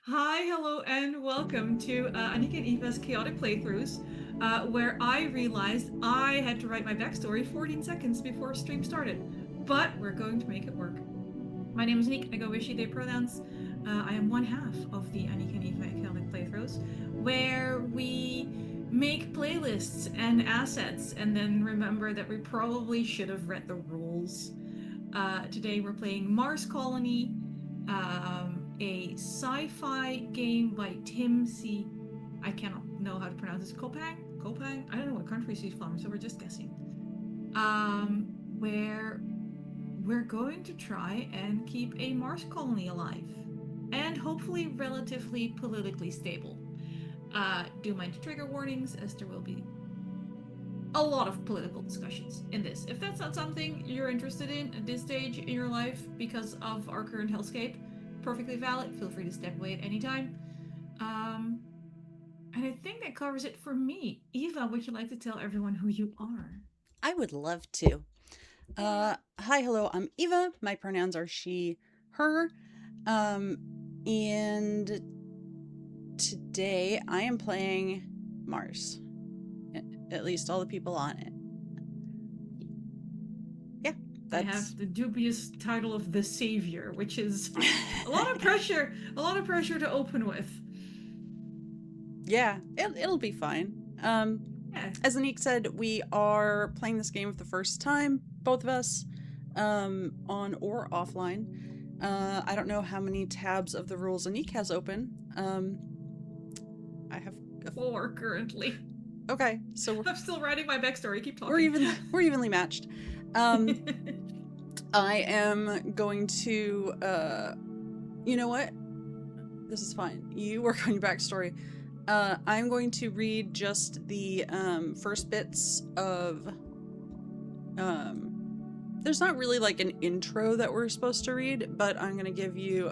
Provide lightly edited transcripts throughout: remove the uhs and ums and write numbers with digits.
Hi, hello, and welcome to Anniek and Eva's Chaotic Playthroughs, where I realized I had to write my backstory 14 seconds before stream started. But we're going to make it work. My name is Anniek, I go with she, they pronouns. I am one half of the Anniek and Eva Chaotic Playthroughs, where we make playlists and assets and then remember that we probably should have read the rules. Today we're playing Mars Colony, a sci-fi game by Tim C. I cannot know how to pronounce this. Kopang? Kopang? I don't know what country she's from, so we're just guessing. Where we're going to try and keep a Mars colony alive and hopefully relatively politically stable. Do mind the trigger warnings, as there will be a lot of political discussions in this. If that's not something you're interested in at this stage in your life because of our current hellscape, perfectly valid. Feel free to step away at any time. Um, and I think that covers it for me. Eva, would you like to tell everyone who you are? I would love to. Hi, hello, I'm Eva. My pronouns are she, her. Um, and today I am playing Mars. At least all the people on it. Yeah, I that's. have the dubious title of the Savior, which is a lot of pressure. A lot of pressure to open with. Yeah, it'll be fine. Yeah. As Anik said, we are playing this game for the first time, both of us, on or offline. I don't know how many tabs of the rules Anik has open. I have Four currently. Okay, so I'm still writing my backstory. Keep we're talking. evenly matched. I am going to you know what? This is fine. You work on your backstory. I'm going to read just the first bits of there's not really like an intro that we're supposed to read, but I'm going to give you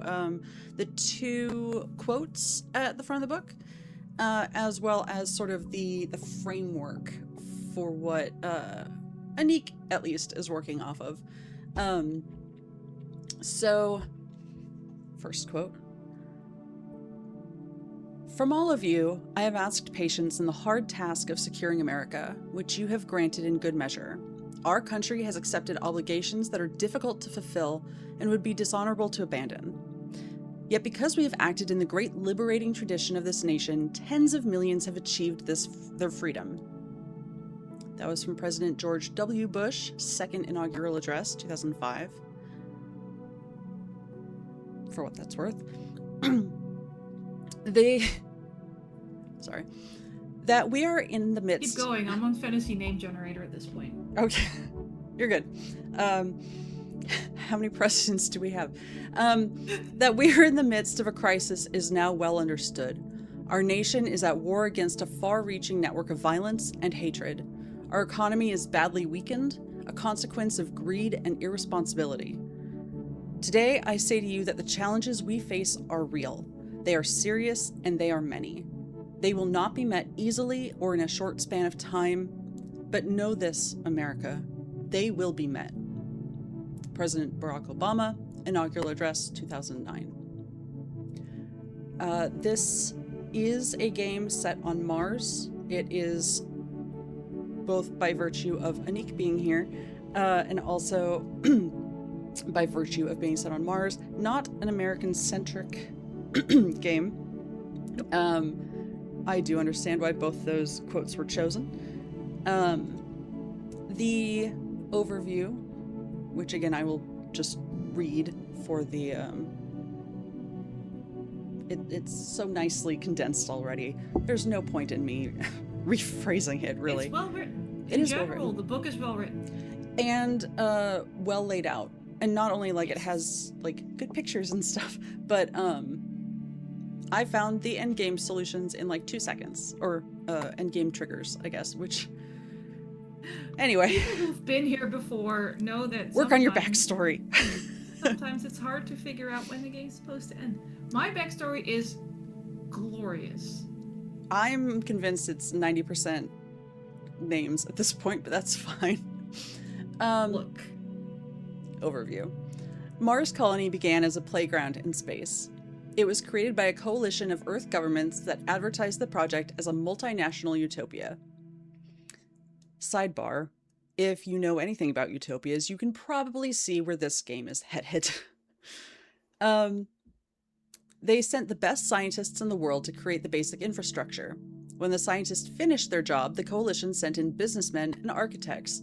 the two quotes at the front of the book, as well as sort of the framework for what Anik at least is working off of. So, first quote. From all of you, I have asked patience in the hard task of securing America, which you have granted in good measure. Our country has accepted obligations that are difficult to fulfill and would be dishonorable to abandon. Yet because we have acted in the great liberating tradition of this nation, tens of millions have achieved their freedom. That was from President George W. Bush, second inaugural address, 2005. For what that's worth. That we are in the midst. Keep going. I'm on fantasy name generator at this point. Okay, you're good. How many precedents do we have? That we are in the midst of a crisis is now well understood. Our nation is at war against a far-reaching network of violence and hatred. Our economy is badly weakened, a consequence of greed and irresponsibility. Today, I say to you that the challenges we face are real. They are serious and they are many. They will not be met easily or in a short span of time, but know this, America, they will be met. President Barack Obama, inaugural address, 2009. This is a game set on Mars. It is both by virtue of Anik being here, and also by virtue of being set on Mars, not an American-centric game. I do understand why both those quotes were chosen. The overview, which again I will just read for the it's so nicely condensed already. There's no point in me rephrasing it, really. It's well written. It In is well general, written. the book is well written. And well laid out. And not only like it has like good pictures and stuff, but I found the endgame solutions in like 2 seconds, or endgame triggers, I guess, which anyway. People who've been here before know that Work on your backstory. sometimes it's hard to figure out when the game's supposed to end. My backstory is glorious. I'm convinced it's 90% names at this point, but that's fine. Look. Overview. Mars Colony began as a playground in space. It was created by a coalition of Earth governments that advertised the project as a multinational utopia. Sidebar, if you know anything about utopias, you can probably see where this game is headed. They sent the best scientists in the world to create the basic infrastructure. When the scientists finished their job, the coalition sent in businessmen and architects,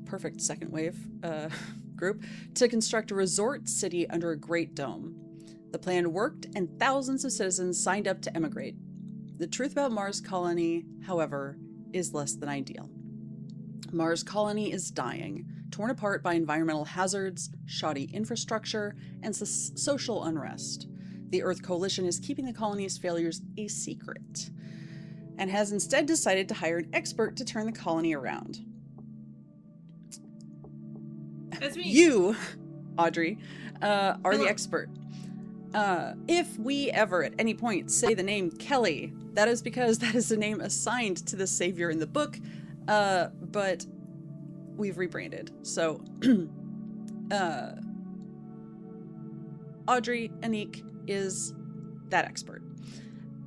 perfect second wave group, to construct a resort city under a great dome. The plan worked, and thousands of citizens signed up to emigrate. The truth about Mars Colony, however, is less than ideal. Mars Colony is dying, torn apart by environmental hazards, shoddy infrastructure, and social unrest. The Earth Coalition is keeping the colony's failures a secret, and has instead decided to hire an expert to turn the colony around. That's me. You, Audrey, are Hello. the expert. If we ever at any point say the name Kelly, that is because that is the name assigned to the savior in the book, but we've rebranded. So, Audrey Anniek is that expert.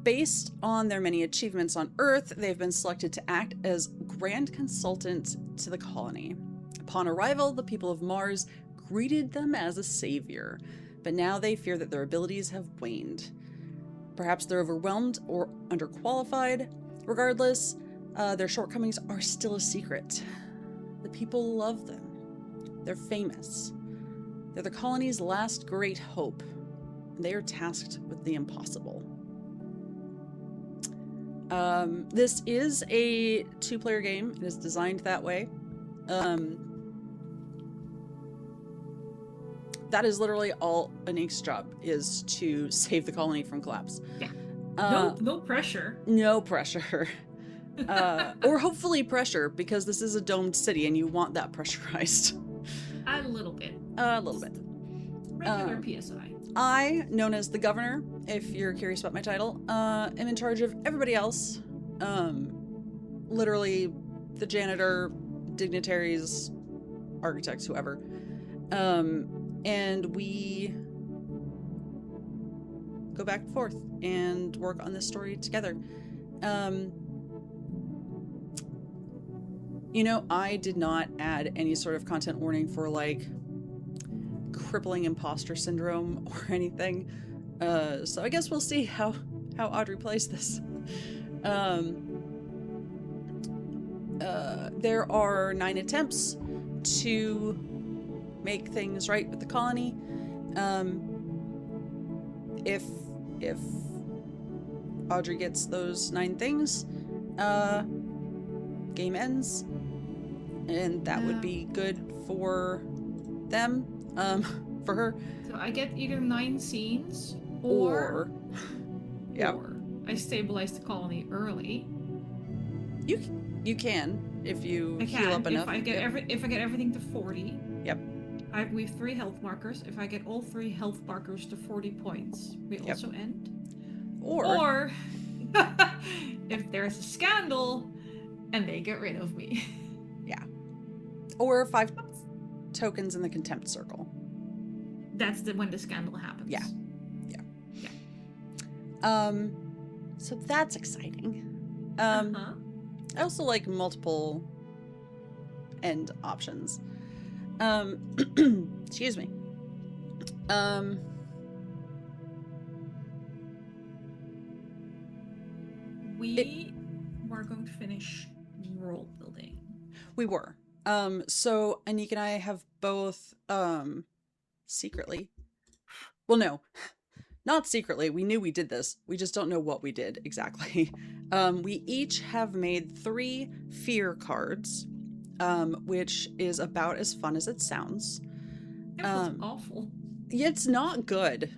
Based on their many achievements on Earth, they've been selected to act as grand consultant to the colony. Upon arrival, the people of Mars greeted them as a savior, but now they fear that their abilities have waned. Perhaps they're overwhelmed or underqualified. Regardless, their shortcomings are still a secret. The people love them. They're famous. They're the colony's last great hope. They are tasked with the impossible. This is a two-player game. It is designed that way. That is literally all Anniek's job, is to save the colony from collapse. Yeah. No pressure. No pressure. Or hopefully pressure, because this is a domed city and you want that pressurized. A little bit. A little bit. Regular PSI. I, known as the governor, if you're curious about my title, am in charge of everybody else. Literally the janitor, dignitaries, architects, whoever. And we go back and forth and work on this story together. You know, I did not add any sort of content warning for, like, crippling imposter syndrome or anything. So I guess we'll see how Audrey plays this. There are 9 attempts to make things right with the colony. If Audrey gets those 9 things, game ends, and that would be good for them, for her. So I get either 9 scenes, or yeah, or I stabilize the colony early. You can if you I heal up can enough. if I get if I get everything to 40. Yep. We have 3 health markers. If I get all 3 health markers to 40 points, we also end. Or if there's a scandal and they get rid of me. Yeah. Or 5 tokens in the contempt circle. That's when the scandal happens. Yeah. So that's exciting. I also like multiple end options. Excuse me. We were going to finish world building. We were. So Anniek and I have both, secretly. Well, no, not secretly. We knew we did this. We just don't know what we did exactly. We each have made 3 fear cards, which is about as fun as it sounds. That was awful. It's not good.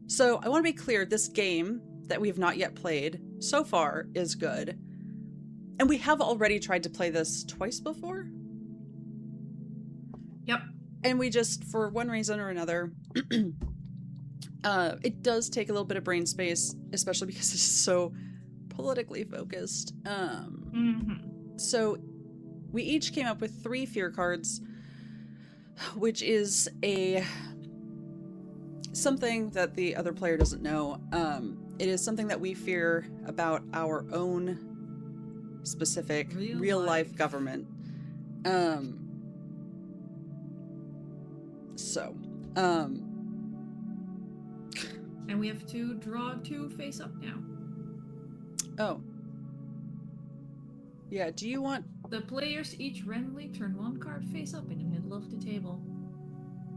So I want to be clear, this game that we have not yet played so far is good. And we have already tried to play this twice before. Yep. And we just, for one reason or another, it does take a little bit of brain space, especially because it's so politically focused. So we each came up with 3 fear cards, which is a something that the other player doesn't know. It is something that we fear about our own specific real life government. And we have to draw 2 face up now. Oh. Yeah, do you want... The players each randomly turn 1 card face up in the middle of the table.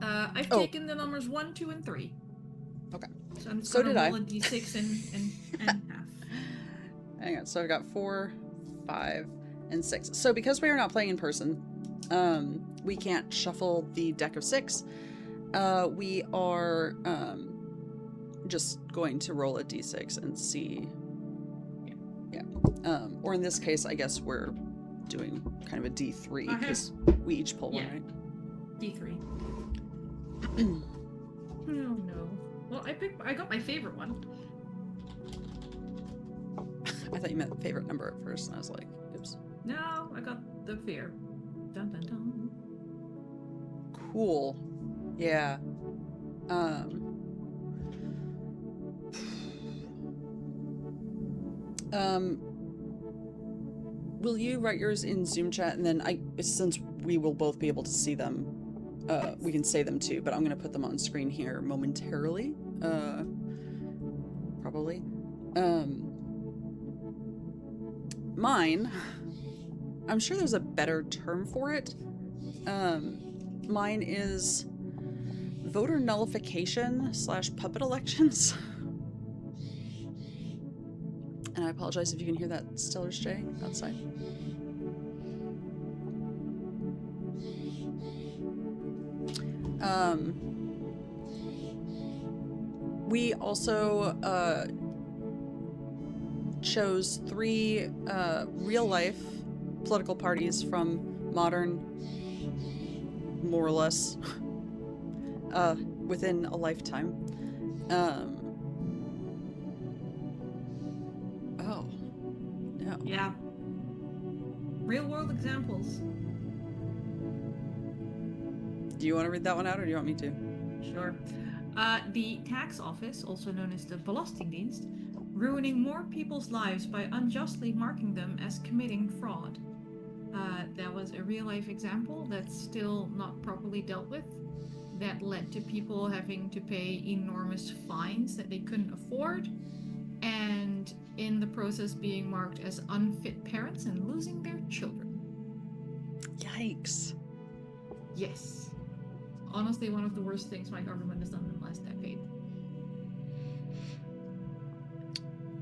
I've taken the numbers 1, 2, and 3. Okay. So I'm just So gonna did roll I. a d6 and half. Hang on, so I've got 4, 5, and 6. So because we are not playing in person, we can't shuffle the deck of 6. We are just going to roll a d6 and see. Yeah. Or in this case, I guess we're doing kind of a d3 because we each pull one, right? D3. Oh no. Well, I got my favorite one. I thought you meant favorite number at first, and I was like, oops. No, I got the fear. Dun dun dun. Cool. Yeah. Will you write yours in Zoom chat, and then since we will both be able to see them, we can say them too, but I'm going to put them on screen here momentarily. Probably. Mine, I'm sure there's a better term for it. Mine is voter nullification / puppet elections. And I apologize if you can hear that Stellar's J outside. We also chose 3 real-life political parties from modern, more or less, within a lifetime. Oh, no. Yeah. Real-world examples. Do you want to read that one out, or do you want me to? Sure. The tax office, also known as the Belastingdienst, ruining more people's lives by unjustly marking them as committing fraud. That was a real-life example that's still not properly dealt with. That led to people having to pay enormous fines that they couldn't afford, and in the process being marked as unfit parents and losing their children. Yikes. Yes. Honestly, one of the worst things my government has done in the last decade.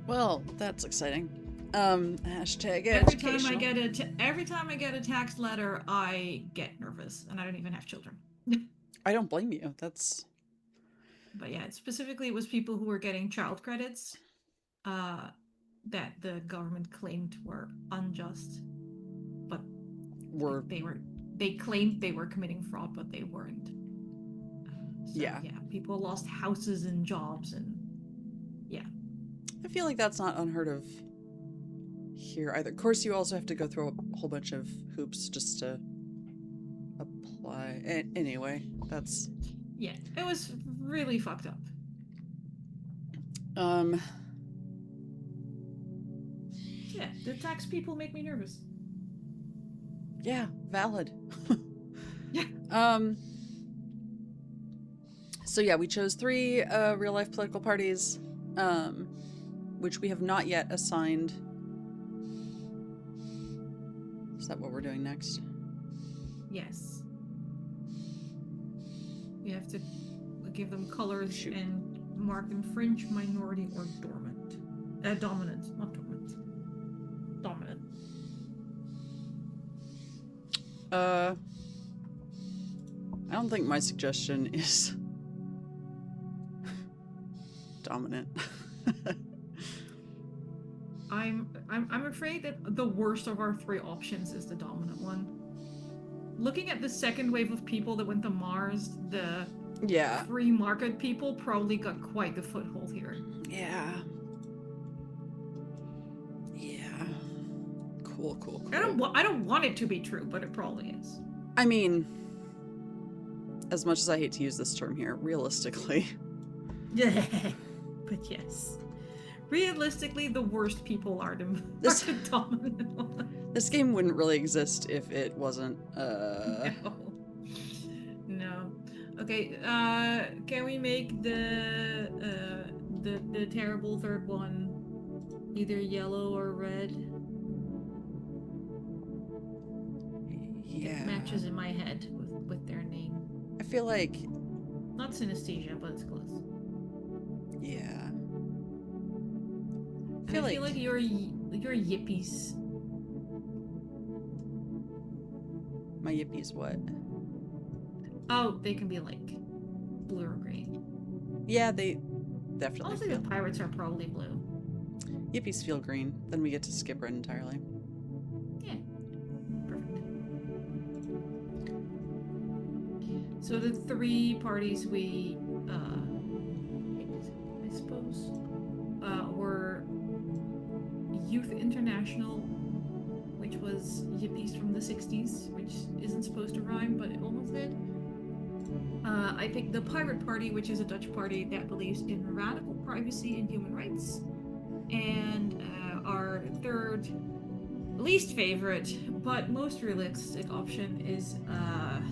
Well, that's exciting. Hashtag Every time I get a tax letter, I get nervous, and I don't even have children. I don't blame you. That's... But yeah, specifically it was people who were getting child credits that the government claimed were unjust, but they claimed they were committing fraud, but they weren't. Yeah, people lost houses and jobs, and yeah. I feel like that's not unheard of here either. Of course, you also have to go through a whole bunch of hoops just to apply. Anyway, that's... Yeah, it was really fucked up. Yeah, the tax people make me nervous. Yeah, valid. Yeah. So yeah, we chose 3 real-life political parties, which we have not yet assigned. Is that what we're doing next? Yes. We have to give them colors and mark them fringe, minority, or dominant. Dominant, not dormant. Dominant. I don't think my suggestion is dominant. I'm afraid that the worst of our 3 options is the dominant one. Looking at the second wave of people that went to Mars, the free market people probably got quite the foothold here. Yeah. Yeah. Cool. I don't want it to be true, but it probably is. I mean, as much as I hate to use this term here, realistically, But yes. Realistically, the worst people are the, This- are the dominant ones. This game wouldn't really exist if it wasn't, No. No. Okay, can we make the terrible third one either yellow or red? Yeah. It matches in my head with their name. I feel like... Not synesthesia, but it's close. Yeah. I feel like you're yippies. My yippies what? Oh, they can be like blue or green. Yeah, they definitely Also, the pirates are probably blue. Yippies feel green. Then we get to skip red entirely. Yeah. Perfect. So the three parties we, I suppose, were Youth International, which was yippies from the 60s, which isn't supposed to rhyme, but it almost did. I picked the Pirate Party, which is a Dutch party that believes in radical privacy and human rights. And our third, least favorite, but most realistic option is a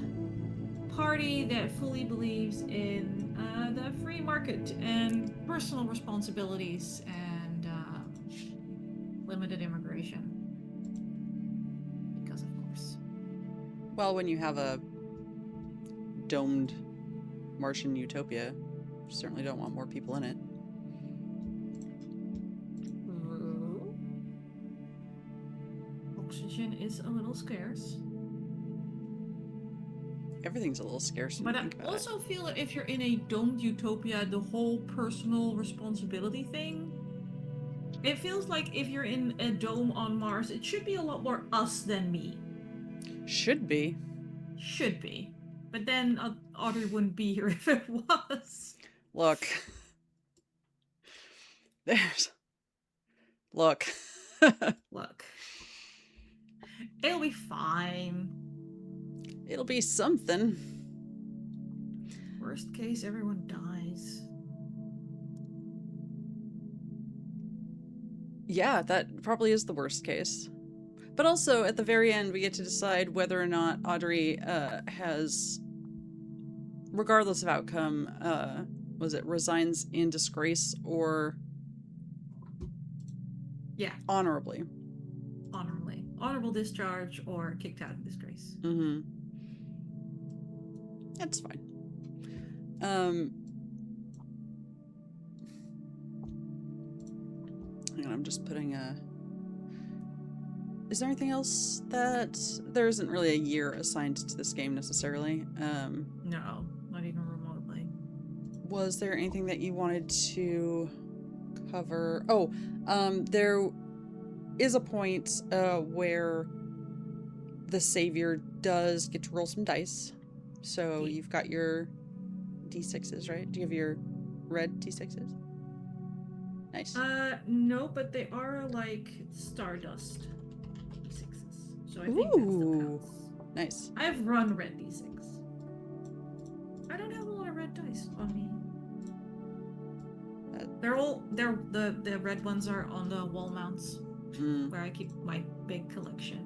party that fully believes in the free market and personal responsibilities and limited immigration. Because, of course. Well, when you have a domed Martian utopia, you certainly don't want more people in it. Oxygen is a little scarce. Everything's a little scarce when But you I think about also feel that if you're in a domed utopia, the whole personal responsibility thing, it feels like if you're in a dome on Mars, it should be a lot more us than me. it. Should be. Should be. But then Audrey wouldn't be here if it was. Look. There's... Look. Look. It'll be fine. It'll be something. Worst case, everyone dies. Yeah, that probably is the worst case. But also, at the very end, we get to decide whether or not Audrey has, regardless of outcome, resigns in disgrace or... Yeah. Honorably. Honorably. Honorable discharge or kicked out in disgrace. Mm-hmm. That's fine. Hang on, I'm just putting a... Is there anything else that... There isn't really a year assigned to this game necessarily. No, not even remotely. Was there anything that you wanted to cover? Oh, there is a point where the savior does get to roll some dice. So you've got your d6s, right? Do you have your red d6s? Nice. No, but they are like stardust d6s. So I think that still counts. Nice. I've run red d6. I don't have a lot of red dice on me. The red ones are on the wall mounts where I keep my big collection.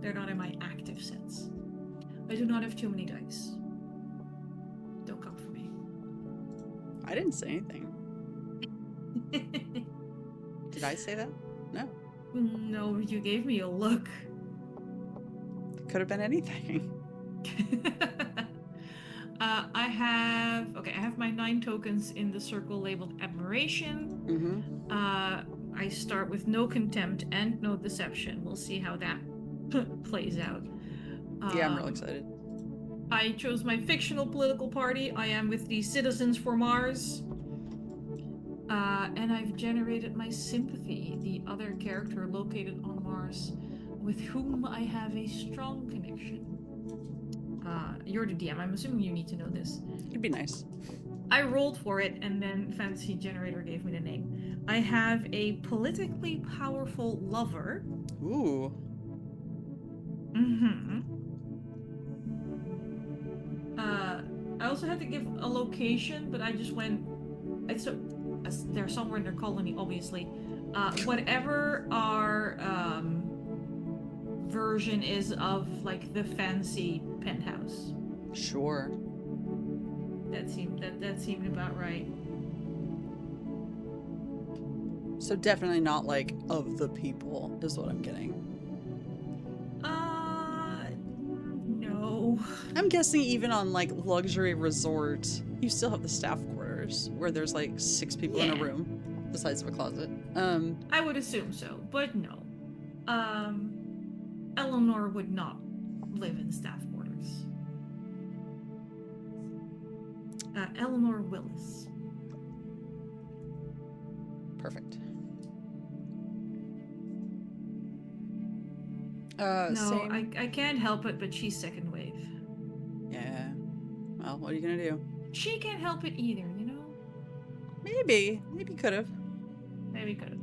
They're not in my active sets. I do not have too many dice. Don't come for me. I didn't say anything. Did I say that? No. No, you gave me a look. It could have been anything. I have my 9 tokens in the circle labeled admiration. I start with no contempt and no deception. We'll see how that plays out. Yeah, I'm real excited. I chose my fictional political party. I am with the Citizens for Mars. And I've generated my sympathy, the other character located on Mars, with whom I have a strong connection. You're the DM. I'm assuming you need to know this. It'd be nice. I rolled for it, and then Fantasy Generator gave me the name. I have a politically powerful lover. Ooh. I also had to give a location, but I just went they're somewhere in their colony, obviously. Whatever our version is of like the fancy penthouse. Sure. That seemed about right. So definitely not like of the people is what I'm getting. No. I'm guessing even on like luxury resorts, you still have the staff quarters where there's like 6 people in a room, the size of a closet. I would assume so, but no. Eleanor would not live in staff quarters. Eleanor Willis. Perfect. No, same. I can't help it, but she's second wave. Yeah. Well, what are you gonna do? She can't help it either, you know? Maybe could have. Maybe could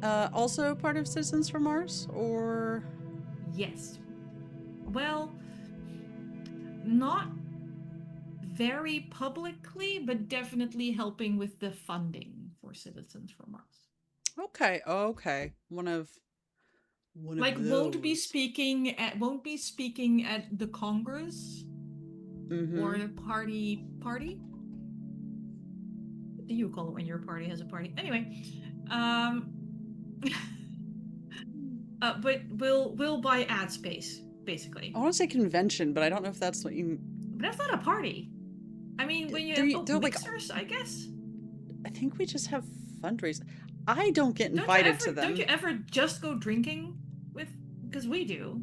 have. Also part of Citizens from Mars, or? Yes. Well, not very publicly, but definitely helping with the funding for Citizens from Mars. Okay. One of Like those. won't be speaking at the Congress or the party. What do you call it when your party has a party? Anyway, but we'll buy ad space basically. I want to say convention, but I don't know if that's what you. But that's not a party. I mean, when you have mixers, like, I guess. I think we just have fundraisers. I don't get invited to them. Don't you ever just go drinking with? Because we do.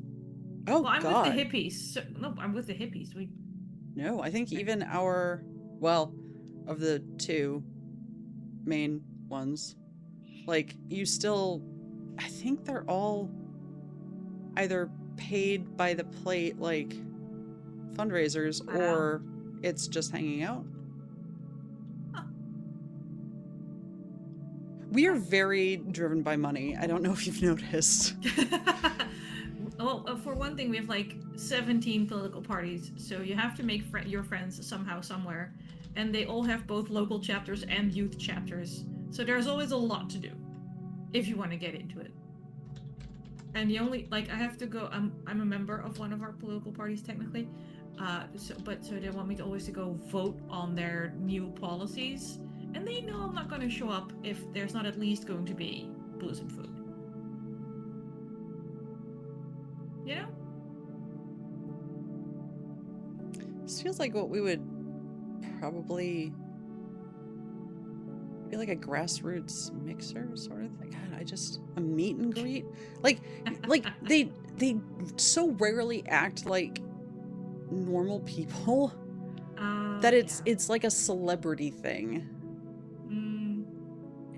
Oh, well, I'm God. with the hippies. So, no, I'm with the hippies. No, I think even of the 2 main ones, like, you still, I think they're all either paid by the plate, like, fundraisers, or it's just hanging out. Huh. We are very driven by money. I don't know if you've noticed. Well, for one thing, we have like 17 political parties, so you have to make your friends somehow, somewhere, and they all have both local chapters and youth chapters. So there's always a lot to do if you want to get into it. And the only I have to go. I'm a member of one of our political parties technically, so they want me to always go vote on their new policies, and they know I'm not going to show up if there's not at least going to be booze and food. You know? This feels like what we would probably be like a grassroots mixer sort of thing. God, a meet and greet. Like they so rarely act like normal people that it's like a celebrity thing.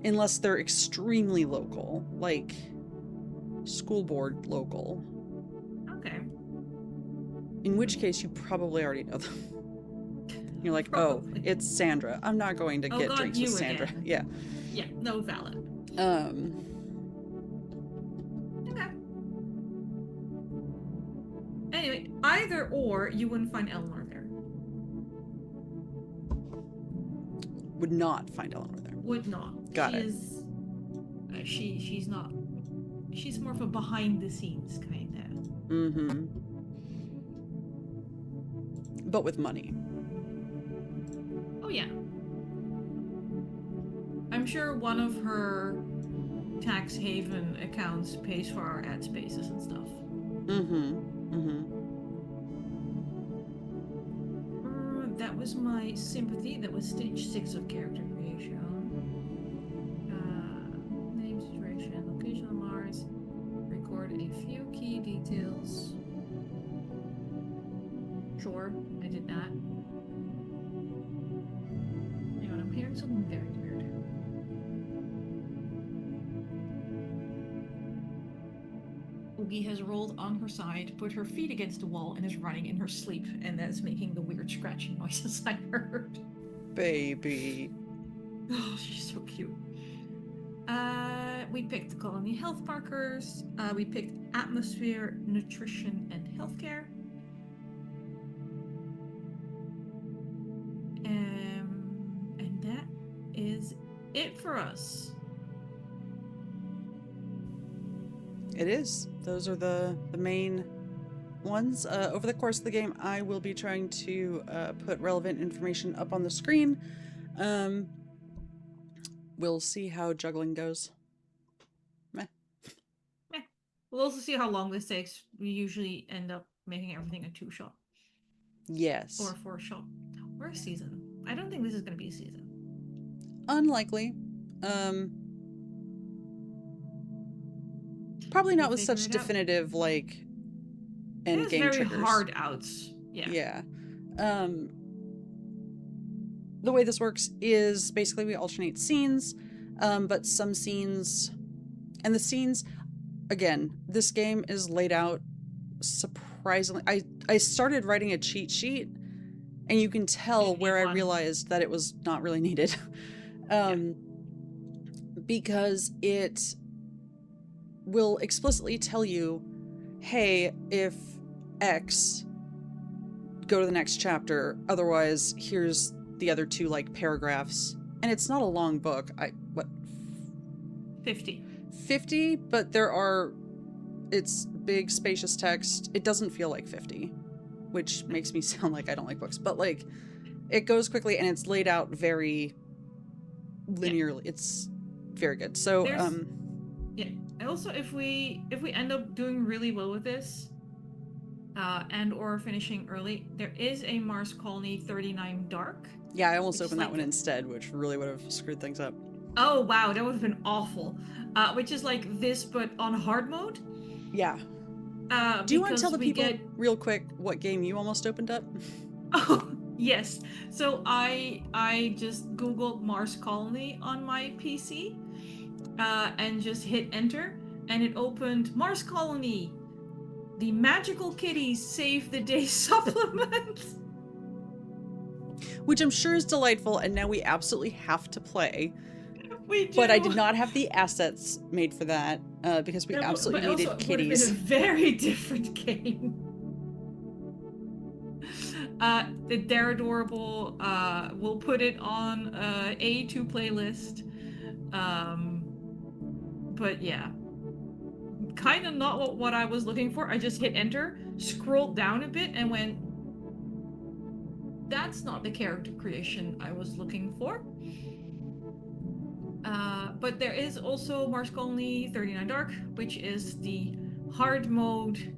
Unless they're extremely local, like school board local. Okay. In which case you probably already know them. You're like, probably. Oh, it's Sandra. I'm not going to get drinks with Sandra. Again. Yeah. Yeah, no, valid. Okay. Anyway, either or, you wouldn't find Eleanor there. Would not find Eleanor there. Would not. Got it. She's not. She's more of a behind the scenes kind of. Mm-hmm. But with money. Oh yeah. I'm sure one of her tax haven accounts pays for our ad spaces and stuff. That was my sympathy. That was stage 6 of character creation. Name, situation, location on Mars. Record a few key details. Sure, I did that. Hang on, I'm hearing something very weird. Oogie has rolled on her side, put her feet against the wall, and is running in her sleep, and that is making the weird scratching noises I heard. Baby. Oh, she's so cute. We picked the colony health markers. We picked atmosphere, nutrition, and healthcare. And is it for us. It is. Those are the main ones. Over the course of the game, I will be trying to put relevant information up on the screen. We'll see how juggling goes. Meh. We'll also see how long this takes. We usually end up making everything a 2-shot. Yes. Or a 4-shot. Or a season. I don't think this is going to be a season. Unlikely. Probably not with such definitive, like, end game very triggers. Hard outs. Yeah. Yeah. The way this works is basically we alternate scenes, but some scenes, and the scenes, again, this game is laid out surprisingly. I started writing a cheat sheet, and you can tell where I realized that it was not really needed. Because it will explicitly tell you, hey, if X, go to the next chapter, otherwise here's the other 2 like paragraphs. And it's not a long book. 50, but it's big spacious text. It doesn't feel like 50, which makes me sound like I don't like books, but like it goes quickly and it's laid out very linearly. It's very good. So also, if we end up doing really well with this, and or finishing early, there is a Mars Colony 39 Dark. Yeah, I almost opened that one instead, which really would have screwed things up. Oh wow, that would have been awful. Which is like this, but on hard mode. Yeah. Do you want to tell the people real quick what game you almost opened up? Oh yes. So I just Googled Mars Colony on my PC. And just hit enter, and it opened Mars Colony, the Magical Kitties Save the Day supplement. Which I'm sure is delightful, and now we absolutely have to play. We do. But I did not have the assets made for that, because we absolutely needed kitties. It would have been a very different game. They're adorable. We'll put it on a to playlist. But yeah, kind of not what I was looking for. I just hit enter, scrolled down a bit, and went, that's not the character creation I was looking for. But there is also Mars Colony 39 Dark, which is the hard mode,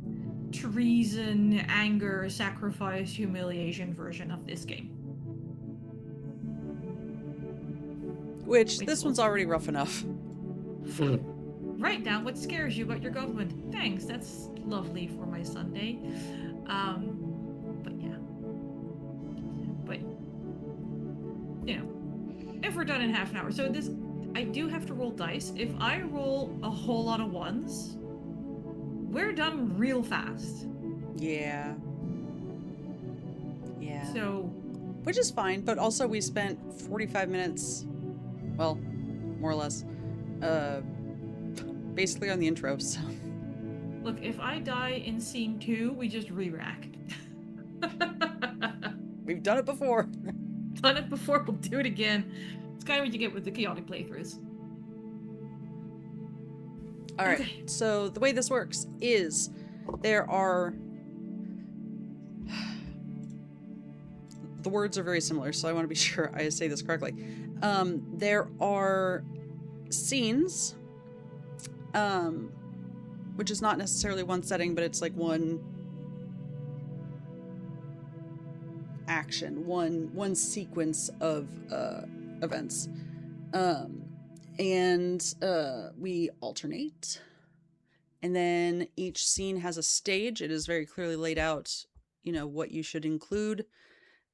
treason, anger, sacrifice, humiliation version of this game. Which this one's already rough enough. Write down what scares you about your government. Thanks, that's lovely for my Sunday. But yeah. But, you know, if we're done in half an hour. So this, I do have to roll dice. If I roll a whole lot of ones, we're done real fast. Yeah. Yeah. So. Which is fine, but also we spent 45 minutes, well, more or less, basically on the intro, so. Look, if I die in scene 2, we just re-rack. We've done it before. Done it before, we'll do it again. It's kind of what you get with the chaotic playthroughs. Alright, okay. So the way this works is there are... The words are very similar, so I want to be sure I say this correctly. There are scenes, which is not necessarily one setting, but it's like one action, one sequence of events. And we alternate. And then each scene has a stage. It is very clearly laid out, you know, what you should include.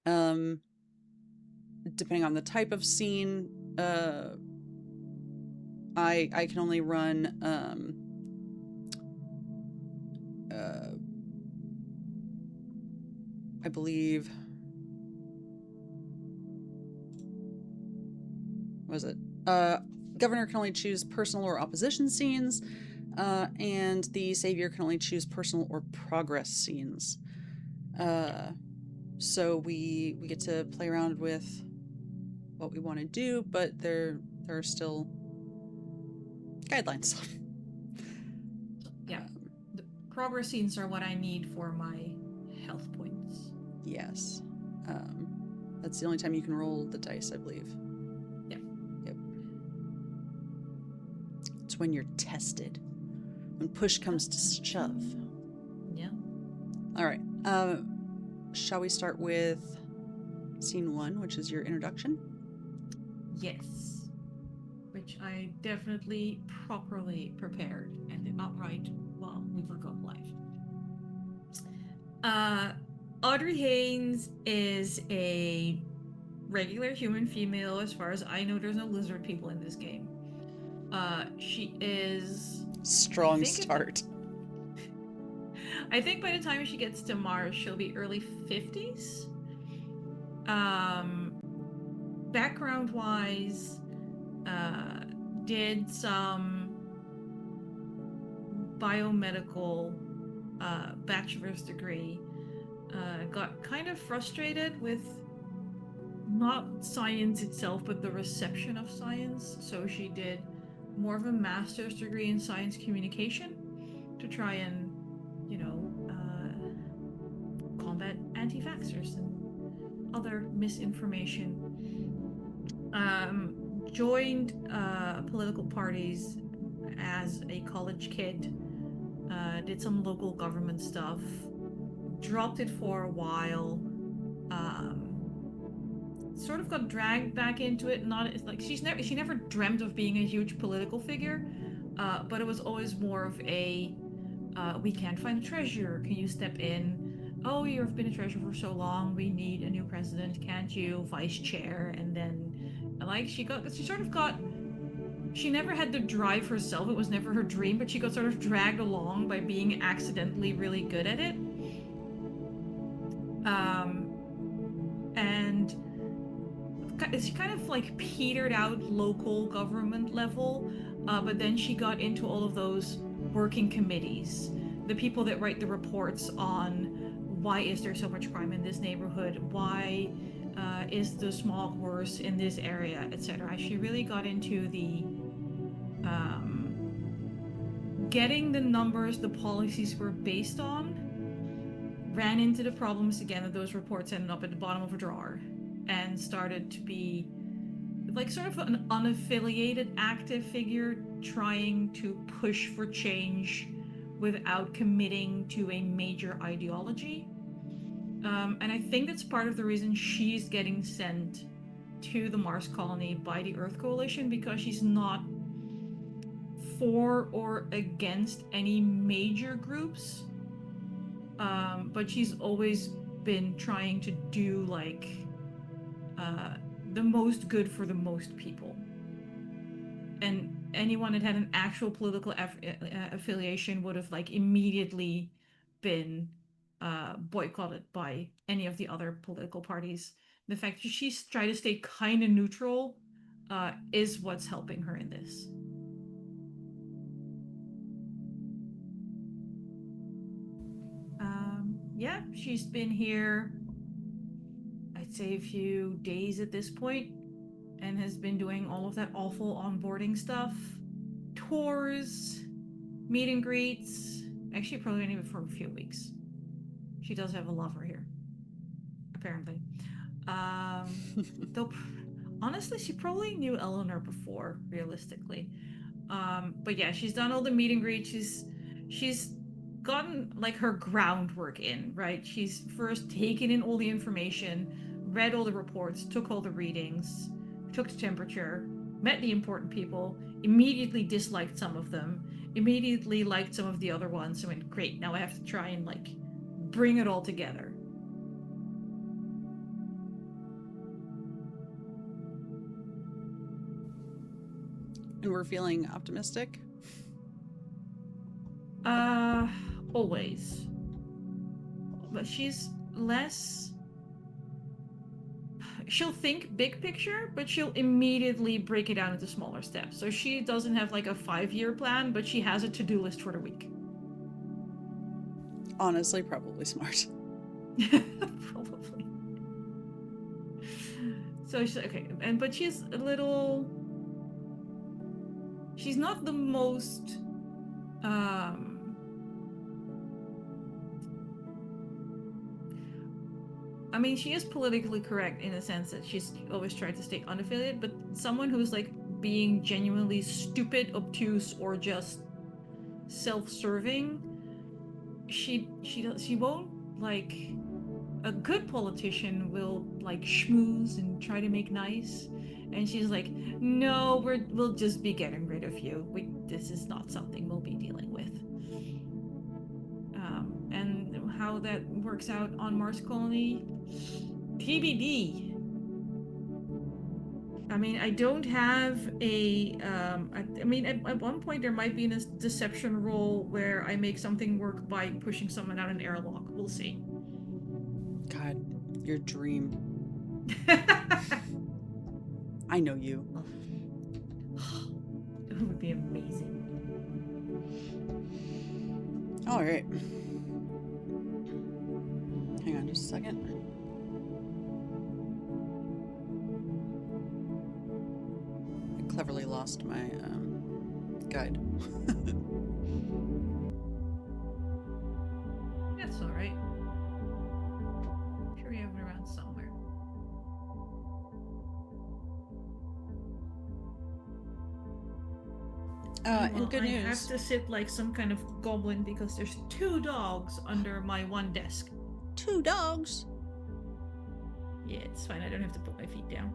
Depending on the type of scene, I can only run I believe, what was it? Governor can only choose personal or opposition scenes, and the savior can only choose personal or progress scenes. So we get to play around with what we want to do, but there are still guidelines. Yeah. The progress scenes are what I need for my health points. Yes. That's the only time you can roll the dice, I believe. Yep. It's when you're tested. When push comes to shove. Yeah. All right. Shall we start with scene 1, which is your introduction? Yes. Which I definitely properly prepared and did not write while we were going live. Audrey Haynes is a regular human female. As far as I know, there's no lizard people in this game. She is strong start. I think by the time she gets to Mars, she'll be early 50s. Background-wise, did some biomedical bachelor's degree. Got kind of frustrated with not science itself, but the reception of science. So she did more of a master's degree in science communication to try and, combat anti-vaxxers and other misinformation. Joined political parties as a college kid. Did some local government stuff. Dropped it for a while. Sort of got dragged back into it. She never dreamt of being a huge political figure, but it was always more of a we can't find a treasurer. Can you step in? Oh, you've been a treasurer for so long. We need a new president. Can't you, vice chair? And then, she never had the drive herself. It was never her dream, but she got sort of dragged along by being accidentally really good at it. And she kind of like petered out local government level, but then she got into all of those working committees, the people that write the reports on why is there so much crime in this neighborhood, why is the smog worse in this area, etc. She really got into the getting the numbers the policies were based on, ran into the problems again that those reports ended up at the bottom of a drawer, and started to be like sort of an unaffiliated active figure trying to push for change without committing to a major ideology. And I think that's part of the reason she's getting sent to the Mars colony by the Earth Coalition, because she's not for or against any major groups, but she's always been trying to do the most good for the most people. And anyone that had an actual political affiliation would have immediately been boycotted by any of the other political parties. The fact that she's trying to stay kind of neutral is what's helping her in this. Yeah, she's been here, I'd say a few days at this point, and has been doing all of that awful onboarding stuff. Tours, meet and greets. Actually, probably only for a few weeks. She does have a lover here, apparently. Though, honestly, she probably knew Eleanor before, realistically. But yeah, she's done all the meet and greets. She's gotten her groundwork in, right? She's first taken in all the information, read all the reports, took all the readings, took the temperature, met the important people, immediately disliked some of them, immediately liked some of the other ones. So I went, great, now I have to try and bring it all together. And we're feeling optimistic? Always. But she's less... She'll think big picture, but she'll immediately break it down into smaller steps. So she doesn't have a 5-year plan, but she has a to-do list for the week. Honestly, probably smart. Probably. So she's okay, but she's a little. She's not the most. I mean, she is politically correct in the sense that she's always tried to stay unaffiliated, but someone who's like being genuinely stupid, obtuse, or just self-serving, she won't like. A good politician will like schmooze and try to make nice, and she's like, "No, we'll just be getting rid of you. This is not something we'll be dealing with." And how that works out on Mars Colony, TBD. I mean, I don't have a. I mean, at one point there might be a deception roll where I make something work by pushing someone out an airlock. We'll see. God, your dream. I know you. It would be amazing. All right. Hang on just a second. I cleverly lost my guide. That's all right. Sure, we have it around somewhere. And good news. I have to sit like some kind of goblin because there's 2 dogs under my one desk. 2 dogs? Yeah, it's fine. I don't have to put my feet down.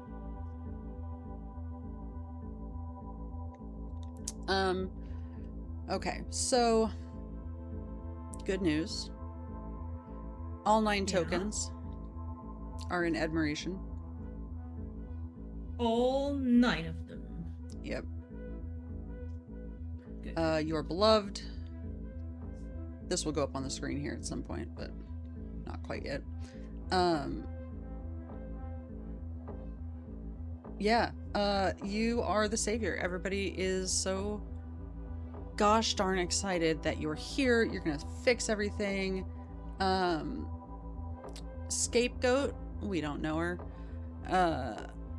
Okay, so good news. All 9 tokens are in admiration. All 9 of them. Yep. Good. You are beloved. This will go up on the screen here at some point, but not quite yet. Yeah, you are the savior. Everybody is so gosh darn excited that you're here. You're gonna fix everything. Scapegoat, we don't know her.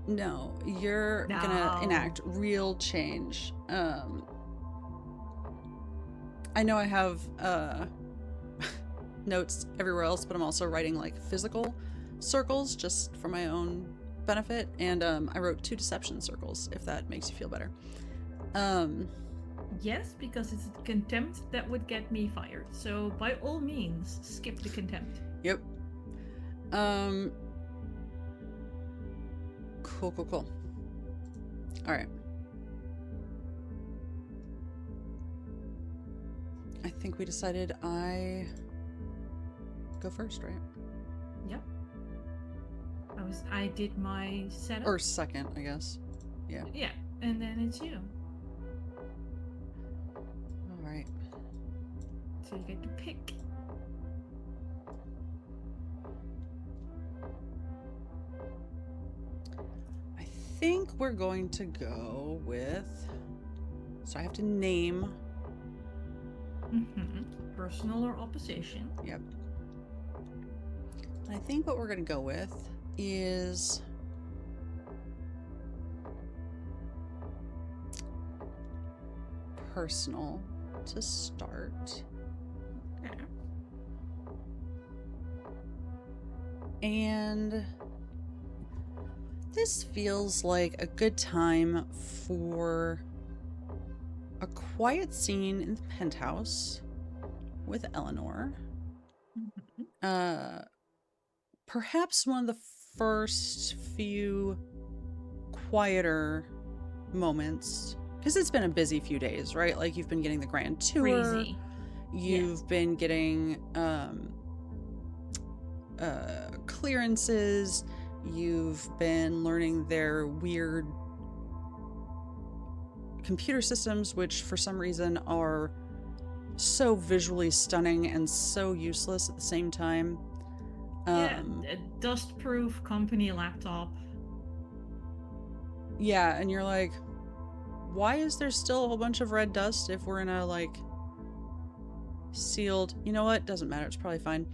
No, you're gonna enact real change. I know I have notes everywhere else, but I'm also writing like physical circles just for my own benefit, and I wrote 2 deception circles, if that makes you feel better. Yes, because it's a contempt that would get me fired. So by all means, skip the contempt. Yep. Cool. All right. I think we decided I go first, right? Yep. I did my setup. Or second, I guess. Yeah. Yeah, and then it's you. All right. So you get to pick. I think we're going to go with. So I have to name. Personal or opposition. Yep. I think what we're going to go with is personal to start. Okay. And this feels like a good time for a quiet scene in the penthouse with Eleanor. Perhaps one of the first few quieter moments, because it's been a busy few days, right? Like you've been getting the grand tour. Crazy. You've been getting clearances. You've been learning their weird computer systems, which for some reason are so visually stunning and so useless at the same time. Yeah, a dust-proof company laptop. Yeah, and you're like, why is there still a whole bunch of red dust if we're in a, like, sealed... You know what? Doesn't matter. It's probably fine.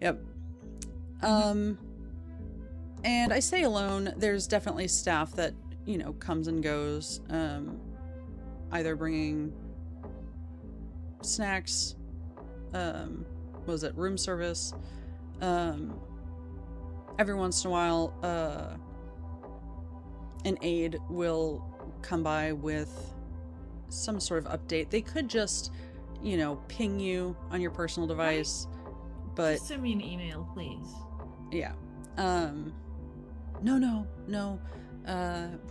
Yep. And I say alone, there's definitely staff that, comes and goes, either bringing snacks, room service. Every once in a while, an aide will come by with some sort of update. They could just, ping you on your personal device, but just send me an email, please. Yeah. No.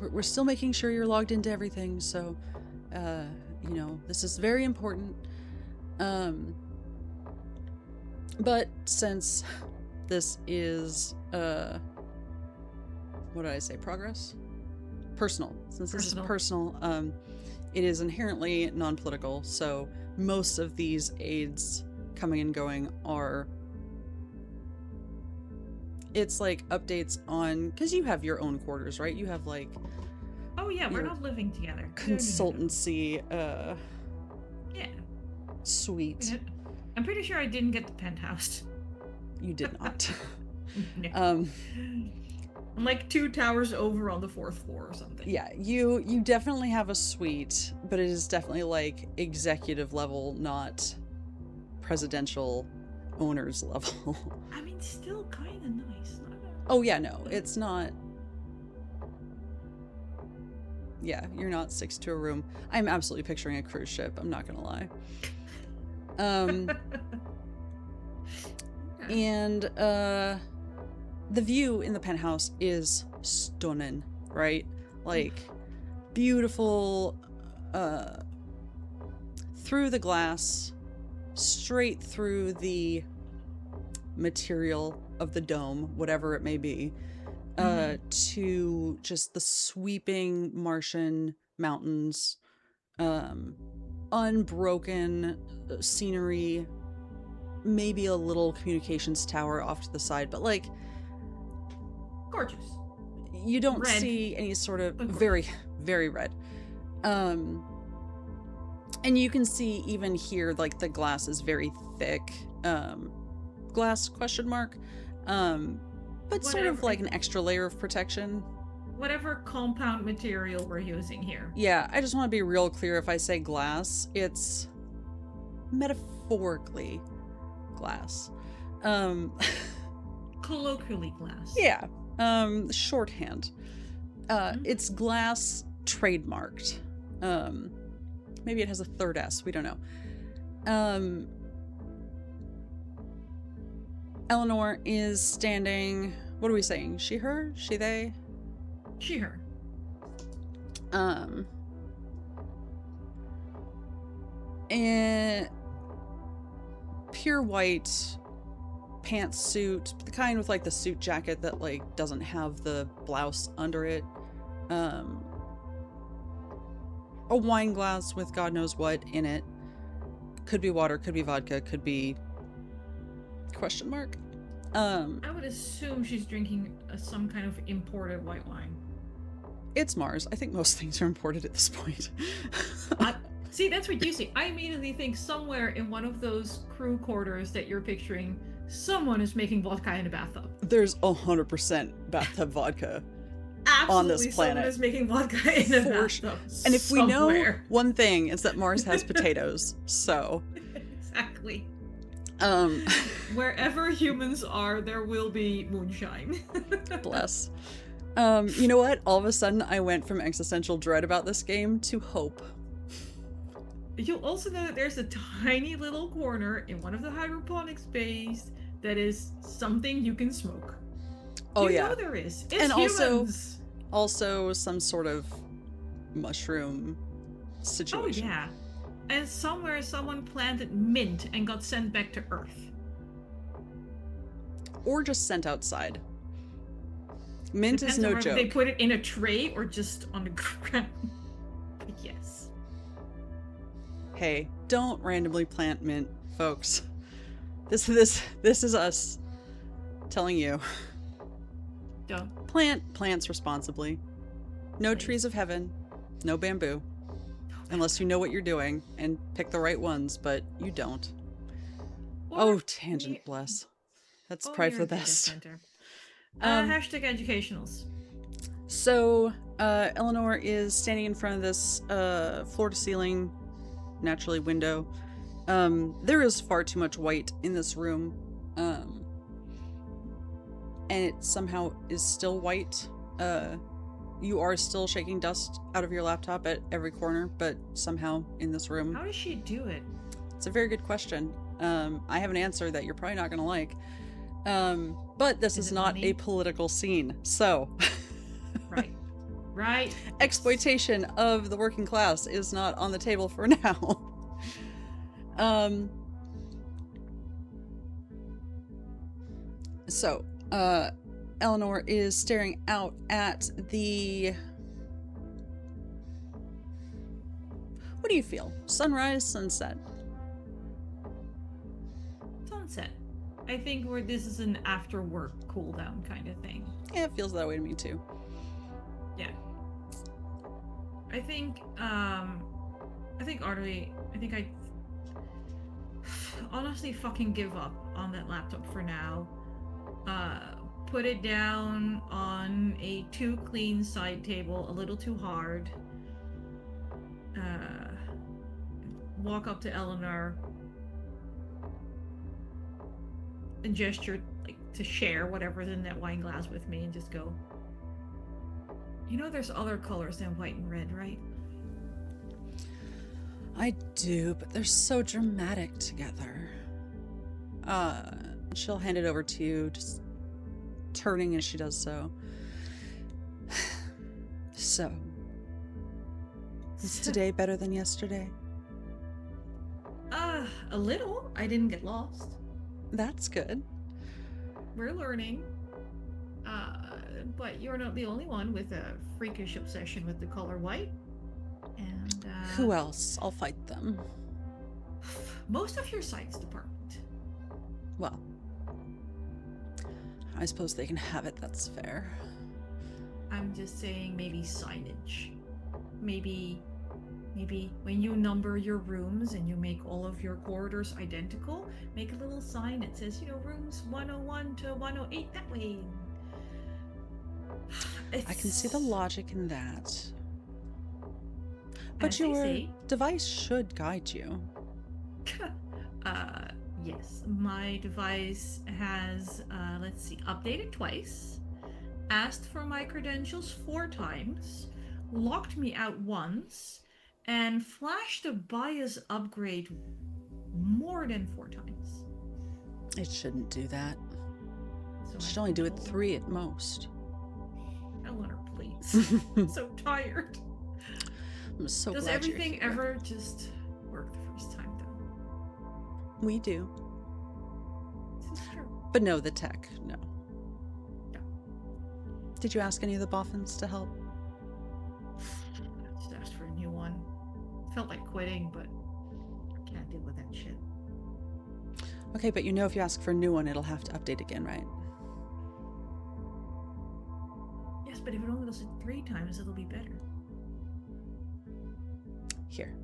We're still making sure you're logged into everything, so, this is very important. But since this is, what did I say? Progress? Personal. Since this is personal, it is inherently non-political, so most of these aides coming and going are... It's like updates on... Because you have your own quarters, right? You have like... Oh yeah, we're not living together. Consultancy, Yeah. Suite. I'm pretty sure I didn't get the penthouse. You did not. No. I'm like 2 towers over on the 4th floor or something. Yeah, you definitely have a suite, but it is definitely like executive level, not presidential owners level. I mean, still kind of nice. Oh yeah, no, it's not. Yeah, you're not 6 to a room. I'm absolutely picturing a cruise ship. I'm not gonna lie. And the view in the penthouse is stunning, right? Like beautiful, through the glass, straight through the material of the dome, whatever it may be, to just the sweeping Martian mountains, unbroken scenery, maybe a little communications tower off to the side, but like gorgeous. You don't see any sort of very, very red. And you can see even here, like the glass is very thick. Glass ? But sort of like an extra layer of protection. Whatever compound material we're using here. Yeah, I just want to be real clear. If I say glass, it's metaphorically glass. Colloquially glass. Yeah. Shorthand. It's glass trademarked. Maybe it has a third S. We don't know. Eleanor is standing... What are we saying? She, her? She, they? She, her. And pure white pantsuit, the kind with like the suit jacket that like doesn't have the blouse under it. A wine glass with God knows what in it. Could be water, could be vodka, could be... ? I would assume she's drinking some kind of imported white wine. It's Mars. I think most things are imported at this point. See, that's what you see. I immediately think somewhere in one of those crew quarters that you're picturing, someone is making vodka in a bathtub. There's 100% bathtub vodka Absolutely, on this planet. Someone is making vodka in a bathtub. And if somewhere. we know one thing, it's that Mars has potatoes. So exactly. Wherever humans are, there will be moonshine. Bless. You know what? All of a sudden, I went from existential dread about this game to hope. You'll also know that there's a tiny little corner in one of the hydroponics bays that is something you can smoke. Oh, you yeah. know there is. It's and humans. also some sort of mushroom situation. Oh, yeah. And somewhere someone planted mint and got sent back to Earth. Or just sent outside. Mint Depends is no on whether joke. they put it in a tray or just on the ground. Yes. Hey, don't randomly plant mint, folks. This is us telling you. Don't. Plant plants responsibly. No trees of heaven. No bamboo. Unless you know what you're doing and pick the right ones, but you don't. Tangent, bless. That's probably for the best. Hashtag educationals. So, Eleanor is standing in front of this floor-to-ceiling, naturally window. There is far too much white in this room, and it somehow is still white. You are still shaking dust out of your laptop at every corner, but somehow in this room... How does she do it? It's a very good question. I have an answer that you're probably not going to like. But this is not money? a political scene, so... Right. Exploitation of the working class is not on the table for now. So, Eleanor is staring out at the... What do you feel? Sunrise, sunset? Sunset. I think this is an after work cool down kind of thing. Yeah, it feels that way to me too. Yeah. I think Audrey, I honestly fucking give up on that laptop for now. Put it down on a too clean side table, a little too hard. Walk up to Eleanor and gesture like to share whatever's in that wine glass with me and just go, you know there's other colors than white and red, right? I do, but they're so dramatic together. She'll hand it over to you, just turning as she does so. So, is today better than yesterday? A little. I didn't get lost. That's good. We're learning. But you're not the only one with a freakish obsession with the color white. And, who else? I'll fight them. Most of your science department. Well, I suppose they can have it, that's fair. I'm just saying maybe signage. Maybe when you number your rooms and you make all of your corridors identical, make a little sign that says, rooms 101 to 108 that way. I can see the logic in that. But As your device should guide you. Yes. My device has, updated twice, asked for my credentials 4 times, locked me out once, and flashed a BIOS upgrade more than 4 times. It shouldn't do that. So It should only do it 3 at most. Eleanor, please. I'm so tired. I'm so Does glad everything you're here. ever just work the first time, though? We do. This is true. But no, the tech, no. No. Did you ask any of the boffins to help? I just asked for a new one. Felt like quitting, but I can't deal with that shit. Okay, but if you ask for a new one, it'll have to update again, right? Yes, but if it only does it 3 times, it'll be better. Here.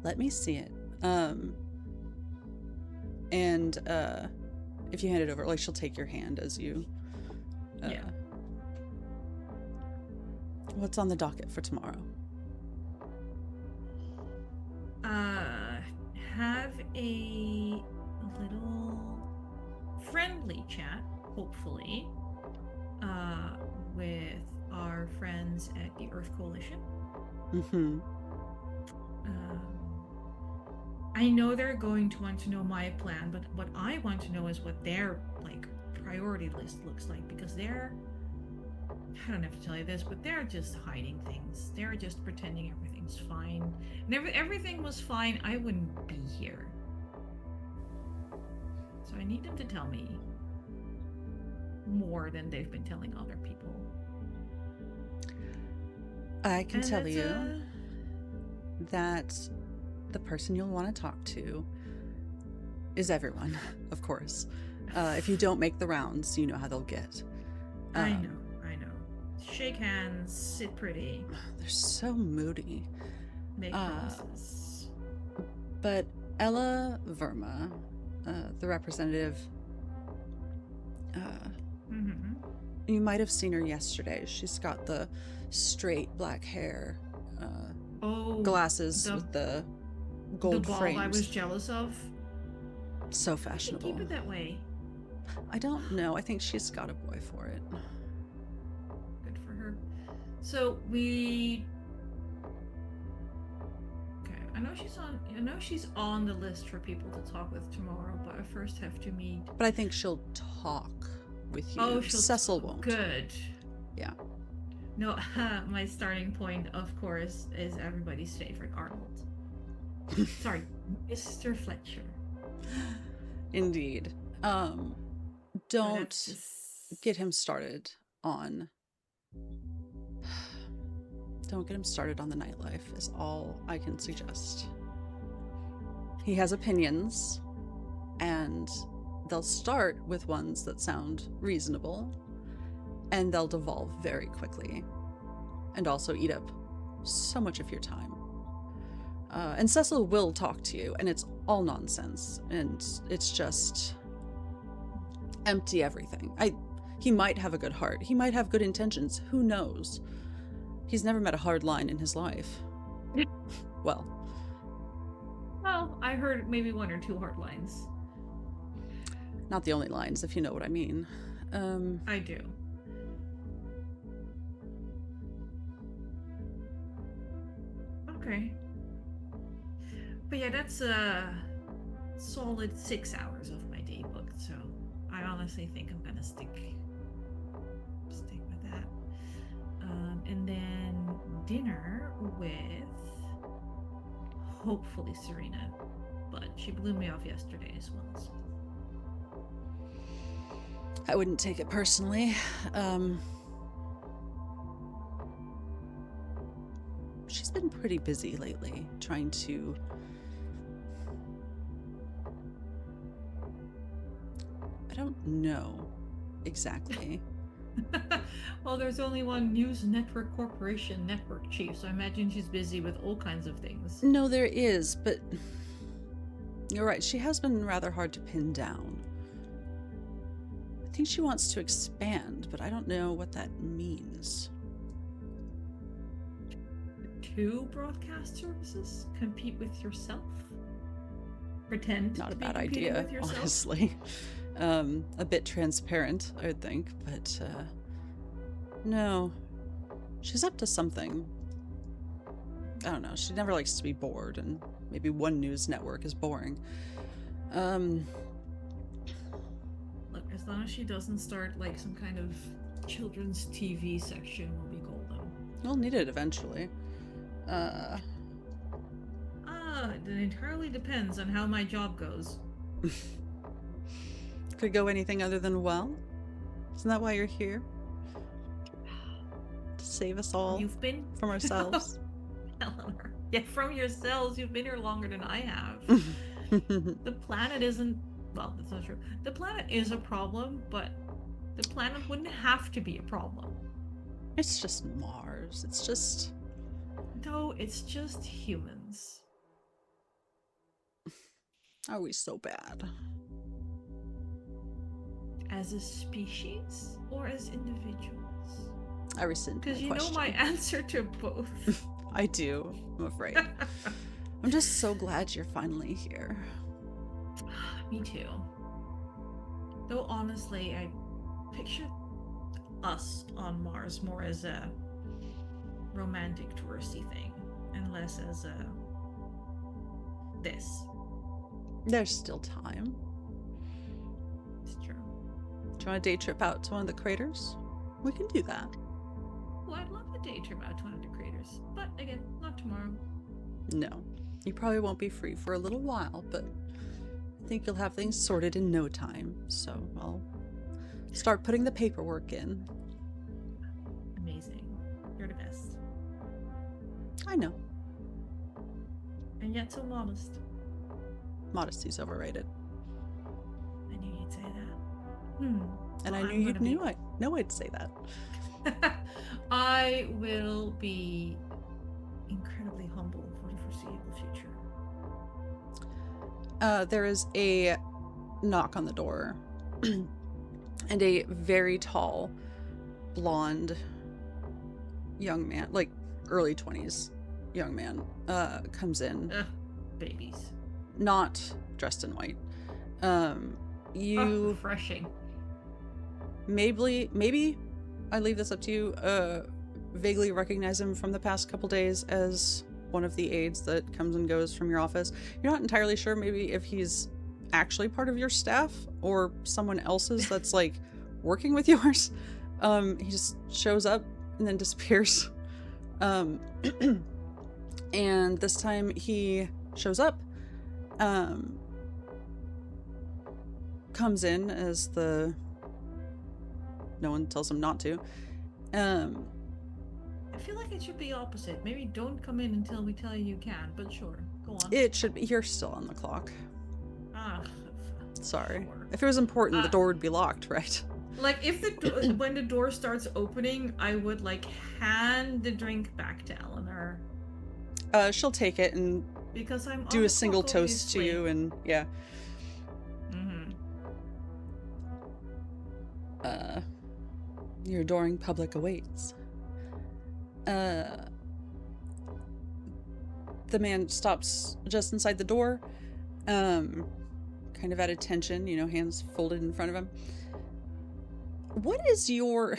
Let me see it. If you hand it over, like, she'll take your hand as you... Yeah. What's on the docket for tomorrow? Have a little friendly chat, hopefully, with our friends at the Earth Coalition. Mm-hmm. I know they're going to want to know my plan, but what I want to know is what their priority list looks like, because I don't have to tell you this, but they're just hiding things. They're just pretending everything's fine. And if everything was fine, I wouldn't be here. So I need them to tell me more than they've been telling other people. I can tell you that the person you'll want to talk to is everyone, of course. If you don't make the rounds, you know how they'll get. I know. Shake hands, sit pretty. They're so moody. Make promises. But Ella Verma, the representative, You might have seen her yesterday. She's got the straight black hair, glasses with the gold the ball frames. I was jealous of. So fashionable. Keep it that way. I don't know. I think she's got a boy for it. Good for her. So we. Okay, I know she's on the list for people to talk with tomorrow, but I first have to meet. But I think she'll talk with you. Oh, Cecil won't. Good. Yeah. No, my starting point, of course, is everybody's favorite Arnold. Sorry, Mr. Fletcher. Indeed. Don't get him started on. Don't get him started on the nightlife, is all I can suggest. He has opinions, and they'll start with ones that sound reasonable, and they'll devolve very quickly, and also eat up so much of your time. And Cecil will talk to you, and it's all nonsense, and it's just empty everything. He might have a good heart. He might have good intentions. Who knows? He's never met a hard line in his life. Well, I heard maybe one or two hard lines. Not the only lines, if you know what I mean. I do. Okay. But yeah, that's a solid 6 hours of my day booked, so I honestly think I'm gonna stick with that. And then dinner with hopefully Serena, but she blew me off yesterday as well. So. I wouldn't take it personally. She's been pretty busy lately, trying to... I don't know exactly. Well, there's only one News Network Corporation network chief, so I imagine she's busy with all kinds of things. No, there is, but you're right. She has been rather hard to pin down. I think she wants to expand, but I don't know what that means. 2 broadcast services? Compete with yourself? Pretend Not to a be bad competing idea, with yourself? honestly. A bit transparent, I would think, but no. She's up to something. I don't know. She never likes to be bored, and maybe one news network is boring. Look, as long as she doesn't start like some kind of children's TV section, we'll be golden. We'll need it eventually. It entirely depends on how my job goes. Could go anything other than well? Isn't that why you're here? To save us all You've been from ourselves. Eleanor. Yeah, from yourselves. You've been here longer than I have. The planet isn't... Well, that's not true. The planet is a problem, but the planet wouldn't have to be a problem. It's just Mars. It's just... No, it's just humans. Are we so bad? As a species or as individuals? I rescind my Because you question. know my answer to both. I do, I'm afraid. I'm just so glad you're finally here. Me too. Though honestly, I pictured us on Mars more as a romantic touristy thing and less as a this. There's still time. It's true. Do you want a day trip out to one of the craters? We can do that. Well, I'd love a day trip out to one of the craters, but again, not tomorrow. No. You probably won't be free for a little while, but I think you'll have things sorted in no time. So I'll start putting the paperwork in. Amazing. You're the best. I know. And yet so modest. Modesty's overrated. I knew you'd say that. And Well, I knew I'm you'd gonna know I'd say that. I will be incredibly humble for the foreseeable future. There is a knock on the door, and a very tall, blonde young man, like early 20s young man, comes in. Babies. Not dressed in white. You refreshing. maybe I leave this up to you. Vaguely recognize him from the past couple days as one of the aides that comes and goes from your office. You're not entirely sure maybe if he's actually part of your staff or someone else's that's like working with yours. He just shows up and then disappears. And this time he shows up, comes in as no one tells him not to. I feel like it should be opposite. Maybe don't come in until we tell you can, but sure. Go on. It should be. You're still on the clock. Sorry. Sure. If it was important, the door would be locked, right? Like, if when the door starts opening, I would, like, hand the drink back to Eleanor. She'll take it and because I'm do a single toast to you, and yeah. Your adoring public awaits. The man stops just inside the door, kind of at attention, hands folded in front of him. What is your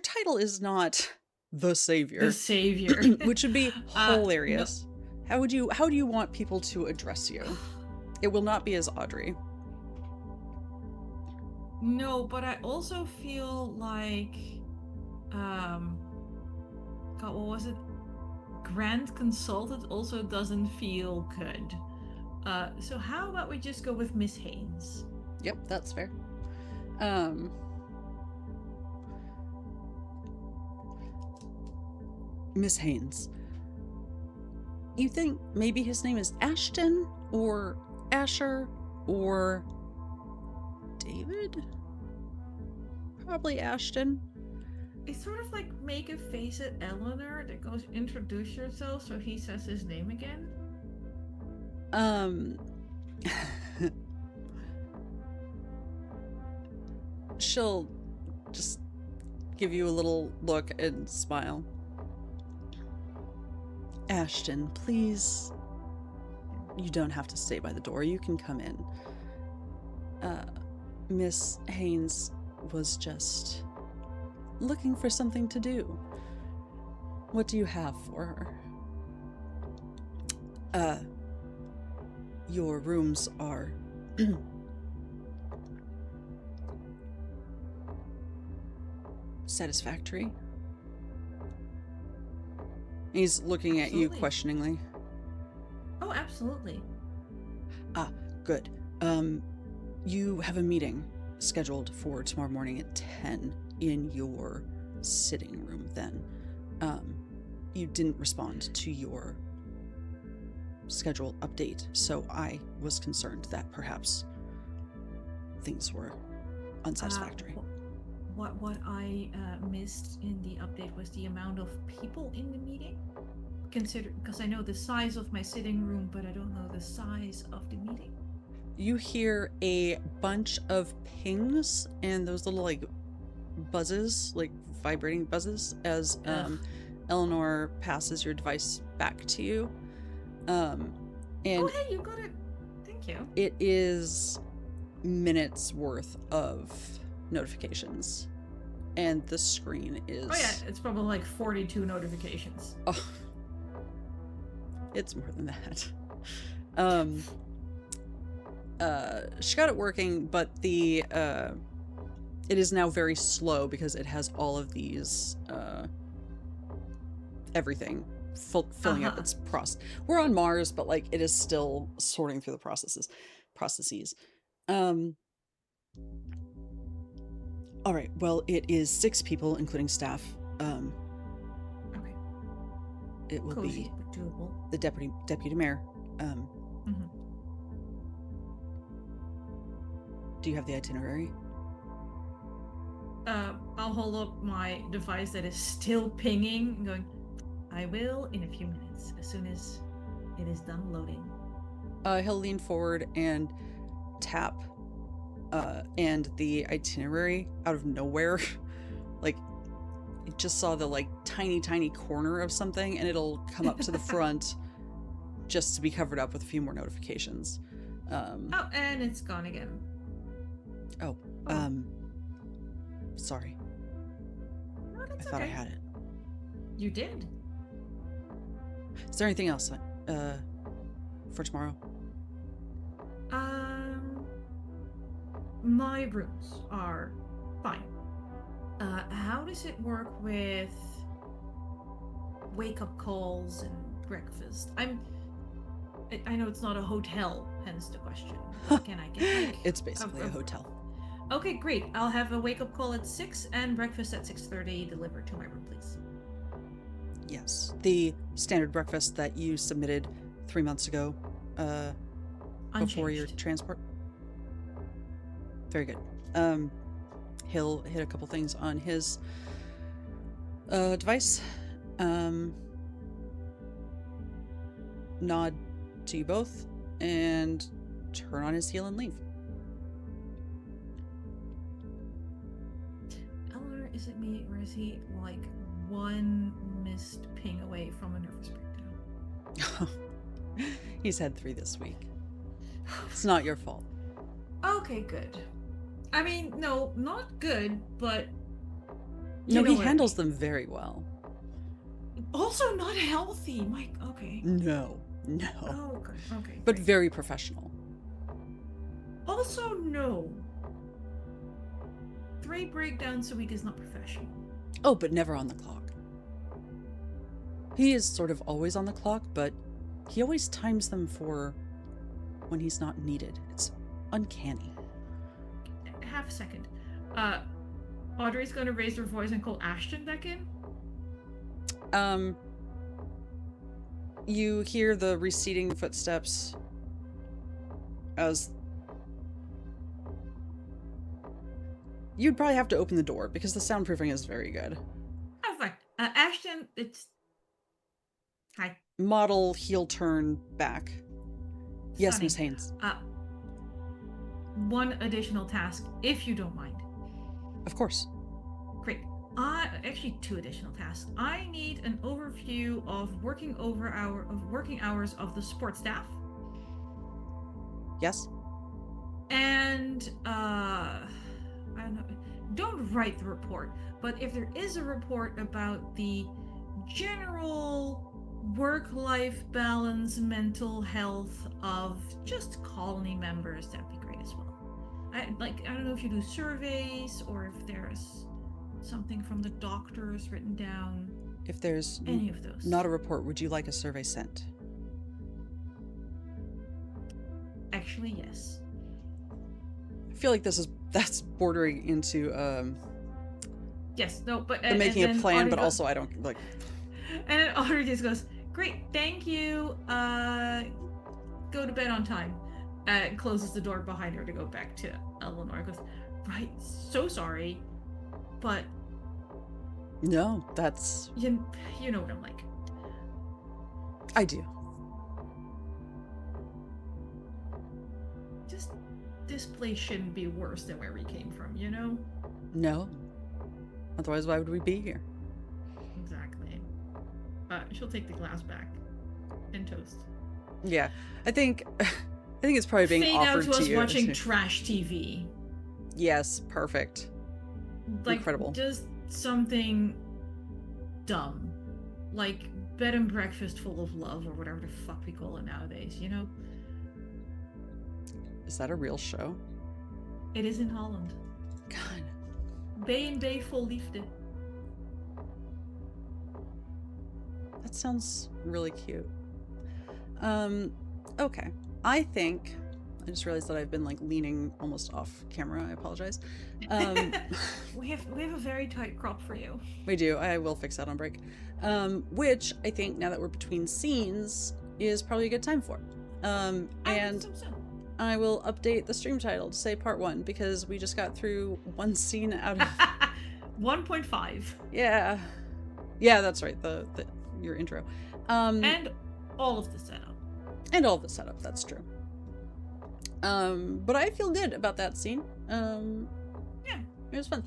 title is not the Savior. The Savior. Which would be hilarious. No. How do you want people to address you? It will not be as Audrey. No, but I also feel like God, what was it? Grand Consultant also doesn't feel good. So how about we just go with Miss Haynes? Yep, that's fair. Miss Haynes. You think maybe his name is Ashton or Asher or David? Probably Ashton. I sort of like make a face at Eleanor that goes, introduce yourself, so he says his name again. She'll just give you a little look and smile. Ashton, please. You don't have to stay by the door. You can come in. Miss Haynes was just looking for something to do. What do you have for her? Your rooms are satisfactory. He's looking at you questioningly. Oh, absolutely. Ah, good. You have a meeting scheduled for tomorrow morning at 10 in your sitting room then. You didn't respond to your schedule update, so I was concerned that perhaps things were unsatisfactory. What I missed in the update was the amount of people in the meeting. Because I know the size of my sitting room, but I don't know the size of the meeting. You hear a bunch of pings and those little like buzzes, like vibrating buzzes, as Eleanor passes your device back to you. And oh, hey, you got it. Thank you. It is minutes worth of notifications, and the screen is... Oh yeah, it's probably like 42 notifications. Oh, it's more than that. She got it working, but it is now very slow because it has all of these everything filling up its process. We're on Mars, but like it is still sorting through the processes. All right, well, it is 6 people, including staff. Okay. It will Cozy, be doable. the deputy mayor. Do you have the itinerary? I'll hold up my device that is still pinging, going, I will in a few minutes, as soon as it is done loading. He'll lean forward and tap, and the itinerary out of nowhere, like, you just saw the like tiny corner of something, and it'll come up to the front just to be covered up with a few more notifications. Oh, and it's gone again. Oh, sorry. No, I that's thought I okay. had it. You did. Is there anything else for tomorrow? My rooms are fine. How does it work with wake-up calls and breakfast? I know it's not a hotel, hence the question. Can I get like It's basically a hotel. Okay, great. I'll have a wake-up call at 6 and breakfast at 6:30 delivered to my room, please. Yes, the standard breakfast that you submitted 3 months ago, before your Unchanged. transport. Very good. He'll hit a couple things on his device. Nod to you both and turn on his heel and leave. Eleanor, is it me or is he like one missed ping away from a nervous breakdown? He's had 3 this week. It's not your fault. Okay, good. I mean, no, not good, but No, know he what I handles them very well. also not healthy. Mike, okay. No. Oh, good. Okay. But great. very professional. Also, no. 3 breakdowns a week is not professional. Oh, but never on the clock. He is sort of always on the clock, but he always times them for when he's not needed. It's uncanny. Half a second. Audrey's gonna raise her voice and call Ashton back in. You hear the receding footsteps as you'd probably have to open the door because the soundproofing is very good. Oh, fine. Ashton, it's... Hi. Model heel turn back. Yes, Sunny. Miss Haynes. One additional task, if you don't mind. Of course. Great. Actually, 2 additional tasks. I need an overview of working hours of the support staff. Yes. And I don't know. Don't write the report, but if there is a report about the general work-life balance, mental health of just colony members, that'd be great as well. I don't know if you do surveys or if there's something from the doctors written down. If there's any of those. Not a report, would you like a survey sent? Actually, yes. I feel like that's bordering into Yes, no, but the making a plan, Audrey but also I don't like. And then Audrey just goes, "Great, thank you. Go to bed on time." And closes the door behind her to go back to Eleanor. Goes, "Right, so sorry, but No, that's you know what I'm like." I do. Just this place shouldn't be worse than where we came from, you know? No. Otherwise, why would we be here? Exactly. She'll take the glass back and toast. Yeah, I think it's probably being Fade offered out to to us you. watching trash TV. Yes, perfect. Like, Incredible. Just something dumb, like bed and breakfast full of love, or whatever the fuck we call it nowadays. You know? Is that a real show? It is in Holland. God. Bay en Bay vol liefde. That sounds really cute. Okay. I think I just realized that I've been like leaning almost off camera. I apologize. We have a very tight crop for you. We do. I will fix that on break. Which I think now that we're between scenes is probably a good time for. And I will update the stream title to say part 1 because we just got through one scene out of 1.5. Yeah, that's right. The your intro. And all of the setup. And all of the setup. That's true. But I feel good about that scene. Yeah, it was fun.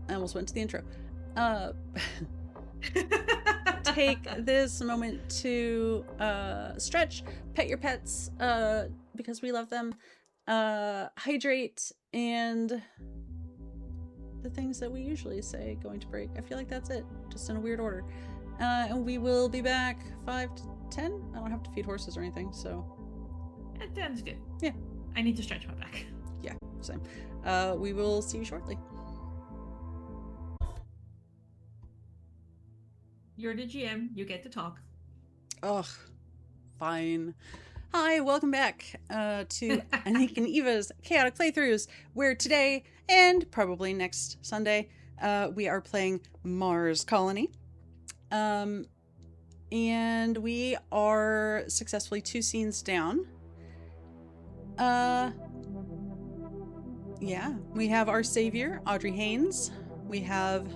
I almost went to the intro. Take this moment to stretch, pet your pets because we love them, hydrate, and the things that we usually say going to break. I feel like that's it, just in a weird order. And we will be back 5 to 10. I don't have to feed horses or anything, so. That sounds good. Yeah. I need to stretch my back. Yeah, same. We will see you shortly. You're the GM. You get to talk. Ugh, fine. Hi, welcome back to Anniek and Eva's Chaotic Playthroughs, where today, and probably next Sunday, we are playing Mars Colony. And we are successfully 2 scenes down. Yeah, we have our savior, Audrey Haynes. We have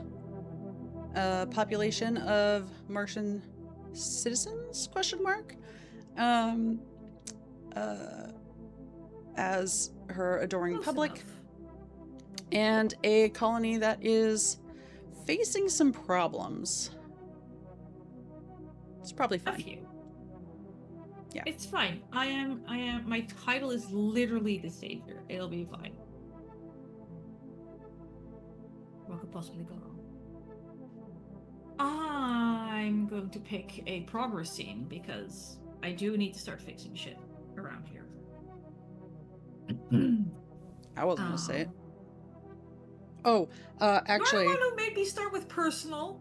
a population of Martian citizens, question mark, as her adoring Close public, enough. and a colony that is facing some problems. It's probably A fine. few. Yeah. It's fine. I am, my title is literally the savior. It'll be fine. What could possibly go wrong? I'm going to pick a progress scene because I do need to start fixing shit around here. I wasn't gonna say it. Oh, actually, You're the one who made me start with personal.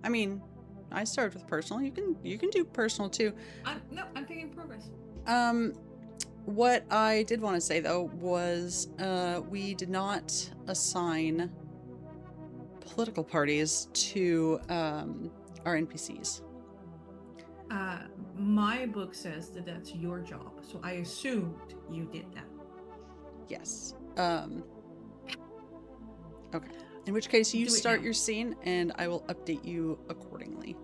I mean, I started with personal. You can do personal too. No, I'm thinking progress. What I did want to say though was we did not assign political parties to our NPCs. My book says that that's your job, so I assumed you did that. Yes. Okay. In which case, you start your scene, and I will update you accordingly.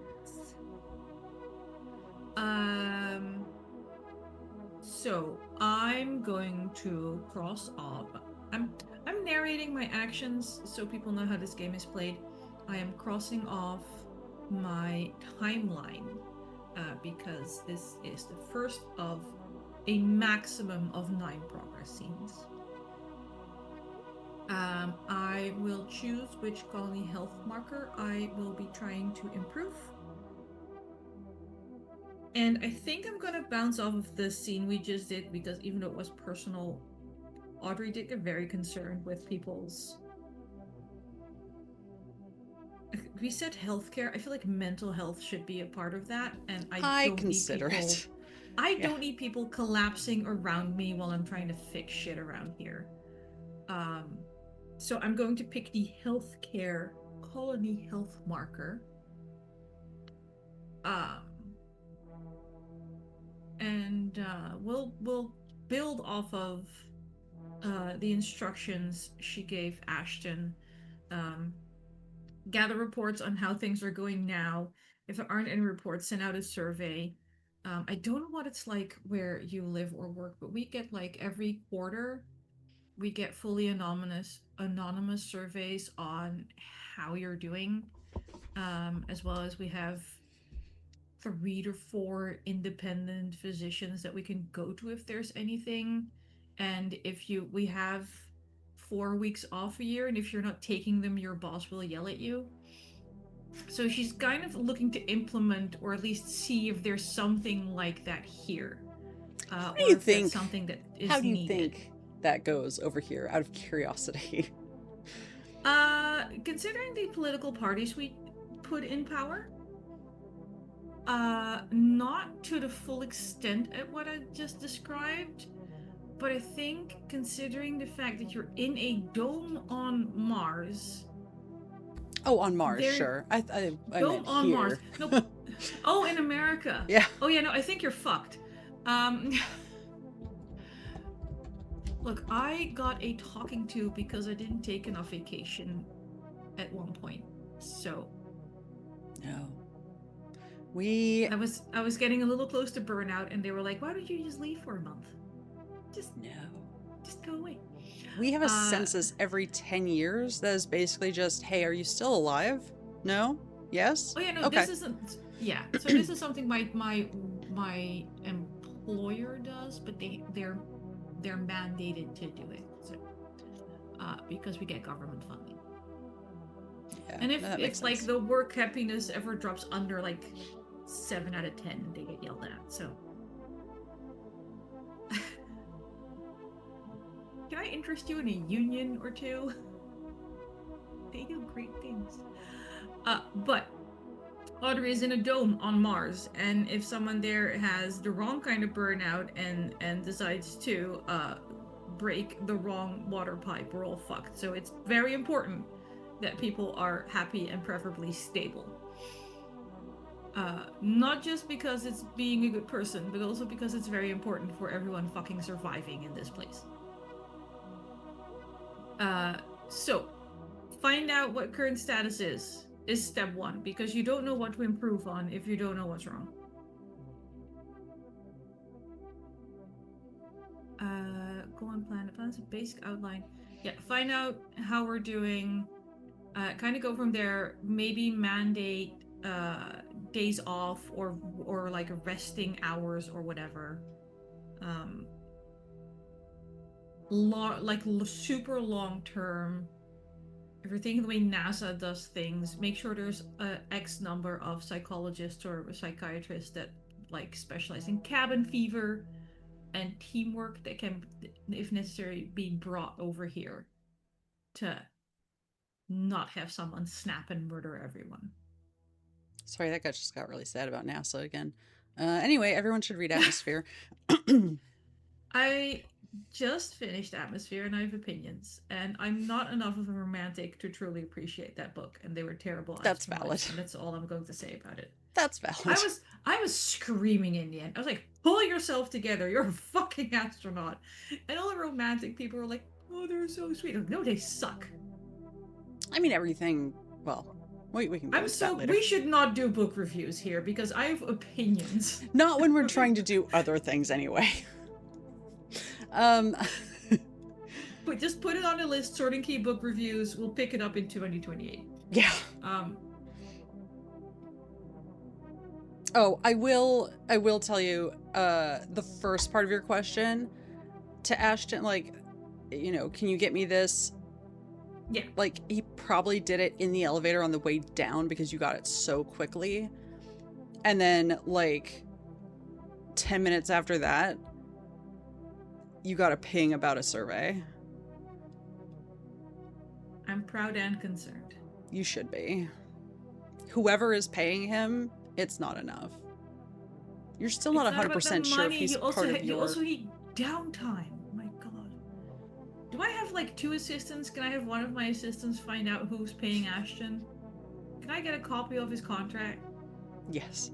So I'm going to cross off. I'm narrating my actions so people know how this game is played. I am crossing off my timeline because this is the first of a maximum of 9 progress scenes. I will choose which colony health marker I will be trying to improve. And I think I'm gonna bounce off of the scene we just did because even though it was personal, Audrey did get very concerned with people's... We said healthcare. I feel like mental health should be a part of that, and I don't consider need people... it. I don't need people collapsing around me while I'm trying to fix shit around here. So I'm going to pick the healthcare colony health marker. And we'll build off of the instructions she gave Ashton. Gather reports on how things are going now. If there aren't any reports, send out a survey. I don't know what it's like where you live or work, but we get like every quarter, we get fully anonymous surveys on how you're doing, as well as we have 3 to 4 independent physicians that we can go to if there's anything. And if we have 4 weeks off a year, and if you're not taking them, your boss will yell at you. So she's kind of looking to implement, or at least see if there's something like that here. How do you think? Something that is how do you needed. think that goes over here? Out of curiosity. Considering the political parties we put in power, not to the full extent at what I just described, but I think considering the fact that you're in a dome on Mars. Oh, on Mars, sure. I dome meant on here. Mars. No. Oh, in America. Yeah. Oh yeah, no, I think you're fucked. Look, I got a talking to because I didn't take enough vacation at one point. So. No. I was getting a little close to burnout, and they were like, "Why don't you just leave for a month?" Just no. Just go away. We have a census every 10 years that is basically just, hey, are you still alive? No? Yes? Oh yeah, no, Okay. this isn't. Yeah, so this is something my employer does, but they're mandated to do it. So, because we get government funding. Yeah, And no, that makes if like sense. the work happiness ever drops under like 7 out of 10, they get yelled at. So, can I interest you in a union or two? They do great things. But Audrey is in a dome on Mars, and if someone there has the wrong kind of burnout and decides to break the wrong water pipe, we're all fucked. So it's very important that people are happy and preferably stable. Not just because it's being a good person, but also because it's very important for everyone fucking surviving in this place. So find out what current status is step one, because you don't know what to improve on if you don't know what's wrong. Go on plan. The plan's a basic outline. Yeah, find out how we're doing. Kind of go from there. Maybe mandate days off or like resting hours or whatever. Like super long term. If you're thinking the way NASA does things, make sure there's a X number of psychologists or psychiatrists that like specialize in cabin fever and teamwork that can, if necessary, be brought over here to not have someone snap and murder everyone. Sorry, that guy just got really sad about NASA again. Anyway, everyone should read Atmosphere. I just finished Atmosphere and I have opinions, and I'm not enough of a romantic to truly appreciate that book, and they were terrible That's astronauts, valid. and that's all I'm going to say about it. That's valid. I was screaming in the end. I was like, pull yourself together, you're a fucking astronaut. And all the romantic people were like, oh, they're so sweet. Like, no, they suck. I mean, everything, well, we can go into that later. We should not do book reviews here because I have opinions. Not when we're trying to do other things anyway. But just put it on a list, Sorting Key book reviews. We'll pick it up in 2028. Yeah. Oh, I will tell you, the first part of your question to Ashton, like, you know, can you get me this? Yeah. Like, he probably did it in the elevator on the way down because you got it so quickly. And then, like, 10 minutes after that, you got a ping about a survey. I'm proud and concerned. You should be. Whoever is paying him, it's not enough. You're still not 100% sure if he's part of your... You also need downtime. Oh my god. Do I have like 2 assistants? Can I have one of my assistants find out who's paying Ashton? Can I get a copy of his contract? Yes.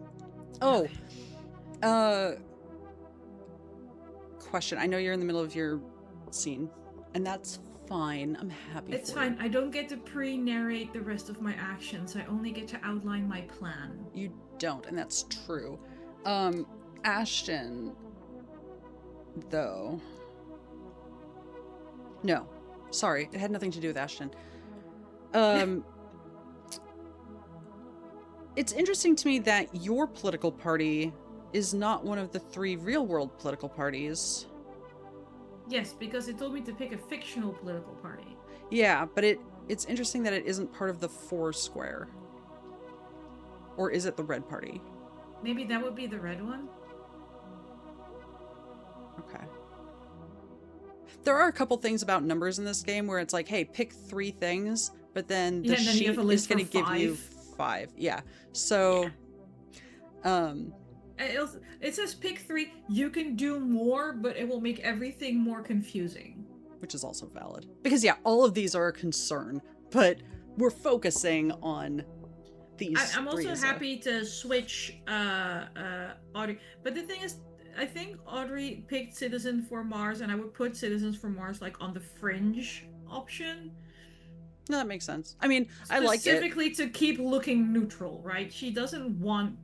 Oh. Question. I know you're in the middle of your scene, and that's fine. I'm happy It's for fine. you. I don't get to pre-narrate the rest of my actions. I only get to outline my plan. You don't, and that's true. Ashton, though. No. Sorry. It had nothing to do with Ashton. It's interesting to me that your political party is not one of the 3 real-world political parties. Yes, because it told me to pick a fictional political party. Yeah, but it's interesting that it isn't part of the 4 square. Or is it the red party? Maybe that would be the red one? Okay. There are a couple things about numbers in this game where it's like, hey, pick 3 things, but then the sheet is going to give you 5. Yeah. So, it says pick 3. You can do more, but it will make everything more confusing. Which is also valid. Because, yeah, all of these are a concern, but we're focusing on these. I'm also happy to switch Audrey. But the thing is, I think Audrey picked Citizen for Mars, and I would put Citizens for Mars like on the fringe option. No, that makes sense. I mean, I like it. Specifically to keep looking neutral, right? She doesn't want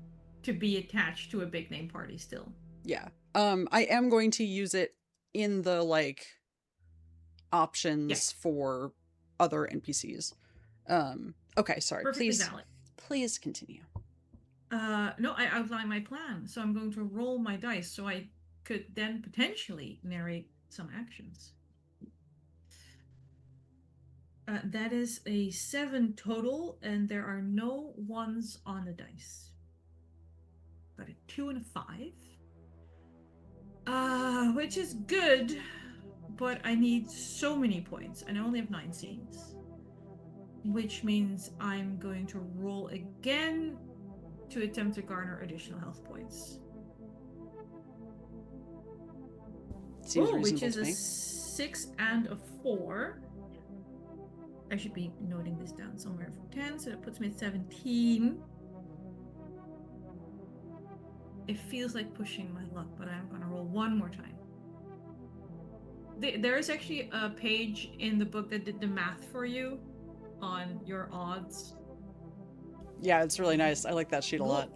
to be attached to a big name party still. Yeah. I am going to use it in the, like, options for other NPCs. Okay, sorry. Perfectly valid. Please continue. No, I outlined my plan, so I'm going to roll my dice so I could then potentially narrate some actions. That is a 7 total, and there are no 1s on the dice. Got a 2 and a 5. Which is good, but I need so many points, and I only have 9 scenes. Which means I'm going to roll again to attempt to garner additional health points. Seems reasonable which is to me. a 6 and a 4. I should be noting this down somewhere for 10, so that puts me at 17. It feels like pushing my luck, but I'm going to roll one more time. There is actually a page in the book that did the math for you on your odds. Yeah, it's really nice. I like that sheet a lot.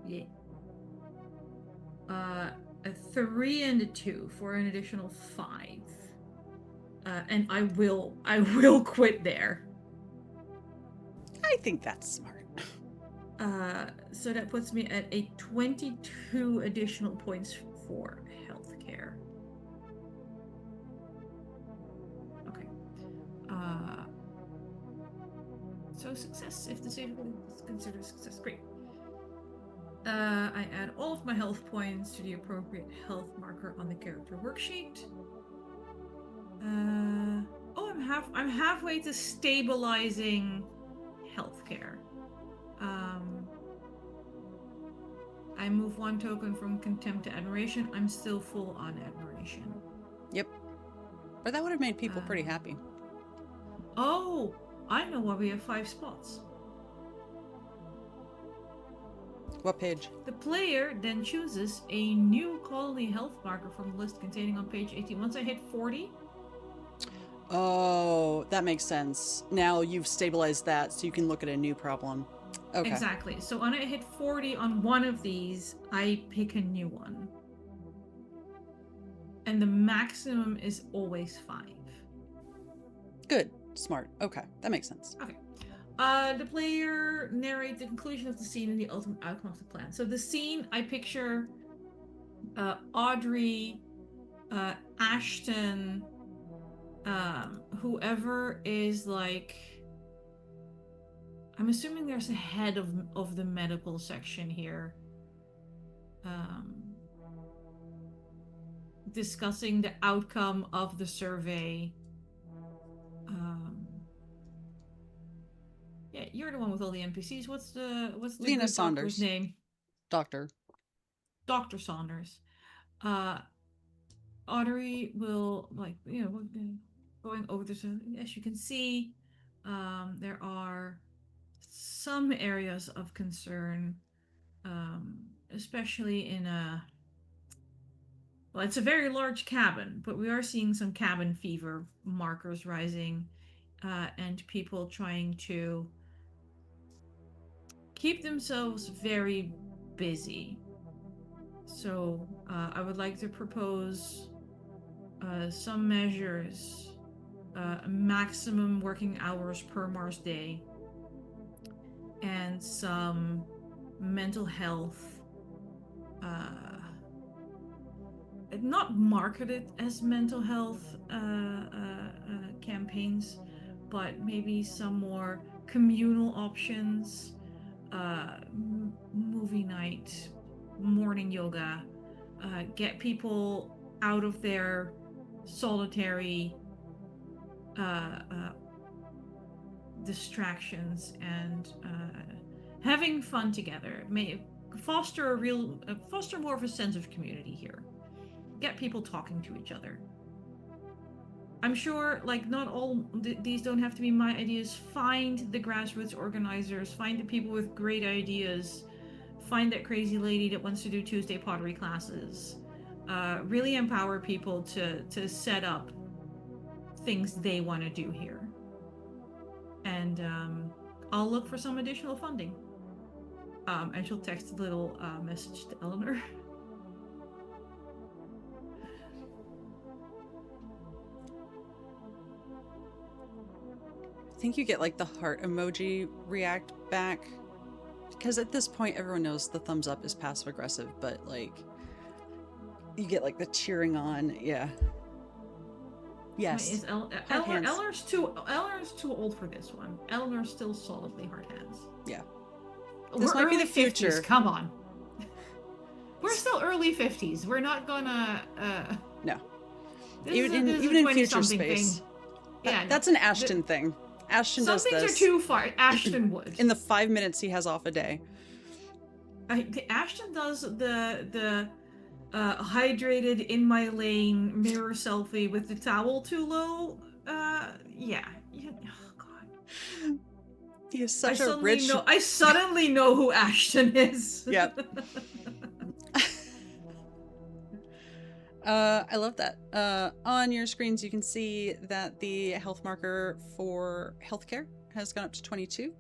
Yeah. A 3 and a 2 for an additional 5. And I will quit there. I think that's smart. So that puts me at a 22 additional points for healthcare. Okay. So success, if the save is considered success. Great. I add all of my health points to the appropriate health marker on the character worksheet. I'm halfway to stabilizing healthcare. I move 1 token from contempt to admiration. I'm still full on admiration. Yep. But that would have made people pretty happy. Oh, I know why we have 5 spots. What page? The player then chooses a new colony health marker from the list containing on page 18. Once I hit 40. Oh, that makes sense. Now you've stabilized that, so you can look at a new problem. Okay. Exactly. So when I hit 40 on one of these, I pick a new one. And the maximum is always 5. Good. Smart. Okay. That makes sense. Okay. The player narrates the conclusion of the scene and the ultimate outcome of the plan. So the scene, I picture Audrey, Ashton, whoever is like... I'm assuming there's a head of the medical section here. Discussing the outcome of the survey. Yeah, you're the one with all the NPCs. What's the Lena Saunders. doctor's name? Dr. Saunders. Audrey will, going over this. As you can see, there are some areas of concern, especially in well, it's a very large cabin, but we are seeing some cabin fever markers rising, and people trying to keep themselves very busy. So I would like to propose some measures, maximum working hours per Mars day, and some mental health, not marketed as mental health campaigns, but maybe some more communal options, movie night, morning yoga, get people out of their solitary distractions and having fun together. May foster more of a sense of community here. Get people talking to each other. I'm sure, like, not all these don't have to be my ideas. Find the grassroots organizers, find the people with great ideas, find that crazy lady that wants to do Tuesday pottery classes. Really empower people to set up things they want to do here. And I'll look for some additional funding. And she'll text a little message to Eleanor. think you get like the heart emoji react back. Because at this point, everyone knows the thumbs up is passive aggressive, but like, you get like the cheering on. Yeah. Yes. Is Eleanor's too old for this one. Eleanor's still solidly hard hands. Yeah. This might be the future. 50s, come on. We're still early 50s. We're not gonna. No. Even in future space. Thing. Yeah, that's an Ashton thing. Ashton does this. Some things are too far. Ashton would. In the 5 minutes he has off a day. Ashton does the hydrated in my lane mirror selfie with the towel too low. Yeah. Oh God. He is such a rich. I suddenly know who Ashton is. Yep. I love that. On your screens, you can see that the health marker for healthcare has gone up to 22.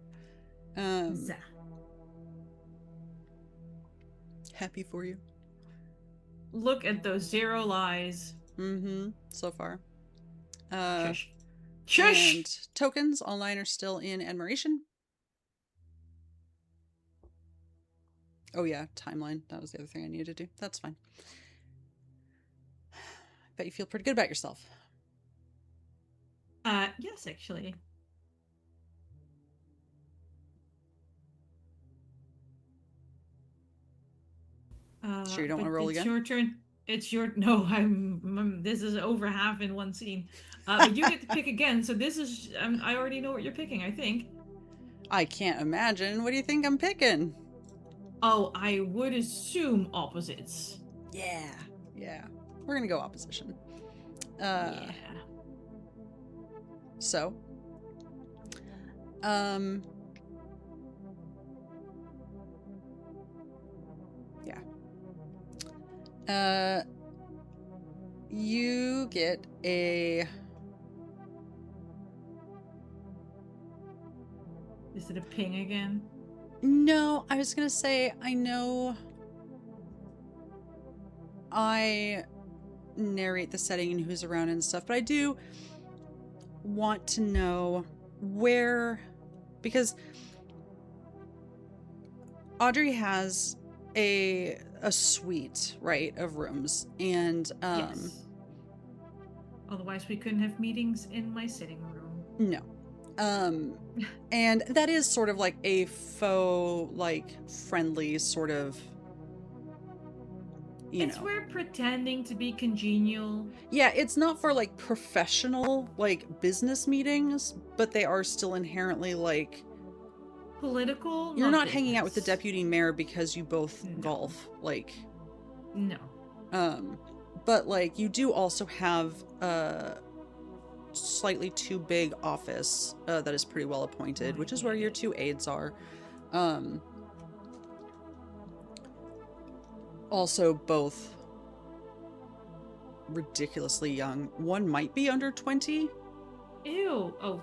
Happy for you. Look at those 0 lies. Mm-hmm. So far. Shush. Shush! And tokens, all 9 are still in admiration. Oh yeah, timeline. That was the other thing I needed to do. That's fine. Bet you feel pretty good about yourself. Yes, actually. Sure you don't want to roll again? It's your turn. It's your... No, this is over half in one scene. But you get to pick again, so this is... I already know what you're picking, I think. I can't imagine. What do you think I'm picking? Oh, I would assume opposites. Yeah. We're gonna go opposition. Yeah. So. Yeah. You get a... Is it a ping again? No, I was gonna say, I know I narrate the setting and who's around and stuff, but I do want to know where, because Audrey has a suite, right, of rooms, and yes. Otherwise we couldn't have meetings in my sitting room. No. And that is sort of like a faux, like, friendly sort of, it's we're pretending to be congenial. Yeah, it's not for like professional, like, business meetings, but they are still inherently like political. You're not hanging out with the deputy mayor because you both golf, like. No. But like you do also have a slightly too big office that is pretty well appointed, which is where your 2 aides are. Also both ridiculously young. One might be under 20. Ew. Oh,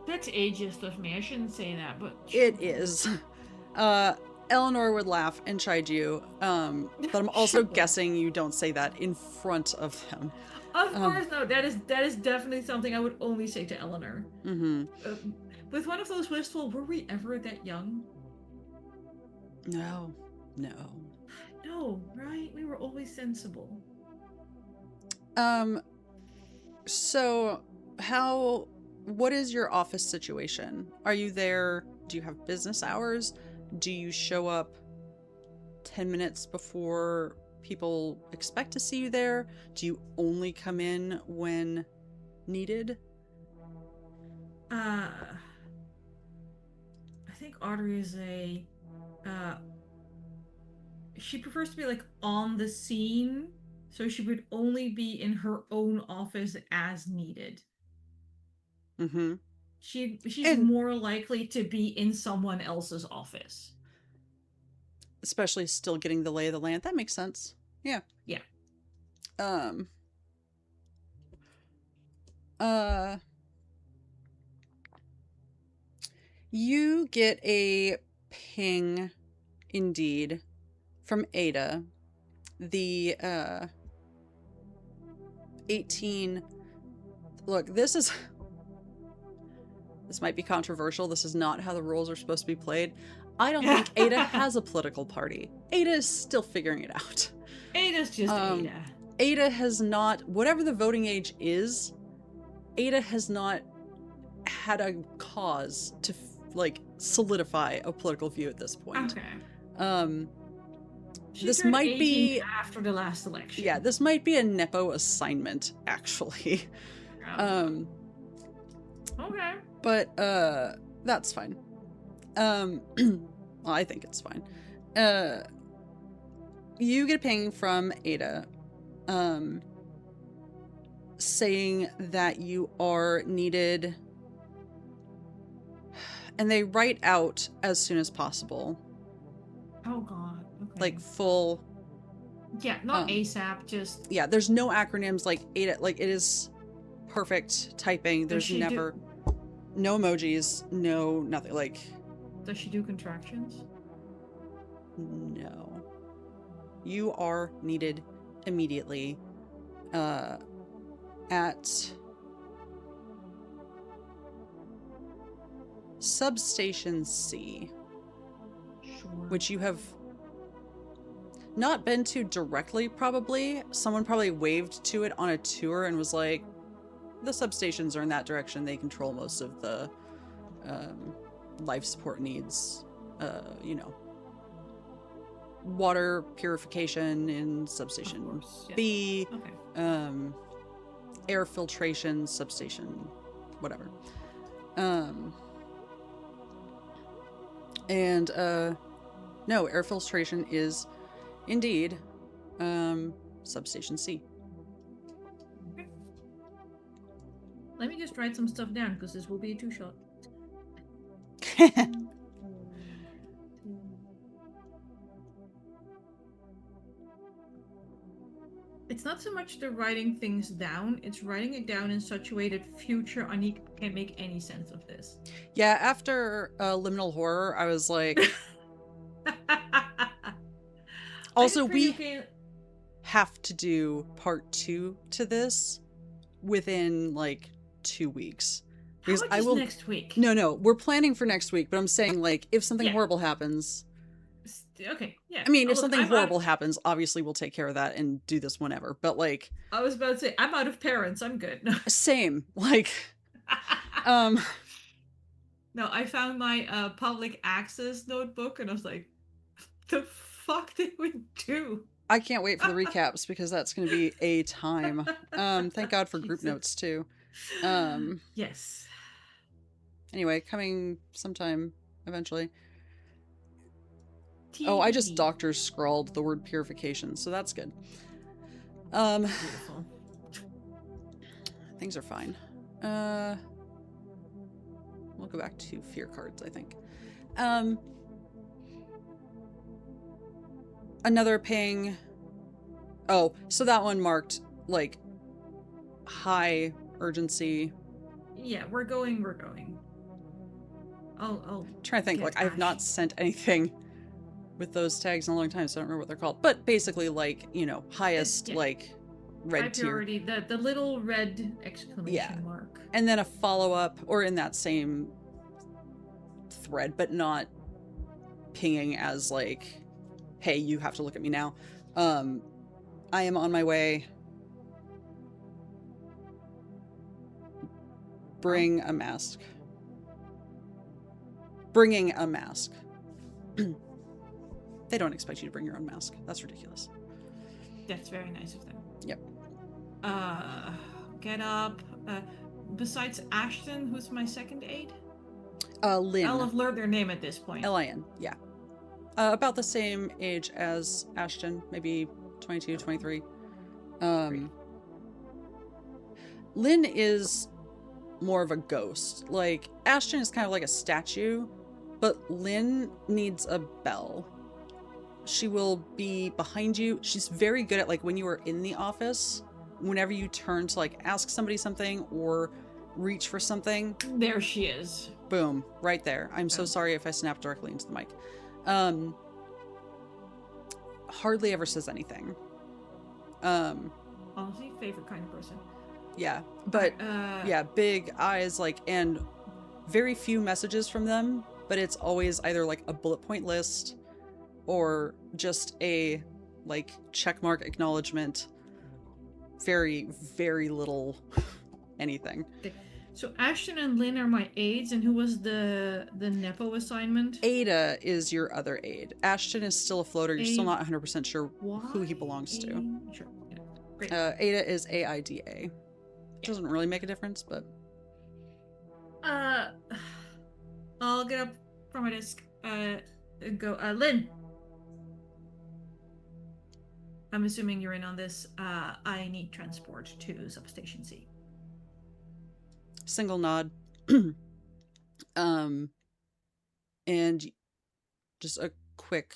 that's ageist of me. I shouldn't say that, but it is. Eleanor would laugh and chide you, but I'm also guessing you don't say that in front of them. Of course, no. That is definitely something I would only say to Eleanor. Mm-hmm. With one of those wistful, were we ever that young? No, right? We were always sensible. So what is your office situation? Are you there? Do you have business hours? Do you show up 10 minutes before people expect to see you there? Do you only come in when needed? I think Audrey is she prefers to be like on the scene, so she would only be in her own office as needed. Mm-hmm. She's more likely to be in someone else's office. Especially still getting the lay of the land. That makes sense. Yeah. Yeah. You get a ping, indeed, from Ada. The 18. Look, this is This might be controversial. This is not how the rules are supposed to be played. I don't think Ada has a political party. Ada is still figuring it out. Ada's just Ada. Ada has not, whatever the voting age is, Ada has not had a cause to like solidify a political view at this point. Okay. This might be after the last election. Yeah, this might be a Nepo assignment, actually. Okay. But that's fine. Well, I think it's fine. You get a ping from Ada, saying that you are needed, and they write out as soon as possible. Oh God. Okay. Like full. Yeah, not ASAP. Just. Yeah, there's no acronyms. Like Ada, like it is perfect typing. There's never no emojis, no nothing. Like. Does she do contractions? No. You are needed immediately at Substation C, Sure. which you have not been to directly, probably. Someone probably waved to it on a tour and was like, the substations are in that direction. They control most of the life support needs, you know. Water purification in substation B, air filtration substation, whatever. No, air filtration is indeed substation C. Okay. Let me just write some stuff down because this will be a 2-shot. It's not so much the writing things down, it's writing it down in such a way that future Anniek can't make any sense of this. Yeah, after Liminal Horror, I was like... Also, we have to do part 2 to this within, like, 2 weeks. Because How much is next week? No, we're planning for next week, but I'm saying, like, if something horrible happens... Okay, yeah. I mean, if something horrible happens, obviously we'll take care of that and do this whenever. But like, I was about to say, I'm out of parents. I'm good. Same. Like, No, I found my public access notebook, and I was like, "The fuck did we do?" I can't wait for the recaps because that's going to be a time. Thank God for group notes too. Yes. Anyway, coming sometime eventually. Oh, I just doctor scrawled the word purification, so that's good. Beautiful. Things are fine. We'll go back to fear cards, I think. Another ping. Oh, so that one marked like high urgency. Yeah, we're going. Oh. Trying to think, like, I've not sent anything with those tags in a long time, so I don't remember what they're called. But basically, like, you know, highest, like, red high tier. priority, the little red exclamation mark. And then a follow-up, or in that same thread, but not pinging as, like, hey, you have to look at me now. I am on my way. Bring a mask. Bringing a mask. They don't expect you to bring your own mask. That's ridiculous. That's very nice of them. Yep. Get up. Besides Ashton, who's my second aide? Lynn. I'll have learned their name at this point. Lin, yeah. About the same age as Ashton, maybe 22, 23. Lynn is more of a ghost. Like, Ashton is kind of like a statue, but Lynn needs a bell. She will be behind you. She's very good at, like, when you are in the office, whenever you turn to, like, ask somebody something or reach for something. There she is. Boom, right there. I'm so sorry if I snapped directly into the mic. Hardly ever says anything. Honestly, favorite kind of person. Yeah, but yeah, big eyes, like, and very few messages from them, but it's always either like a bullet point list or just a like checkmark acknowledgement. Very, very little anything. Okay. So Ashton and Lynn are my aides, and who was the Nepo assignment? Ada is your other aide. Ashton is still a floater. You're still not 100% sure who he belongs to. Sure. Yeah. Great. Ada is AIDA. Doesn't really make a difference, but... I'll get up from my desk. Go. Lynn. I'm assuming you're in on this. I need transport to Substation C. Single nod. And just a quick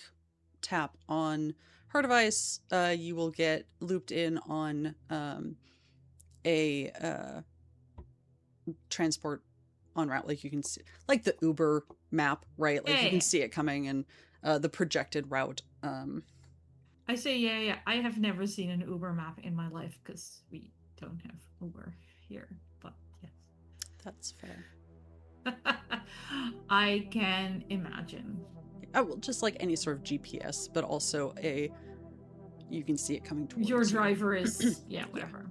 tap on her device. You will get looped in on a transport en route. Like you can see, like the Uber map, right? Like you can see it coming and the projected route. I say yeah. I have never seen an Uber map in my life because we don't have Uber here. But yes, that's fair. I can imagine. Well, just like any sort of GPS, but also you can see it coming towards your driver is whatever.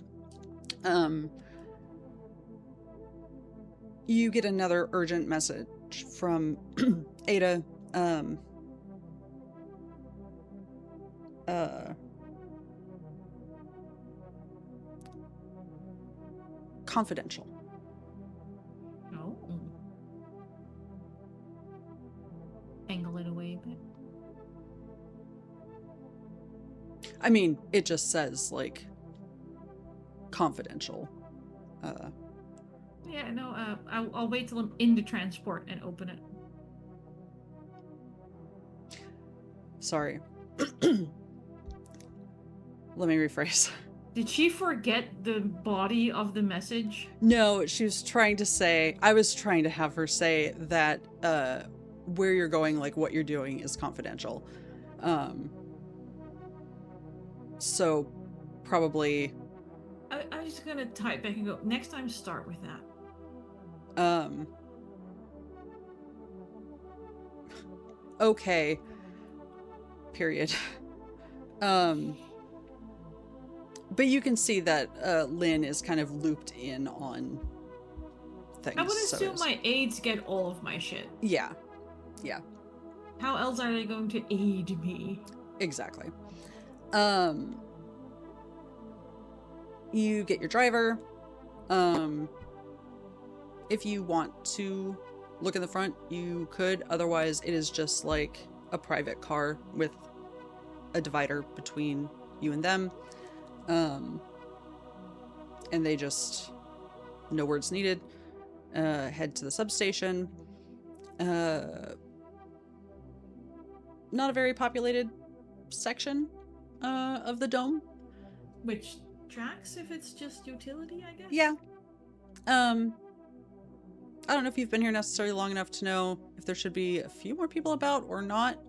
You get another urgent message from Ada. Confidential. Oh. Angle it away a bit. I mean, it just says like confidential. Yeah, no, I'll wait till I'm in the transport and open it. Sorry. Let me rephrase. Did she forget the body of the message? No, she was trying to say, I was trying to have her say that where you're going, like what you're doing is confidential. So probably... I'm just gonna type back and go, next time start with that. Okay. Period. But you can see that Lynn is kind of looped in on things. I would assume my aides get all of my shit. Yeah. Yeah. How else are they going to aid me? Exactly. You get your driver. If you want to look in the front, you could. Otherwise, it is just like a private car with a divider between you and them. And they just, no words needed, head to the substation. Not a very populated section of the dome. Which tracks if it's just utility, I guess? Yeah. I don't know if you've been here necessarily long enough to know if there should be a few more people about or not.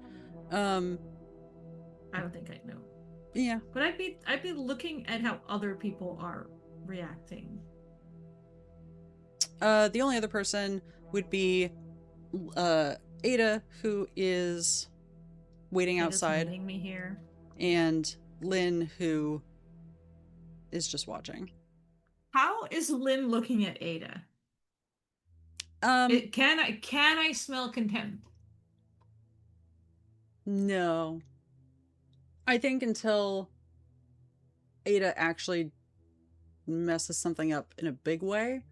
I don't think I'd know. Yeah. But I'd be looking at how other people are reacting. The only other person would be Ada, who is waiting outside. Meeting me here. And Lynn, who is just watching. How is Lynn looking at Ada? Can I smell contempt? No. I think until Ada actually messes something up in a big way,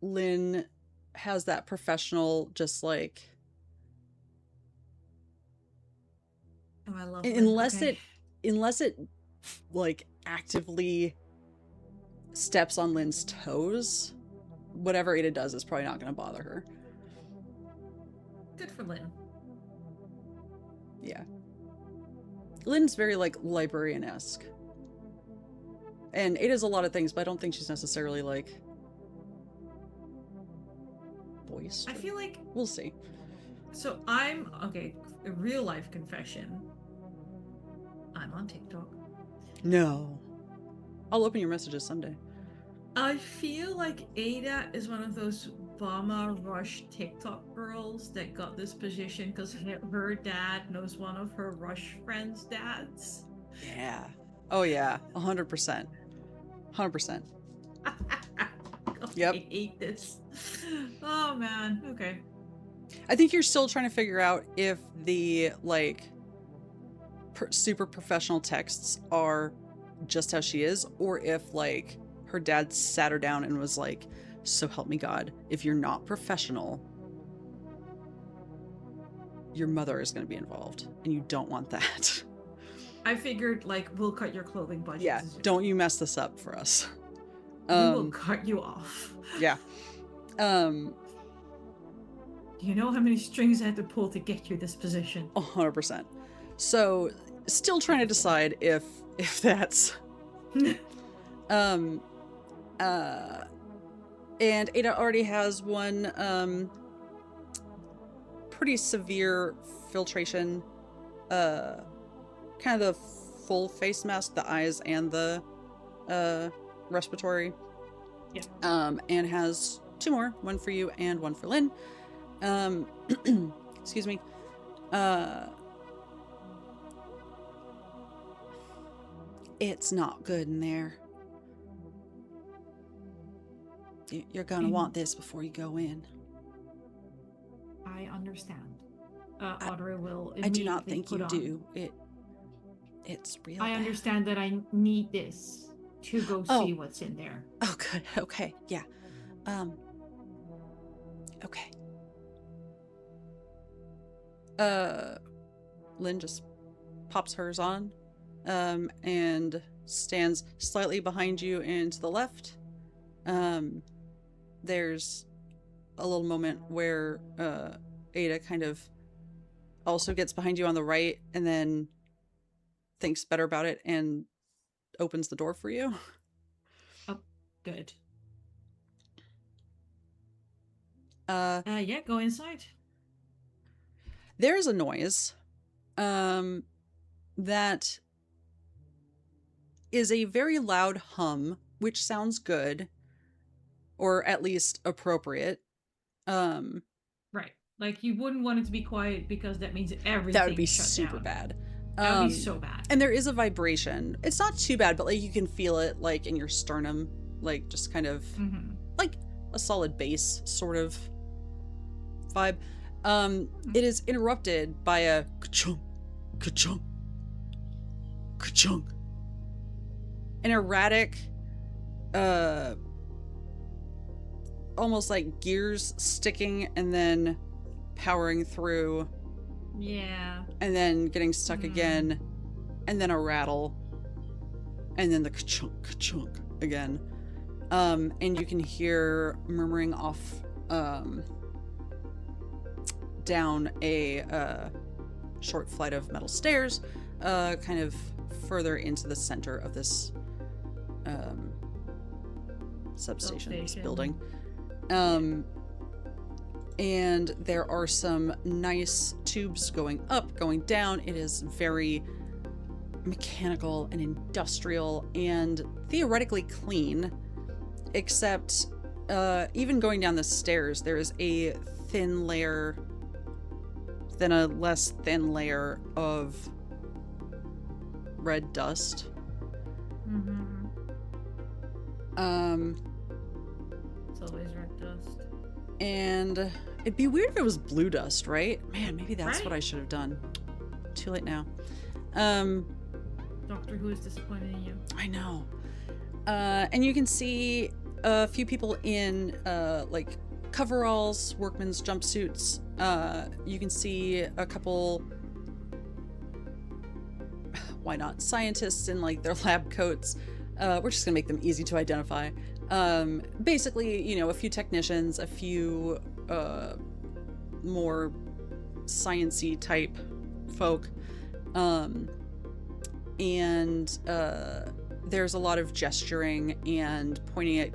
Lynn has that professional, just like... Oh, I love unless it like actively steps on Lynn's toes, whatever Ada does is probably not going to bother her. Good for Lynn. Yeah. Lynn's very like librarian-esque. And Ada's a lot of things, but I don't think she's necessarily like boisterous. I feel like we'll see. So I'm okay, a real life confession. I'm on TikTok. No. I'll open your messages someday. I feel like Ada is one of those Obama Rush TikTok girls that got this position because her dad knows one of her Rush friends' dads? Yeah. Oh yeah. 100%. 100%. Yep. I hate this. Oh man. Okay. I think you're still trying to figure out if the super professional texts are just how she is, or if her dad sat her down and was like, so help me God, if you're not professional, your mother is going to be involved and you don't want that. I figured we'll cut your clothing budget. Yeah, don't you mess this up for us. We will cut you off. Yeah. Do you know how many strings I had to pull to get you this position? 100%. So still trying to decide if that's and Ada already has one pretty severe filtration, kind of the full face mask, the eyes and the respiratory. Yeah. And has two more, one for you and one for Lynn. Excuse me. It's not good in there. You're gonna want this before you go in. I understand. Audrey will. I do not think you do. It's real. I understand that I need this to go see what's in there. Oh, good. Okay. Yeah. Okay. Lynn just pops hers on, and stands slightly behind you and to the left. There's a little moment where Ada kind of also gets behind you on the right and then thinks better about it and opens the door for you. Oh, good. Yeah, go inside. There's a noise that is a very loud hum, which sounds good, or at least appropriate. Right. You wouldn't want it to be quiet because that means everything. That would be super bad. That would be so bad. And there is a vibration. It's not too bad, but you can feel it in your sternum, just kind of like a solid bass sort of vibe. It is interrupted by a ka-chunk, ka-chunk, ka-chunk. An erratic, almost like gears sticking and then powering through. Yeah. And then getting stuck again. And then a rattle. And then the ka-chunk, ka-chunk again. And you can hear murmuring off down a short flight of metal stairs, kind of further into the center of this substation, this building. And there are some nice tubes going up, going down. It is very mechanical and industrial and theoretically clean, except even going down the stairs, there is a thin layer, then a less thin layer of red dust. It's always red dust. And it'd be weird if it was blue dust, right? Man, maybe that's what I should have done. Too late now. Doctor Who is disappointed in you. I know. And you can see a few people in coveralls, workman's jumpsuits. You can see a couple, why not, scientists in their lab coats. We're just gonna make them easy to identify. Basically, a few technicians, a few more science-y type folk. And there's a lot of gesturing and pointing at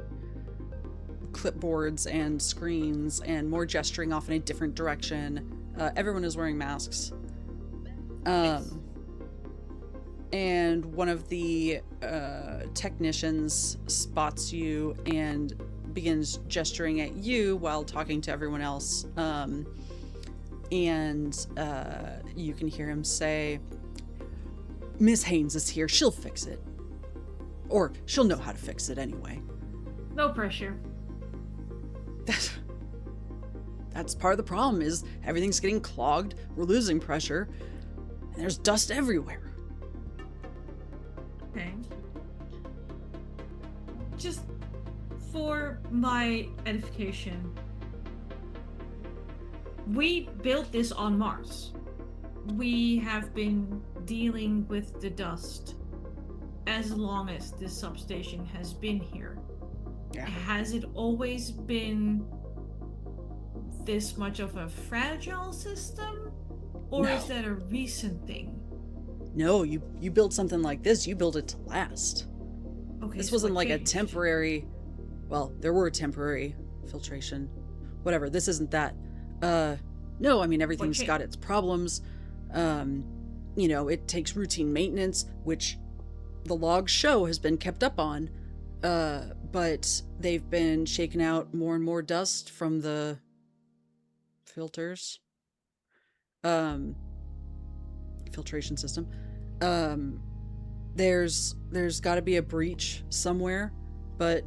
clipboards and screens and more gesturing off in a different direction. Everyone is wearing masks. And one of the technicians spots you and begins gesturing at you while talking to everyone else. And you can hear him say, Miss Haynes is here. She'll fix it. Or she'll know how to fix it anyway. No pressure. That's part of the problem is everything's getting clogged. We're losing pressure. And there's dust everywhere. Okay. Just for my edification, we built this on Mars. We have been dealing with the dust as long as this substation has been here. Yeah. Has it always been this much of a fragile system? Or No. is that a recent thing? No, you build something like this, you build it to last. Okay, This so wasn't what like a changed? temporary, well, there were temporary filtration, whatever. This isn't that. No, I mean, everything's changed? got its problems. It takes routine maintenance, which the logs show has been kept up on. But they've been shaking out more and more dust from the filters. Filtration system. There's got to be a breach somewhere, but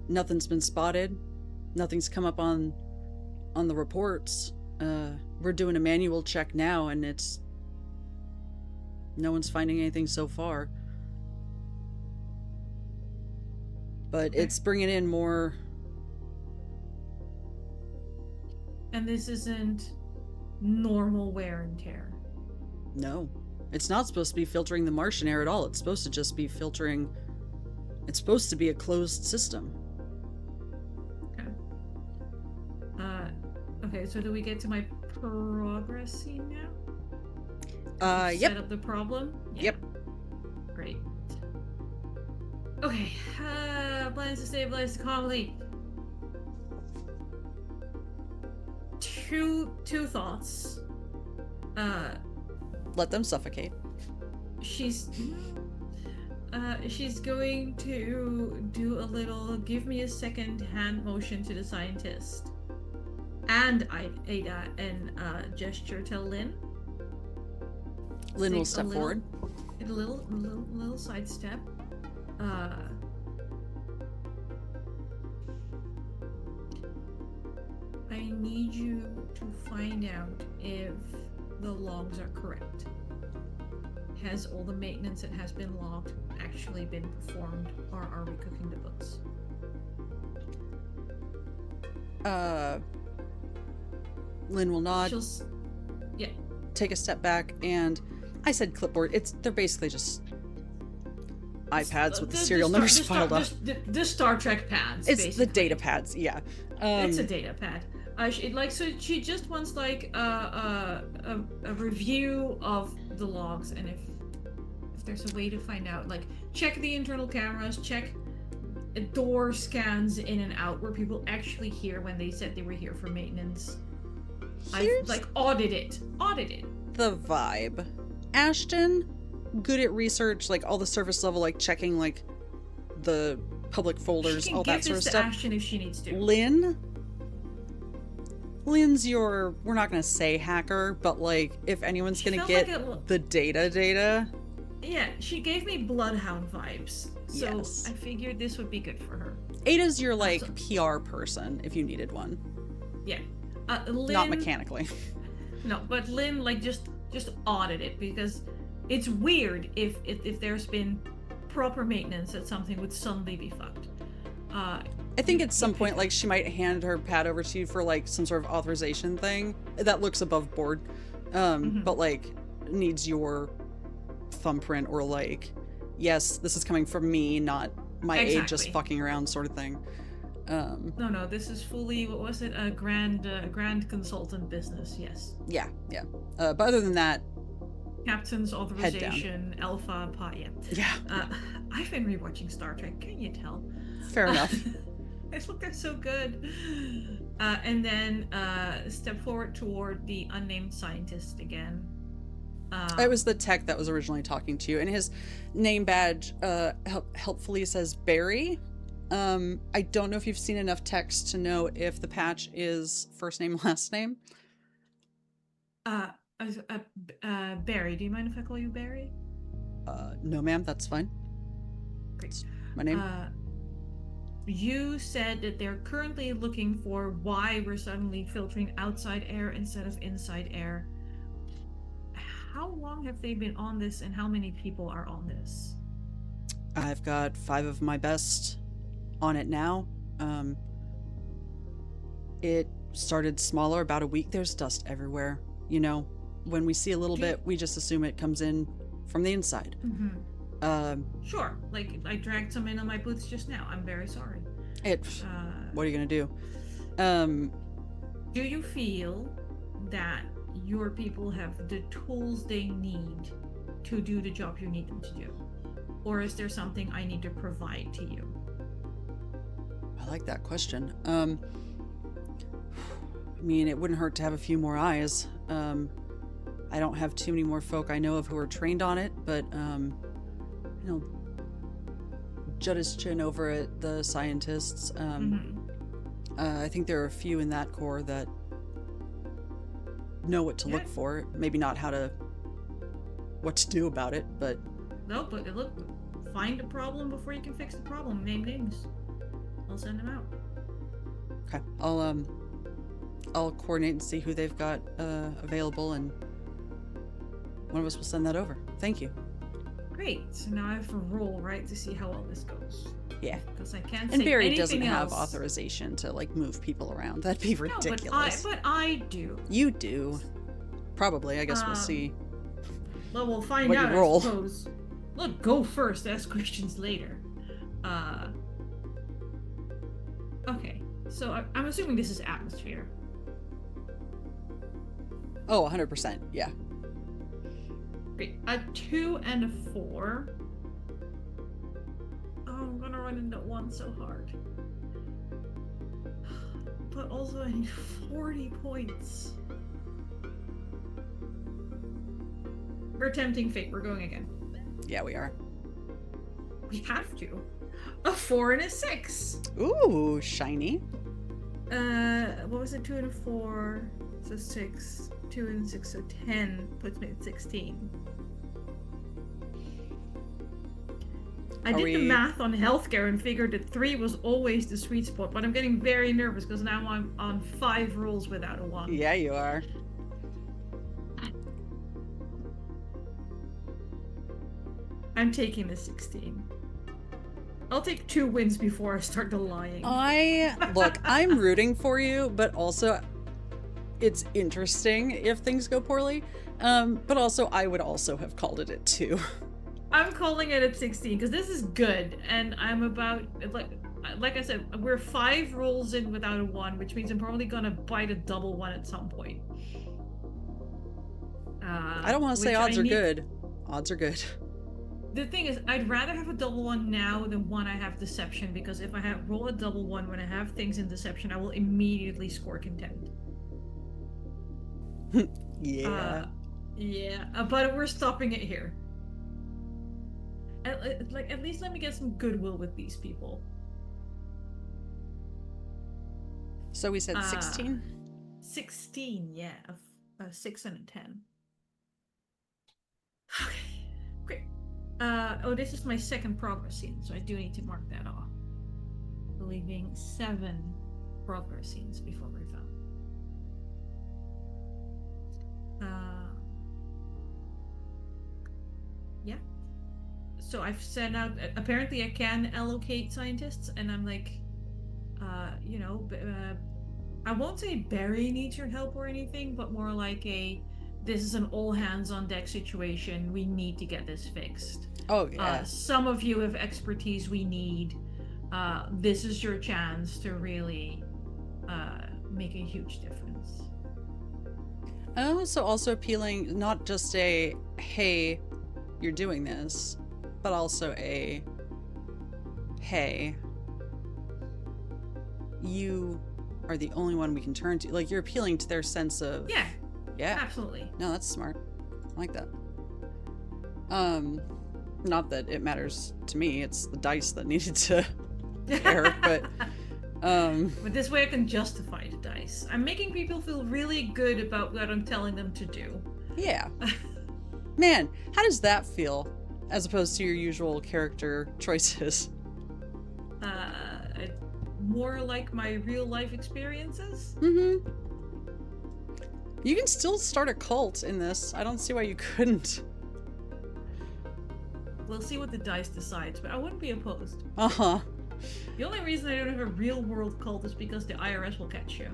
nothing's been spotted. Nothing's come up on the reports. We're doing a manual check now, and no one's finding anything so far. But Okay. it's bringing in more. And this isn't normal wear and tear. No, it's not supposed to be filtering the Martian air at all. It's supposed to just be filtering. It's supposed to be a closed system. Okay. Okay, so do we get to my progress scene now? Yep. Set up the problem? Yeah. Yep. Great. Okay, plans to stabilize the colony. Two thoughts. Let them suffocate. She's going to do a little give me a second hand motion to the scientist. And Ada and gesture to Lynn. Lynn will Take step a little- forward. A little sidestep. I need you to find out if the logs are correct. Has all the maintenance that has been logged actually been performed, or are we cooking the books? Lynn will nod, Yeah. take a step back, and I said clipboard. They're basically just iPads with the serial numbers filed up. The Star Trek pads. It's basically. the data pads, yeah. It's a data pad. She just wants like a review of the logs, and if there's a way to find out, like check the internal cameras, check door scans in and out where people actually hear when they said they were here for maintenance. Here's Audit it. the vibe. Ashton, good at research, like all the surface level, like checking like the public folders, She can all give that sort of this to stuff. Ashton if she needs to. Lynn's your, we're not gonna say hacker, but like if anyone's She gonna felt get like the data. Yeah, she gave me Bloodhound vibes, so Yes. I figured this would be good for her. Ada's your like PR person if you needed one. Yeah, Lynn, Not mechanically. No, but Lynn, like just audit it, because it's weird if there's been proper maintenance that something would suddenly be fucked. I think at some point, like, she might hand her pad over to you for, like, some sort of authorization thing that looks above board, but, like, needs your thumbprint or, like, yes, this is coming from me, not my aide just fucking around sort of thing. No, this is fully, what was it, a grand consultant business, yes. Yeah. But other than that, Captain's authorization, alpha, yeah. Yeah. I've been rewatching Star Trek, can you tell? Fair enough. They're so good. And then step forward toward the unnamed scientist again. It was the tech that was originally talking to you, and his name badge helpfully says Barry, I don't know if you've seen enough text to know if the patch is first name, last name. Uh, Barry. Do you mind if I call you Barry? No, ma'am, that's fine. Great. It's my name. You said that they're currently looking for why we're suddenly filtering outside air instead of inside air. How long have they been on this, and how many people are on this? I've got 5 of my best on it now. It started smaller about a week. There's dust everywhere. You know, when we see a little bit, we just assume it comes in from the inside. Sure. Like, I dragged some in on my boots just now. I'm very sorry. What are you going to do? Do you feel that your people have the tools they need to do the job you need them to do? Or is there something I need to provide to you? I like that question. I mean, it wouldn't hurt to have a few more eyes. I don't have too many more folk I know of who are trained on it, but, you know, jut his chin over at the scientists. I think there are a few in that corps that know what to look for. Maybe not what to do about it, but... No, but look, find a problem before you can fix the problem. Name names. I'll send them out. Okay. I'll coordinate and see who they've got available, and one of us will send that over. Thank you. Great. So now I have to roll, right, to see how all this goes. Yeah. Because I can't and say Barry anything doesn't have else. authorization to, like, move people around. That'd be ridiculous. No, but I do. You do. Probably. I guess we'll see. Well, we'll find what out, you roll. I suppose. Look, go first, ask questions later. Okay. So I'm assuming this is atmosphere. Oh, 100%. Yeah. Great. A 2 and a 4. Oh, I'm gonna run into 1 so hard. But also I need 40 points. We're tempting fate. We're going again. Yeah, we are. We have to. A 4 and a 6. Ooh, shiny. What was it? 2 and a 4. So 6. 2 and 6, so 10 puts me at 16. I did the math on healthcare and figured that 3 was always the sweet spot, but I'm getting very nervous because now I'm on 5 rolls without a 1. Yeah, you are. I'm taking the 16. I'll take 2 wins before I start the lying. Look, I'm rooting for you, but also it's interesting if things go poorly. But also I would also have called it at 2. I'm calling it at 16 because this is good, and I'm about, like I said, we're 5 rolls in without a 1, which means I'm probably gonna bite a double 1 at some point. I don't want to say odds are good. Odds are good. The thing is, I'd rather have a double 1 now than one I have deception, because if I roll a double 1 when I have things in deception, I will immediately score contempt. Yeah. But we're stopping it here. At least let me get some goodwill with these people. So we said 16? 16, yeah. A 6 and a 10. Okay, great. Oh, this is my second progress scene, so I do need to mark that off. Leaving 7 progress scenes before we're done. Yeah. So I've sent out, apparently I can allocate scientists, and I'm like, I won't say Barry needs your help or anything, but more like this is an all hands on deck situation. We need to get this fixed. Oh, yeah. Some of you have expertise we need. This is your chance to really make a huge difference. So also appealing, not just a, hey, you're doing this, but also a, hey, you are the only one we can turn to. Like, you're appealing to their sense of... Yeah. Absolutely. No, that's smart. I like that. Not that it matters to me. It's the dice that needed to care, but But this way I can justify the dice. I'm making people feel really good about what I'm telling them to do. yeah. Man, how does that feel as opposed to your usual character choices? More like my real life experiences. Mm-hmm. You can still start a cult in this. I don't see why you couldn't. We'll see what the dice decides, but I wouldn't be opposed. Uh-huh. The only reason I don't have a real world cult is because the IRS will catch you.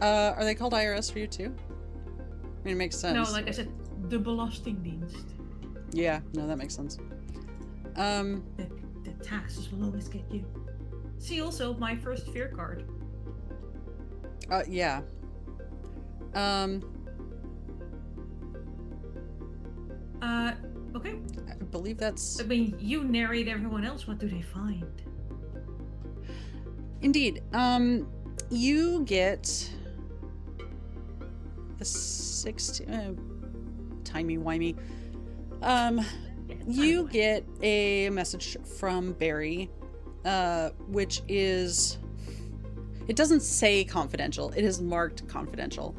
Are they called IRS for you too? I mean, it makes sense. No, like I said, the Belastingdienst. Yeah, no, that makes sense. The taxes will always get you. See also my first fear card. Yeah. Okay. I believe that's... I mean, you narrate everyone else. What do they find? Indeed. You get the 16... timey-wimey. You get a message from Barry, which is... It doesn't say confidential. It is marked confidential.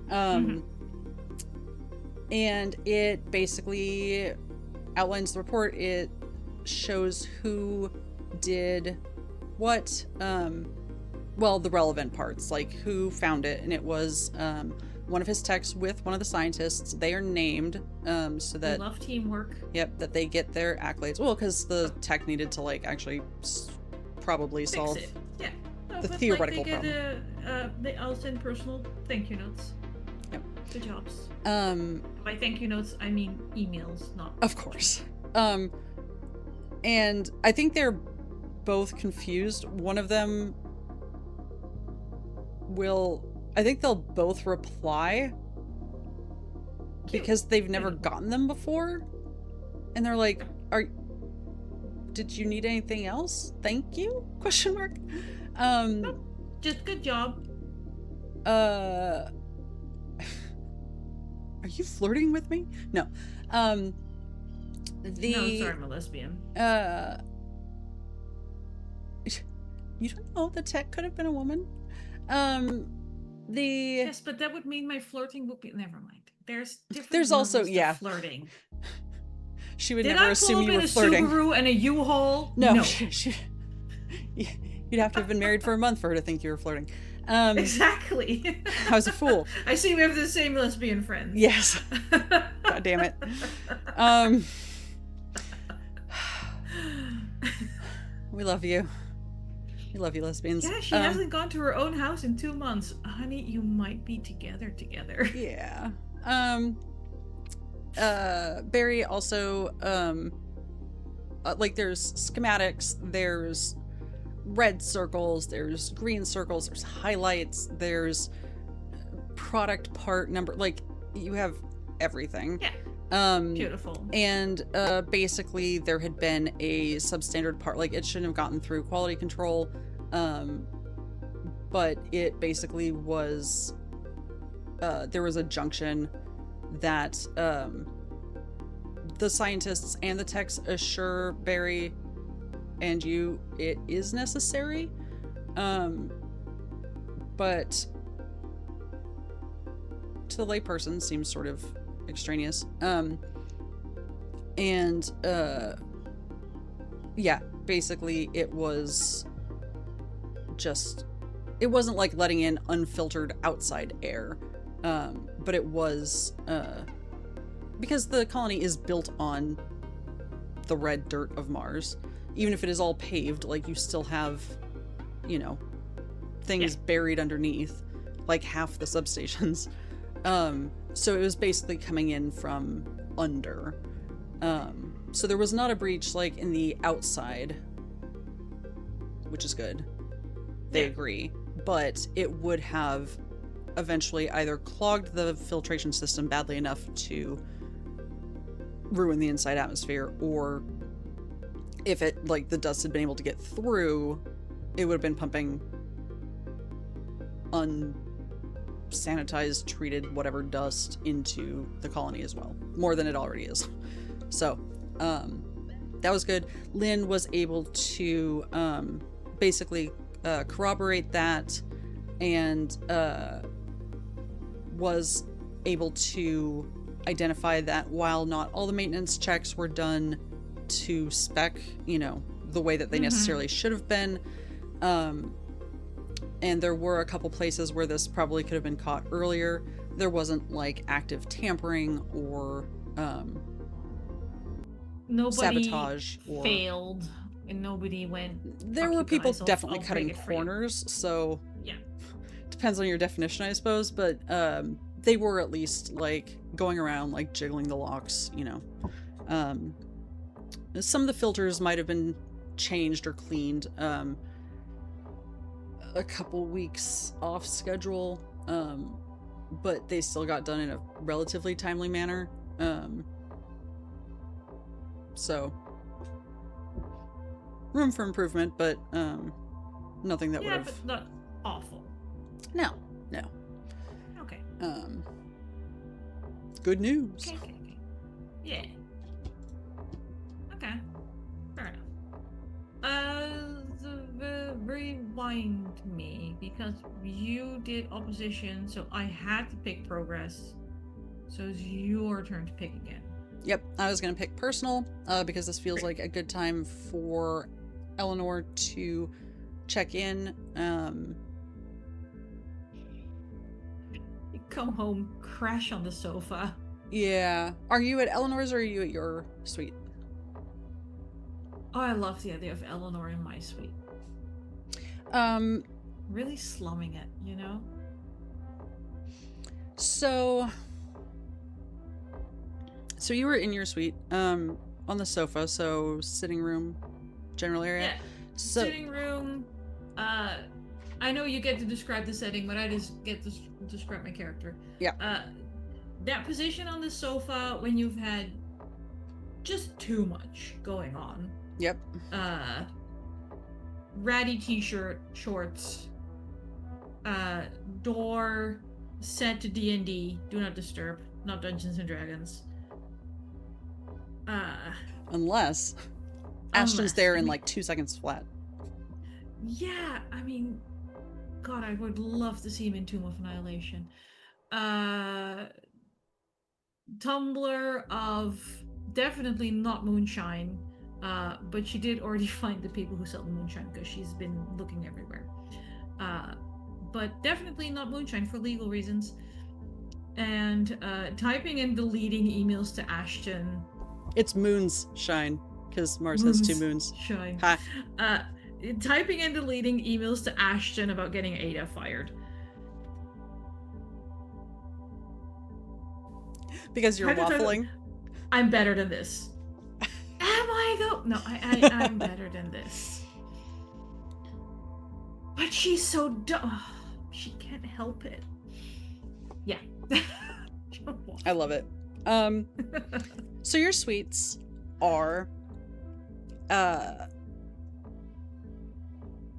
And it basically outlines the report. It shows who did what, well, the relevant parts, like who found it. And it was one of his techs with one of the scientists. They are named so that... I love teamwork. Yep, that they get their accolades. Well, because the tech needed to, like, actually probably Fix solve it. Yeah. No, the but, theoretical like, I'll send personal thank you notes. Yep. Good jobs. By thank you notes, I mean emails, not... Of course. And I think they're both confused. One of them will... I think they'll both reply because they've never gotten them before. And they're like, did you need anything else? Thank you? Question mark. Nope. Just good job. Are you flirting with me? No. No, sorry, I'm a lesbian. You don't know, the tech could have been a woman. Yes, but that would mean my flirting would be... Never mind. There's also, levels to yeah, flirting. She would Did never I assume you pull were up flirting. in a Subaru and a U-Haul? No. No. You'd have to have been married for a month for her to think you were flirting. Exactly. I was a fool. I see we have the same lesbian friends. Yes. God damn it. We love you. We love you, lesbians. Yeah, she hasn't gone to her own house in 2 months. Honey, you might be together. Yeah. Barry also, like, there's schematics, there's red circles, there's green circles, there's highlights, there's product part number, like, you have everything. Yeah. Beautiful. And basically there had been a substandard part, like, it shouldn't have gotten through quality control, but it basically was, there was a junction that the scientists and the techs assure Barry and you it is necessary, but to the layperson seems sort of extraneous. Yeah, basically it was just, it wasn't like letting in unfiltered outside air, but it was because the colony is built on the red dirt of Mars. Even if it is all paved, like, you still have, you know, things buried underneath, like half the substations. So it was basically coming in from under. So there was not a breach, like, in the outside, which is good. They agree. But it would have eventually either clogged the filtration system badly enough to ruin the inside atmosphere, or if it, like, the dust had been able to get through, it would have been pumping unsanitized, treated, whatever dust into the colony as well. More than it already is. So, that was good. Lynn was able to basically corroborate that, and was able to identify that while not all the maintenance checks were done to spec, the way that they necessarily should have been, and there were a couple places where this probably could have been caught earlier. There wasn't like active tampering or nobody sabotage or failed, and nobody went. There "Fuck were you people guys, definitely I'll cutting break it for you." corners, so Yeah. depends on your definition, I suppose, but they were at least like going around like jiggling the locks, some of the filters might have been changed or cleaned a couple weeks off schedule, but they still got done in a relatively timely manner, so room for improvement, but nothing that would have... but not awful. No. Okay. Good news. Okay. Yeah. Okay. Fair enough. Rewind me, because you did opposition, so I had to pick progress. So it's your turn to pick again. Yep, I was going to pick personal, because this feels like a good time for Eleanor to check in. You come home, crash on the sofa. Yeah. Are you at Eleanor's or are you at your suite? Oh, I love the idea of Eleanor in my suite. Really slumming it, So you were in your suite, on the sofa, so sitting room, general area. Yeah. So, sitting room. I know you get to describe the setting, but I just get to describe my character. Yeah. That position on the sofa when you've had just too much going on. Yep. Ratty t-shirt, shorts, door set to D&D, do not disturb, not Dungeons and Dragons. Unless Ashton's there in like 2 seconds flat. Yeah, I mean, God, I would love to see him in Tomb of Annihilation. Tumbler of definitely not moonshine, but she did already find the people who sell the moonshine because she's been looking everywhere. But definitely not moonshine for legal reasons. And typing and deleting emails to Ashton. It's moon's shine, because Mars has 2 moons. Shine. Ha. Typing and deleting emails to Ashton about getting Ada fired. Because you're waffling? I'm better than this. Am I though? No, I'm better than this. But she's so dumb. She can't help it. Yeah. I love it. So your suites are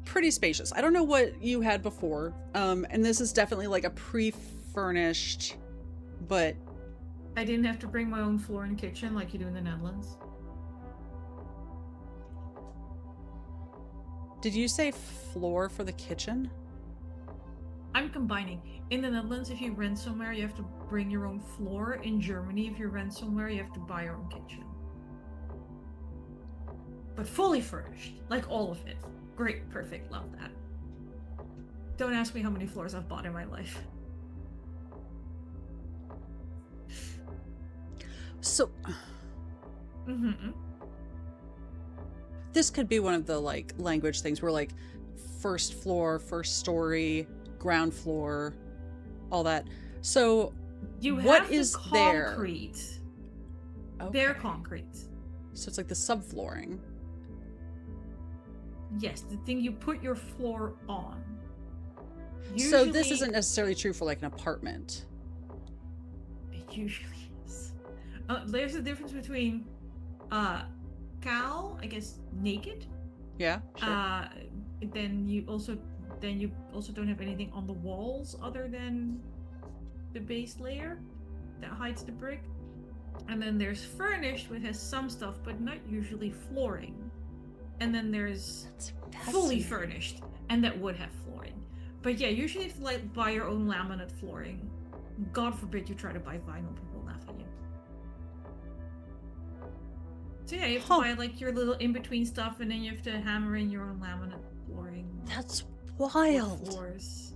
pretty spacious. I don't know what you had before, and this is definitely like a pre-furnished, but I didn't have to bring my own floor and kitchen like you do in the Netherlands. Did you say floor for the kitchen? I'm combining. In the Netherlands, if you rent somewhere, you have to bring your own floor. In Germany, if you rent somewhere, you have to buy your own kitchen. But fully furnished. Like all of it. Great, perfect, love that. Don't ask me how many floors I've bought in my life. So... Mm-hmm. This could be one of the like language things where like first floor, first story, ground floor, all that. So what is there? Concrete. Okay. They're concrete. So it's like the subflooring. Yes, the thing you put your floor on. So this isn't necessarily true for like an apartment. It usually is. There's a difference between cow, I guess, naked. Yeah. Sure. Then you also don't have anything on the walls other than the base layer that hides the brick. And then there's furnished, which has some stuff, but not usually flooring. And then there's fully furnished, and that would have flooring. But yeah, usually if you like buy your own laminate flooring, God forbid you try to buy vinyl, people laugh at you. So yeah, you have to buy like your little in-between stuff, and then you have to hammer in your own laminate flooring. That's wild. Floors.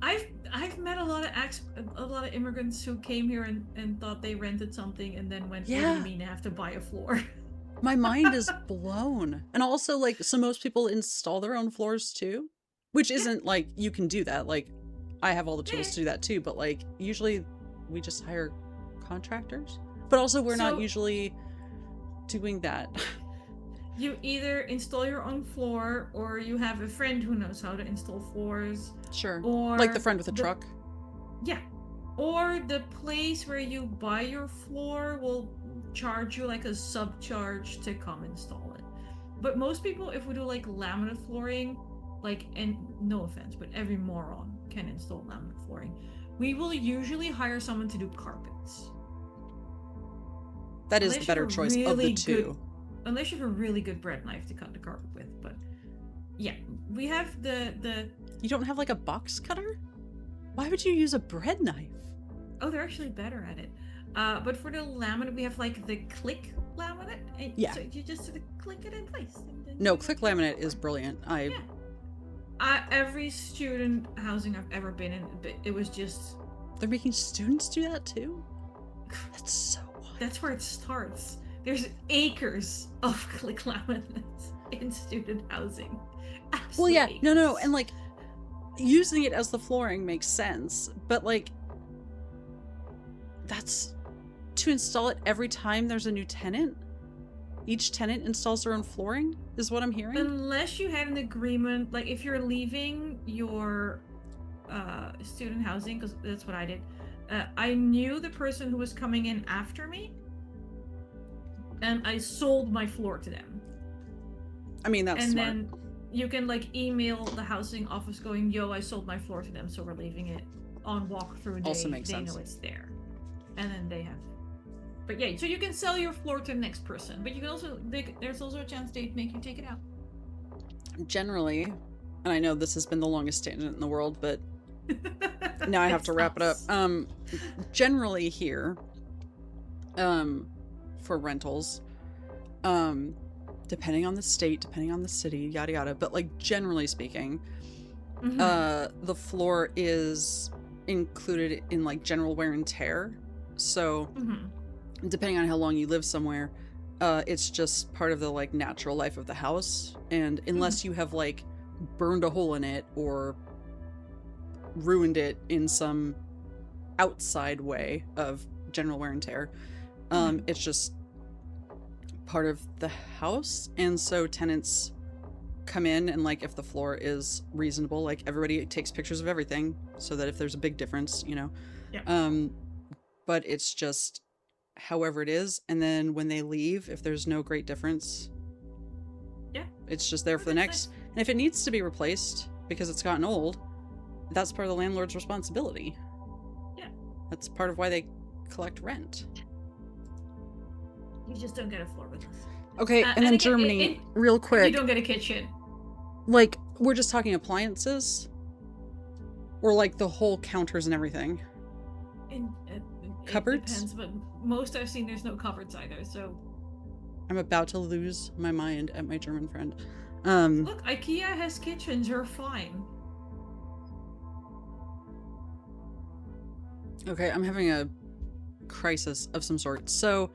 I've met a lot of immigrants who came here and thought they rented something and then went, what do you mean I have to buy a floor? My mind is blown. And also, like, so most people install their own floors too, which isn't like you can do that. Like, I have all the tools to do that too, but like usually we just hire contractors. But also we're not usually doing that. You either install your own floor, or you have a friend who knows how to install floors. Sure. Or like the friend with a truck. Yeah. Or the place where you buy your floor will charge you like a subcharge to come install it. But most people, if we do like laminate flooring, like, and no offense, but every moron can install laminate flooring, we will usually hire someone to do carpets. That is the better choice of the two. Unless you have a really good bread knife to cut the carpet with, but yeah, we have the. You don't have like a box cutter? Why would you use a bread knife? Oh, they're actually better at it. But for the laminate, we have like the click laminate. Yeah. So you just sort of click it in place. No, click laminate is brilliant. Every student housing I've ever been in, it was just. They're making students do that too? That's so wild. That's where it starts. There's acres of click laminates in student housing. Absolute well, yeah, acres. no, and like using it as the flooring makes sense, but like that's to install it every time there's a new tenant? Each tenant installs their own flooring, is what I'm hearing? Unless you had an agreement, like if you're leaving your student housing, because that's what I did. I knew the person who was coming in after me, and I sold my floor to them. I mean, that's smart. And then you can like email the housing office going, yo, I sold my floor to them, so we're leaving it on walkthrough day. Also makes sense. They know it's there. And then they have. But yeah, so you can sell your floor to the next person, but you can also, there's also a chance they'd make you take it out. Generally, and I know this has been the longest tangent in the world, but now I have to wrap it up. Generally here, for rentals, depending on the state, depending on the city, yada yada, but like generally speaking, the floor is included in like general wear and tear. So depending on how long you live somewhere, it's just part of the like natural life of the house. And unless you have like burned a hole in it or ruined it in some outside way of general wear and tear, it's just part of the house. And so tenants come in, and like if the floor is reasonable, like everybody takes pictures of everything so that if there's a big difference, you know. But it's just however it is, and then when they leave, if there's no great difference, it's just there for the next. And if it needs to be replaced because it's gotten old, that's part of the landlord's responsibility. That's part of why they collect rent. You just don't get a floor with us. Okay, and then again, Germany, real quick. You don't get a kitchen. Like, we're just talking appliances? Or like the whole counters and everything? Cupboards? It depends, but most I've seen there's no cupboards either, so... I'm about to lose my mind at my German friend. Look, IKEA has kitchens, you're fine. Okay, I'm having a crisis of some sort. So,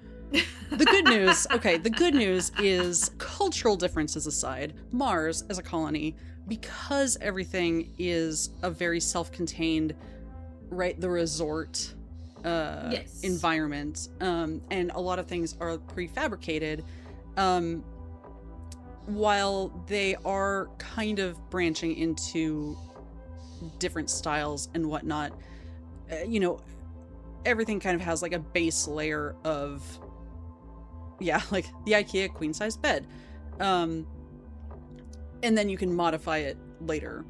the good news, the good news is, cultural differences aside, Mars as a colony, because everything is a very self-contained, right, the resort environment, and a lot of things are prefabricated, while they are kind of branching into different styles and whatnot, you know, everything kind of has like a base layer of, like the IKEA queen size bed, and then you can modify it later.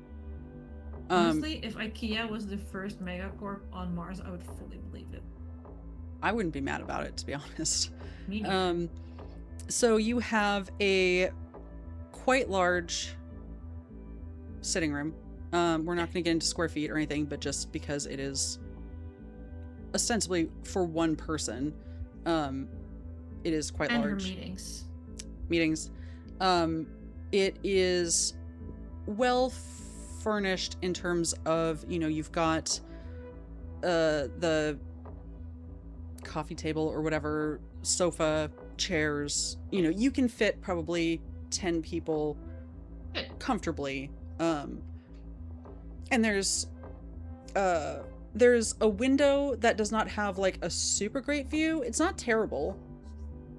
Honestly, if IKEA was the first megacorp on Mars, I would fully believe it. I wouldn't be mad about it, to be honest. Me neither. So you have a quite large sitting room. We're not going to get into square feet or anything, but just because it is ostensibly for one person, it is quite and large. her Meetings. It is well furnished in terms of, you've got the coffee table or whatever, sofa, chairs. You can fit probably 10 people comfortably. And there's a window that does not have like a super great view. It's not terrible.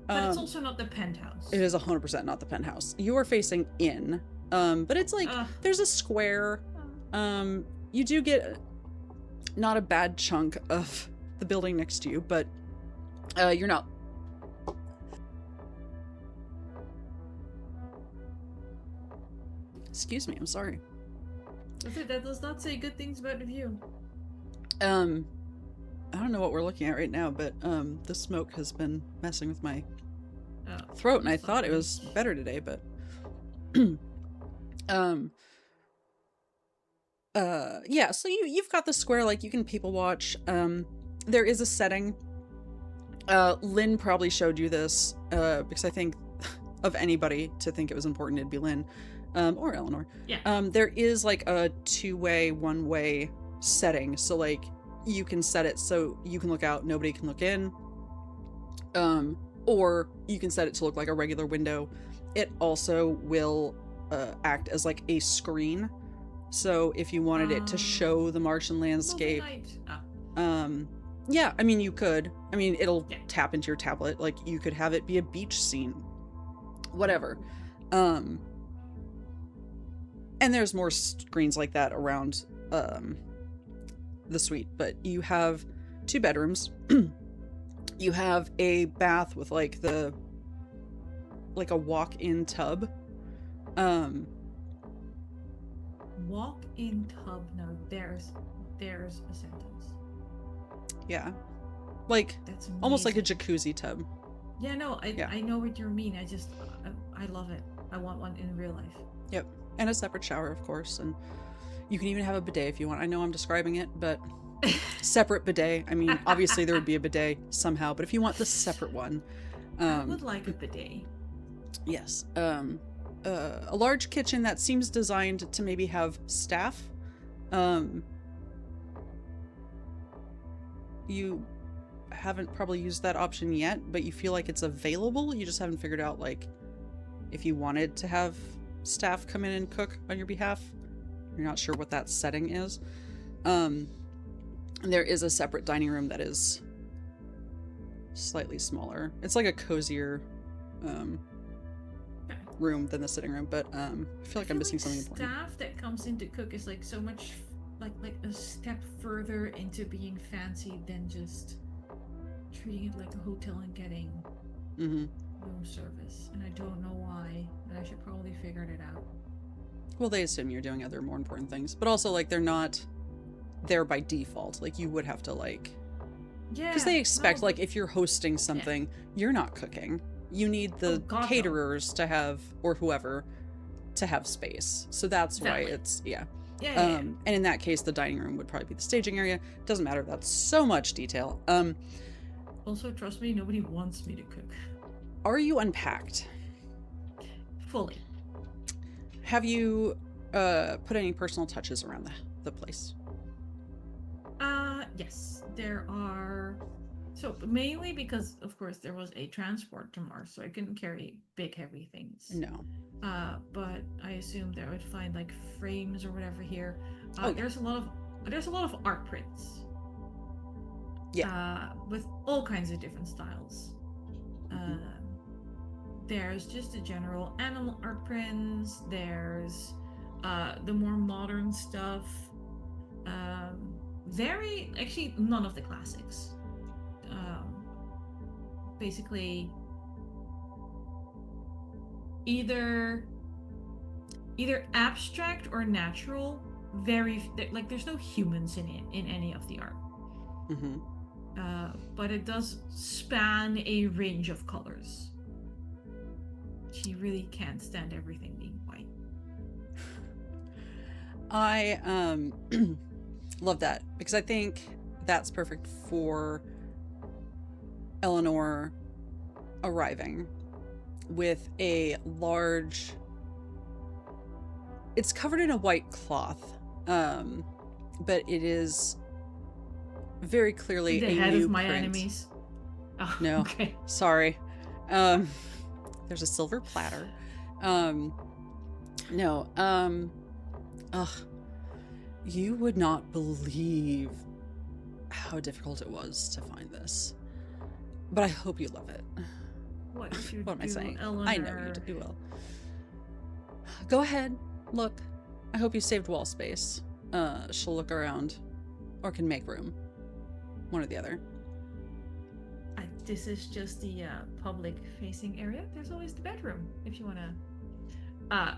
But it's also not the penthouse. It is 100% not the penthouse. You are facing in. But it's like, there's a square. You do get not a bad chunk of the building next to you, but you're not. Excuse me, I'm sorry. That does not say good things about the view. I don't know what we're looking at right now, but the smoke has been messing with my throat, and I thought it was better today, but yeah, so you've got the square, like you can people watch. There is a setting. Lynn probably showed you this, because I think of anybody to think it was important, it'd be Lynn, or Eleanor. Yeah. There is like a two-way, one-way setting, so like you can set it so you can look out, nobody can look in, or you can set it to look like a regular window. It also will act as like a screen, so if you wanted it to show the Martian landscape, yeah, I mean, you could. I mean, it'll tap into your tablet. Like, you could have it be a beach scene. Whatever. And there's more screens like that around the suite. But you have 2 bedrooms. You have a bath with, like, a walk-in tub. Walk-in tub. No, there's a sentence. Yeah. Like, that's almost like a jacuzzi tub. Yeah, no, I know what you mean. I love it. I want one in real life. Yep. And a separate shower, of course. And you can even have a bidet if you want. I know I'm describing it, but separate bidet. I mean, obviously there would be a bidet somehow, but if you want the separate one. I would like a bidet. Yes. A large kitchen that seems designed to maybe have staff. You haven't probably used that option yet, but you feel like it's available. You just haven't figured out, like, if you wanted to have staff come in and cook on your behalf. You're not sure what that setting is. There is a separate dining room that is slightly smaller. It's like a cozier room than the sitting room, but I feel like I'm missing something important. Staff that comes in to cook is like so much like a step further into being fancy than just treating it like a hotel and getting room service. And I don't know why, but I should probably figure it out. Well, they assume you're doing other more important things, but also, like, they're not there by default. Like, you would have to, like, because they expect, like, if you're hosting something, you're not cooking. You need the caterers to have, or whoever, to have space. So that's why it's and in that case, the dining room would probably be the staging area. Doesn't matter. That's so much detail. Also, trust me, nobody wants me to cook. Are you unpacked? Fully. Have you put any personal touches around the place? Yes. There are. So, mainly because, of course, there was a transport to Mars, so I couldn't carry big, heavy things. No. But I assumed I would find, like, frames or whatever here. There's a lot of art prints. Yeah. With all kinds of different styles. There's just the general animal art prints. There's the more modern stuff. Actually, none of the classics. Basically, either abstract or natural. There's no humans in any of the art. but it does span a range of colors. She really can't stand everything being white. I love that because I think that's perfect for Eleanor arriving with a large. It's covered in a white cloth, but it is very clearly The a head new of my print. enemies. Oh, No, okay. sorry. There's a silver platter. No. Ugh. You would not believe how difficult it was to find this, but I hope you love it. What did you What am I saying? Eleanor? I know you will. Go ahead. Look. I hope you saved wall space. She'll look around, or can make room. One or the other. This is just the public-facing area. There's always the bedroom if you want to.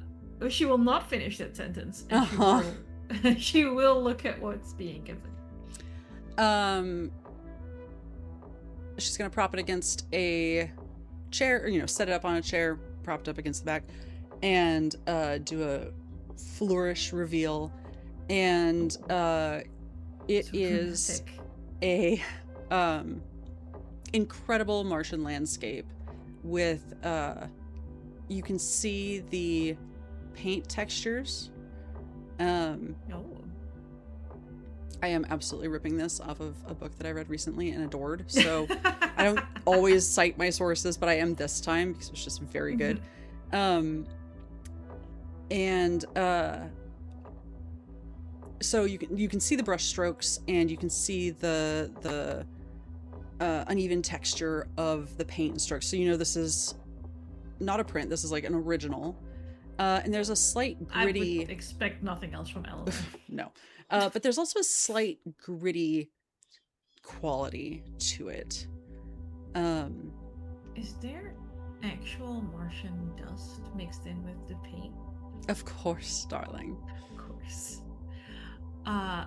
She will not finish that sentence. And she will look at what's being given. She's gonna prop it against a chair, or, set it up on a chair, propped up against the back, and do a flourish reveal. And it is a incredible Martian landscape with you can see the paint textures. I am absolutely ripping this off of a book that I read recently and adored, so I don't always cite my sources, but I am this time because it's just very good. So you can see the brush strokes, and you can see the uneven texture of the paint and strokes. So this is not a print. This is like an original. And there's a slight gritty. I would expect nothing else from Eleanor. No. But there's also a slight gritty quality to it. Is there actual Martian dust mixed in with the paint? Of course, darling. Of course. I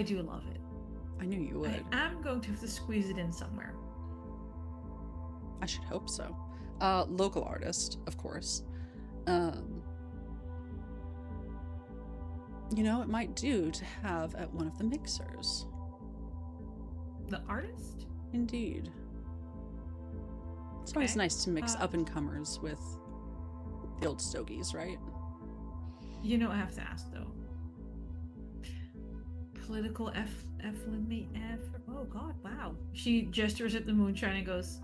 do love it. I knew you would. I am going to have to squeeze it in somewhere. I should hope so. Local artist, of course. It might do to have at one of the mixers. The artist? Indeed. It's always nice to mix up-and-comers with the old stogies, right? I have to ask, though. Political oh god, wow. She gestures at the moonshine and goes,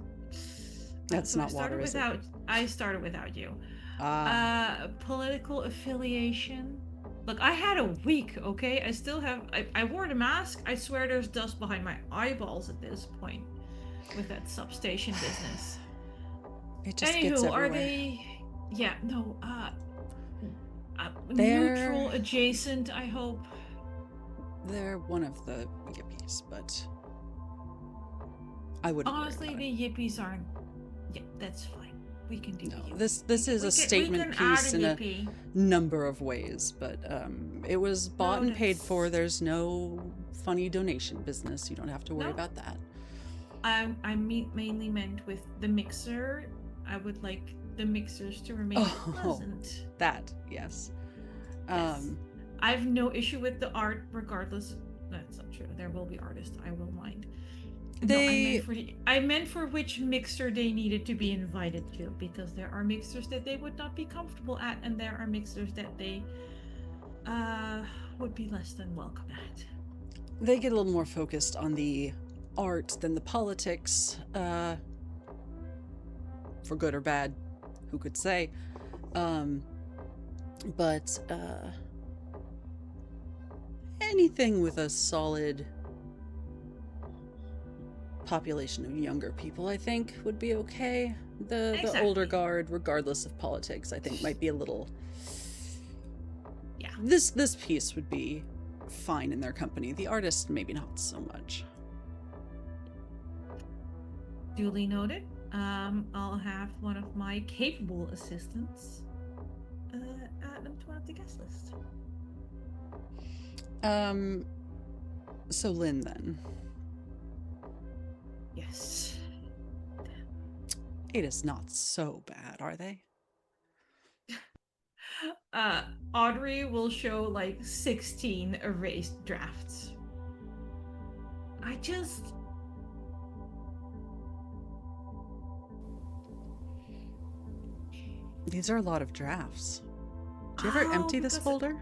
That's not water, is it? I started without you. Political affiliation. Look, I had a week, okay? I still have... I wore the mask. I swear there's dust behind my eyeballs at this point with that substation business. It just gets everywhere. Are they... Yeah, no, neutral, adjacent, I hope. They're one of the yippies, but I wouldn't honestly, the yippies aren't... Yeah, that's fine. We can do this is a statement piece in a number of ways, but it was bought and paid for. There's no funny donation business. You don't have to worry about that. I mainly meant with the mixer. I would like the mixers to remain pleasant. That, yes. Yes. I have no issue with the art, regardless. That's not true. There will be artists I will mind. I meant for which mixer they needed to be invited to, because there are mixers that they would not be comfortable at, and there are mixers that they would be less than welcome at. They get a little more focused on the art than the politics, for good or bad, who could say. But anything with a solid population of younger people, I think, would be okay. The older guard, regardless of politics, I think might be a little... Yeah. This piece would be fine in their company. The artist, maybe not so much. Duly noted. I'll have one of my capable assistants add them to one of the guest list. So Lynn, then. Yes. Ada's not so bad, are they? Audrey will show like 16 erased drafts. I just. These are a lot of drafts. Do you ever empty this folder?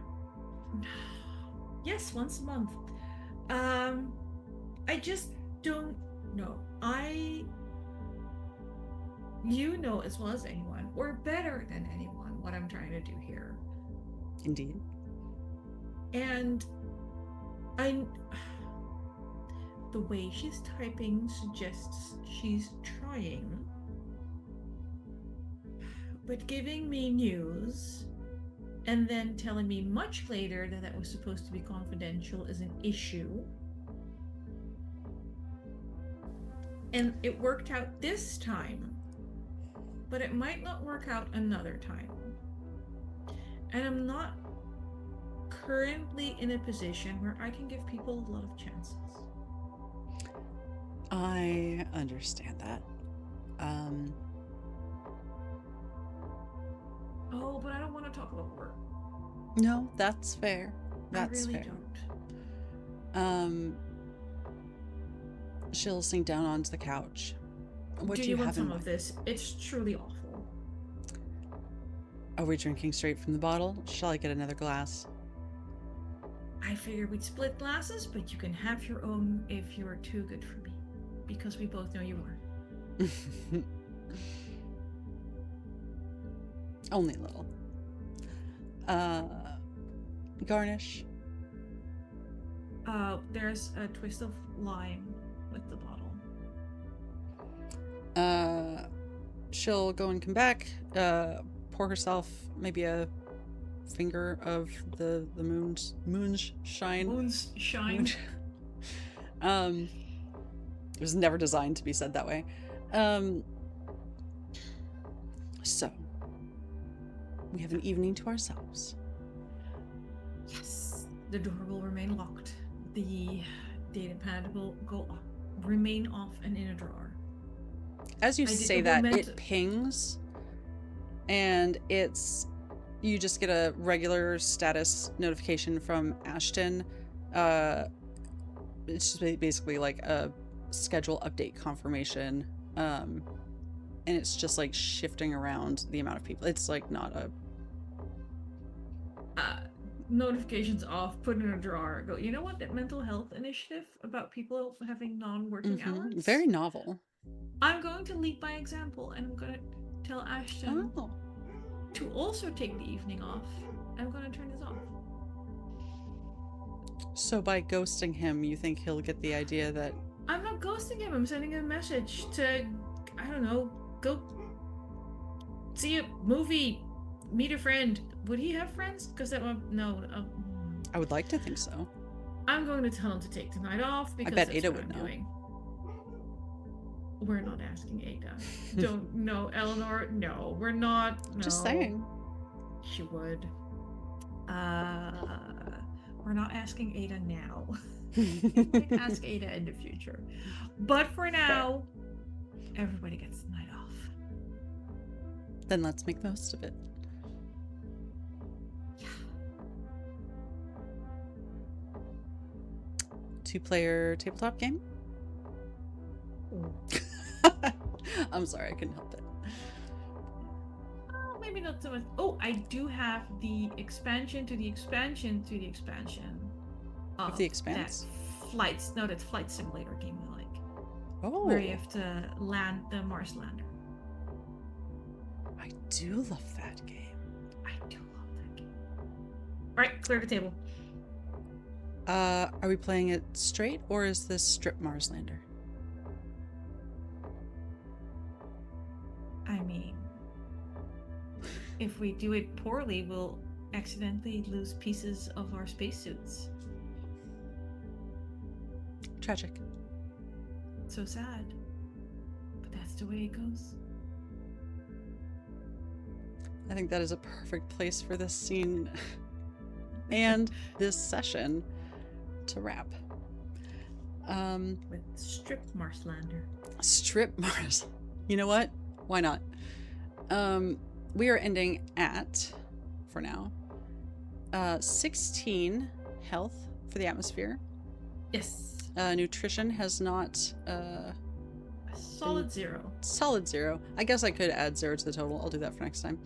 Yes, once a month. I just don't know. You know as well as anyone, or better than anyone, what I'm trying to do here. Indeed. And the way she's typing suggests she's trying. But giving me news and then telling me much later that that was supposed to be confidential is an issue. And it worked out this time, but it might not work out another time. And I'm not currently in a position where I can give people a lot of chances. I understand that. Oh, but I don't want to talk about work. No, that's fair. That's I really fair. don't. She'll sink down onto the couch. What do you want have some in of mind? this? It's truly awful. Are we drinking straight from the bottle? Shall I get another glass? I figured we'd split glasses, but you can have your own if you're too good for me. Because we both know you are. Only a little. Garnish. There's a twist of lime with the bottle. She'll go and come back, pour herself maybe a finger of the moon's shine. Moon's shine. It was never designed to be said that way. So we have an evening to ourselves. Yes. The door will remain locked. The data pad will remain off and in a drawer. As you say that, it pings, and you just get a regular status notification from Ashton. It's just basically like a schedule update confirmation, and it's just like shifting around the amount of people. It's like not a notifications off, put in a drawer, go, you know what, that mental health initiative about people having non-working hours? Very novel. I'm going to lead by example, and I'm going to tell Ashton to also take the evening off. I'm going to turn this off. So by ghosting him, you think he'll get the idea that... I'm not ghosting him. I'm sending him a message to, I don't know, go see a movie, meet a friend. Would he have friends? Because that one, no. I would like to think so. I'm going to tell him to take tonight off because I bet Ada would know. Doing. We're not asking Ada. Don't, no, Eleanor, no, we're not. No. Just saying. She would. We're not asking Ada now. We might ask Ada in the future. But for now, everybody gets the night off. Then let's make the most of it. Yeah. 2-player tabletop game? I'm sorry, I couldn't help it. Oh, maybe not so much. Oh, I do have the expansion to the expansion to the expansion. Of The Expanse? That flight simulator game I like. Oh. Where you have to land the Mars lander. I do love that game. I do love that game. Alright, clear the table. Are we playing it straight, or is this strip Mars lander? I mean, if we do it poorly, we'll accidentally lose pieces of our spacesuits. Tragic. So sad. But that's the way it goes. I think that is a perfect place for this scene and this session to wrap. With strip Marslander. Strip Mars. You know what? Why not? We are ending at, for now, 16 health for the atmosphere. Yes. Nutrition has not. Solid 0. Solid 0. I guess I could add 0 to the total. I'll do that for next time.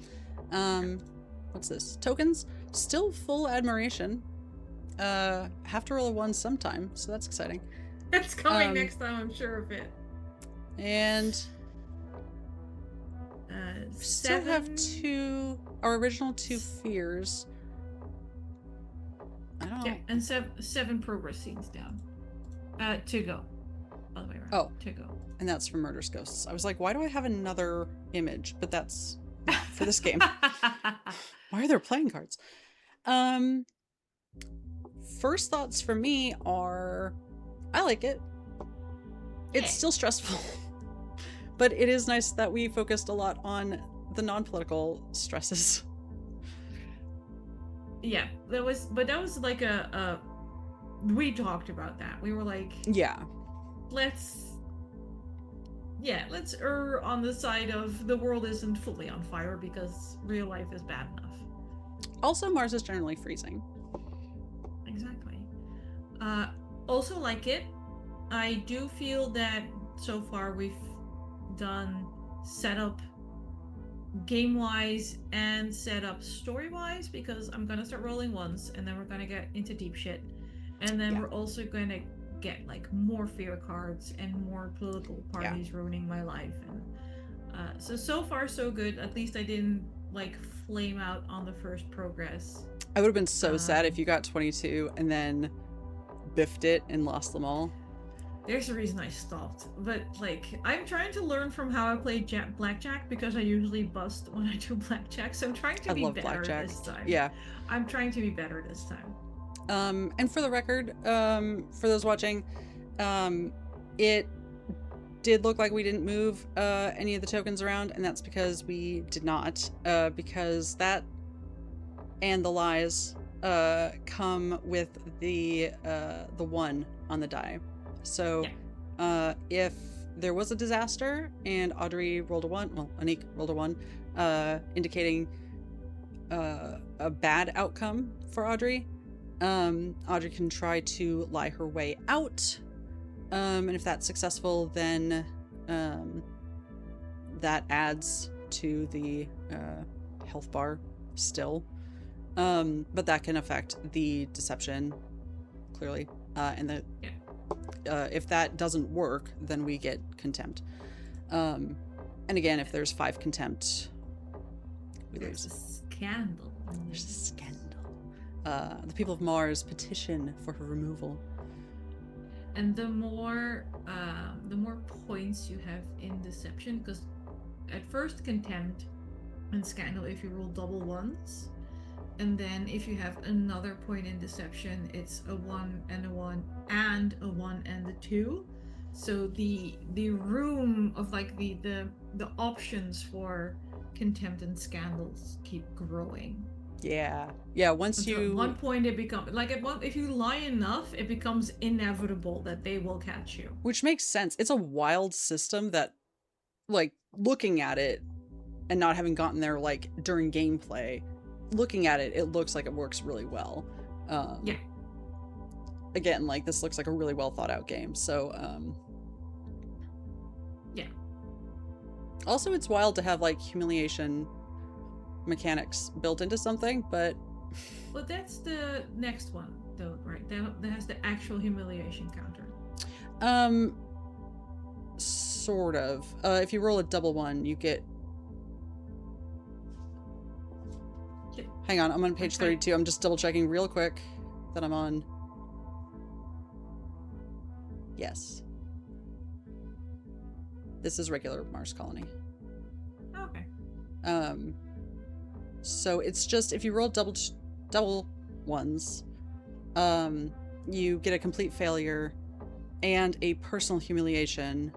What's this? Tokens. Still full admiration. Have to roll a 1 sometime, so that's exciting. It's coming next time, I'm sure of it. And still have 2. Our original 2 fears. I don't know. Yeah, and 7 progress scenes down. To go. All the way around. Oh. To go. And that's from Murder's Ghosts. I was like, why do I have another image? But that's not for this game. Why are there playing cards? First thoughts for me are, I like it. It's still stressful. But it is nice that we focused a lot on the non-political stresses. Yeah, that was like we talked about that. We were like, yeah, let's err on the side of the world isn't fully on fire because real life is bad enough. Also, Mars is generally freezing. Exactly. Also like it. I do feel that so far we've done setup game-wise and setup story-wise, because I'm gonna start rolling once and then we're gonna get into deep shit. And then we're also gonna get like more fear cards and more political parties ruining my life. And so far so good. At least I didn't like flame out on the first progress. I would have been so sad if you got 22 and then biffed it and lost them all. There's a reason I stopped, but like I'm trying to learn from how I play blackjack, because I usually bust when I do blackjack, so I'm trying to be better blackjack. This time. Yeah, I'm trying to be better this time. And for the record, for those watching, it did look like we didn't move any of the tokens around, and that's because we did not, because that and the lies come with the 1 on the die. So if there was a disaster and Audrey rolled a 1, well, Anniek rolled a 1, indicating a bad outcome for Audrey, Audrey can try to lie her way out, and if that's successful, then that adds to the health bar still, but that can affect the deception clearly, and if that doesn't work, then we get contempt, and again, if there's 5 contempt, we lose. There's a scandal. There's a scandal. The people of Mars petition for her removal. And the more points you have in deception, because at first contempt and scandal if you roll double 1s, and then if you have another point in deception, it's a 1 and a 1 and a 1 and a 2. So the room of like the options for contempt and scandals keep growing. Yeah. Once Until at one point it becomes like if you lie enough, it becomes inevitable that they will catch you. Which makes sense. It's a wild system that, like, looking at it and not having gotten there like during gameplay, looking at it, it looks like it works really well. Again, like, this looks like a really well thought out game. So also, it's wild to have like humiliation mechanics built into something, but well, that's the next one though, right? That has the actual humiliation counter. Sort of. If you roll a double 1, you get. Hang on, I'm on page 32. I'm just double checking real quick that I'm on. Yes. This is regular Mars colony. Okay. So it's just if you roll double 1s, you get a complete failure and a personal humiliation.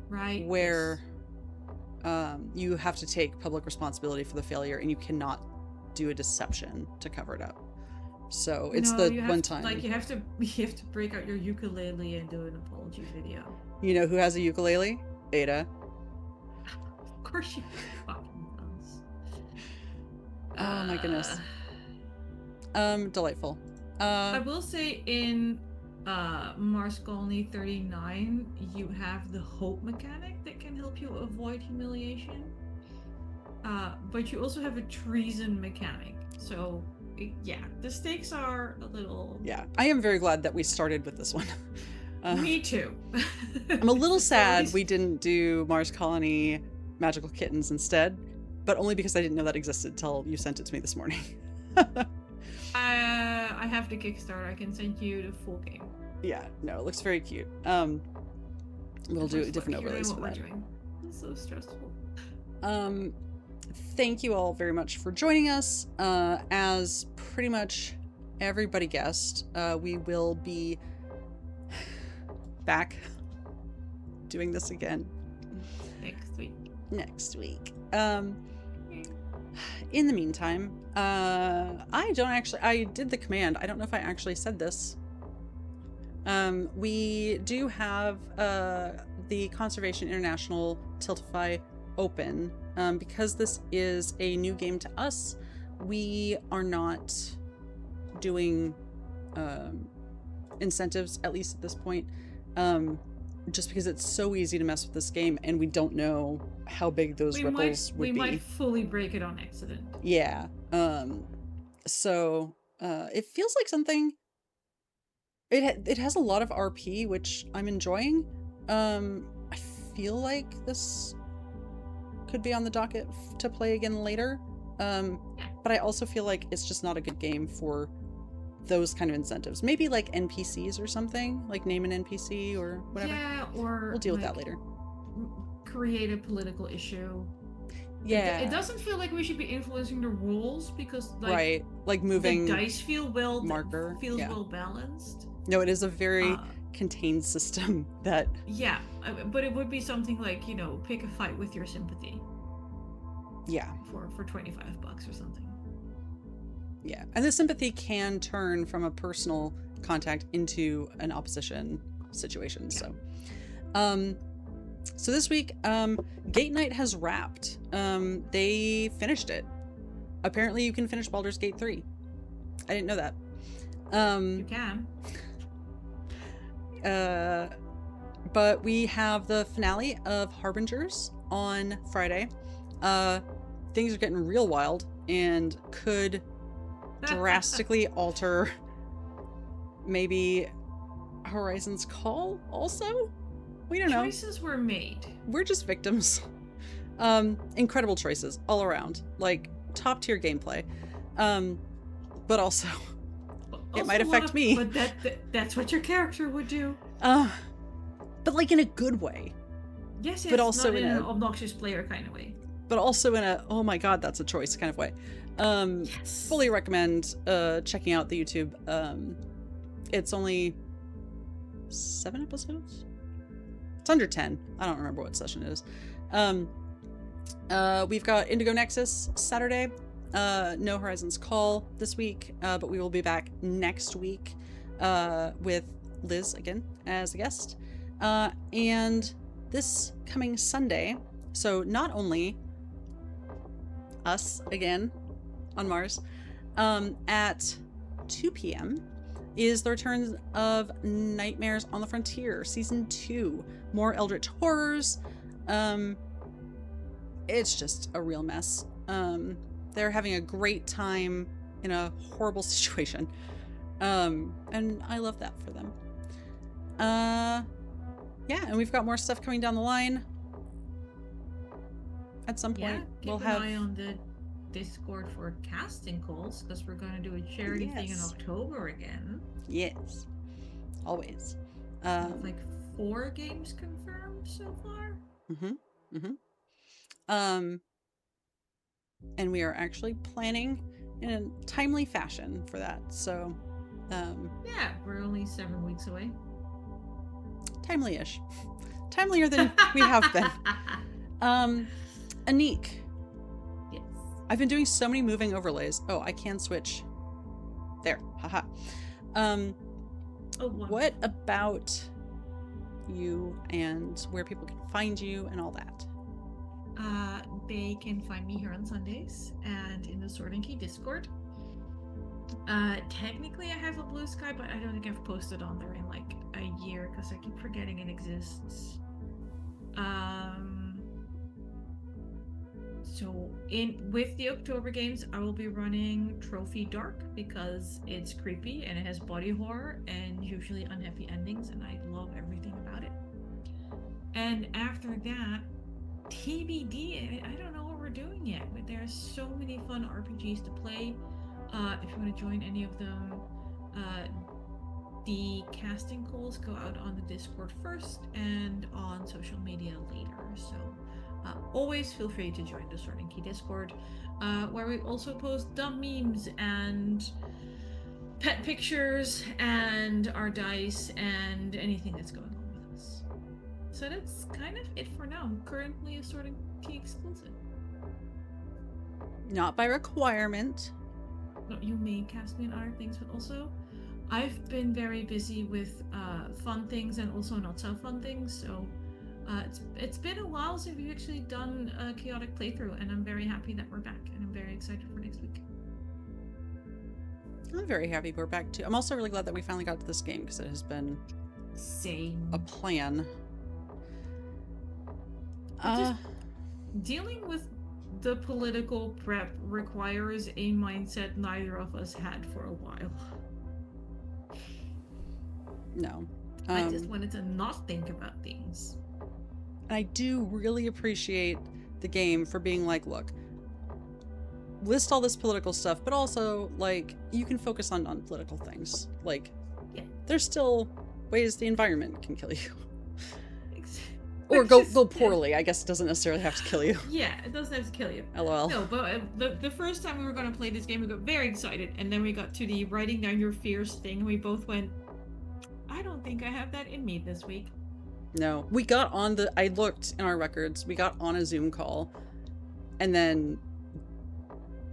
Right. Where you have to take public responsibility for the failure, and you cannot do a deception to cover it up. So it's No, the you have one to, time. like you have to break out your ukulele and do an apology video. You know who has a ukulele? Ada. Of course you fucking does. Oh my goodness. Delightful. I will say in Mars Colony 39, you have the hope mechanic that can help you avoid humiliation. But you also have a treason mechanic. So, yeah, the stakes are a little... Yeah, I am very glad that we started with this one. Me too. I'm a little sad least... we didn't do Mars Colony Magical Kittens instead, but only because I didn't know that existed till you sent it to me this morning. I have the Kickstarter. I can send you the full game. Yeah, no, it looks very cute. We'll do different overlays for that. It's so stressful. Thank you all very much for joining us. As pretty much everybody guessed, we will be back doing this again next week. In the meantime, I did the command. I don't know if I actually said this. We do have the Conservation International Tiltify open. Because this is a new game to us, we are not doing incentives, at least at this point, just because it's so easy to mess with this game and we don't know how big those ripples would be. We might fully break it on accident. Yeah. So it feels like something... It has a lot of RP, which I'm enjoying. I feel like this could be on the docket to play again later. But I also feel like it's just not a good game for those kind of incentives. Maybe like NPCs or something, like name an NPC or whatever. Yeah, or we'll deal with that later. Create a political issue. Yeah. It doesn't feel like we should be influencing the rules because right, like moving the dice feel well marker feels well balanced. No, it is a very contained system that... Yeah, but it would be something like, you know, pick a fight with your sympathy. Yeah. For $25 or something. Yeah, and the sympathy can turn from a personal contact into an opposition situation. Yeah. So this week, Gate Night has wrapped. They finished it. Apparently you can finish Baldur's Gate 3. I didn't know that. You can. But we have the finale of Harbingers on Friday. Things are getting real wild and could drastically alter maybe Horizon's Call also? We don't know. Choices were made. We're just victims. Incredible choices all around. Like top tier gameplay. But also it might affect me. But that's what your character would do. But like in a good way. Yes, but also not in an obnoxious player kind of way. But also in a, oh my god, that's a choice kind of way. Yes. Fully recommend checking out the YouTube. It's only 7 episodes? It's under 10. I don't remember what session it is. We've got Indigo Nexus Saturday. No Horizon's Call this week, but we will be back next week with Liz again as a guest. And this coming Sunday, so not only us again on Mars, at 2 p.m. is the return of Nightmares on the Frontier, Season 2. More Eldritch horrors. It's just a real mess. They're having a great time in a horrible situation. And I love that for them. Yeah, and we've got more stuff coming down the line. At some point, we'll have an eye on the Discord for casting calls, because we're going to do a charity thing in October again. Yes, always. Like 4 games confirmed so far. And we are actually planning in a timely fashion for that. So, yeah, we're only 7 weeks away. Timely-ish, timelier than we have been. Anniek. Yes. I've been doing so many moving overlays. Oh, I can switch There. Haha. Um, Oh, wow. what about you and where people can find you and all that? They can find me here on Sundays and in the Sorting Key Discord. Technically I have a BlueSky, but I don't think I've posted on there in like a year because I keep forgetting it exists. So with the October games, I will be running Trophy Dark because it's creepy and it has body horror and usually unhappy endings, and I love everything about it. And after that, TBD, I don't know what we're doing yet, but there's so many fun RPGs to play. If you want to join any of them, the casting calls go out on the Discord first and on social media later. So always feel free to join the Sorting Key Discord, where we also post dumb memes and pet pictures and our dice and anything that's going on with us. So that's kind of it for now. I'm currently a Sorting Key exclusive. Not by requirement. No, you may cast me in other things, but also I've been very busy with fun things and also not so fun things. So it's been a while since we've actually done a chaotic playthrough, and I'm very happy that we're back, and I'm very excited for next week. I'm very happy we're back too. I'm also really glad that we finally got to this game because it has been Same. a plan. Just dealing with the political prep requires a mindset neither of us had for a while. No. I just wanted to not think about things. I do really appreciate the game for being like, look, list all this political stuff, but also, like, you can focus on non-political things. Like, Yeah. there's still ways the environment can kill you. Or go poorly. I guess it doesn't necessarily have to kill you. Yeah, it doesn't have to kill you. LOL. No, but the first time we were going to play this game, we got very excited, and then we got to the writing down your fears thing, and we both went, I don't think I have that in me this week. No. We got on I looked in our records, we got on a Zoom call, and then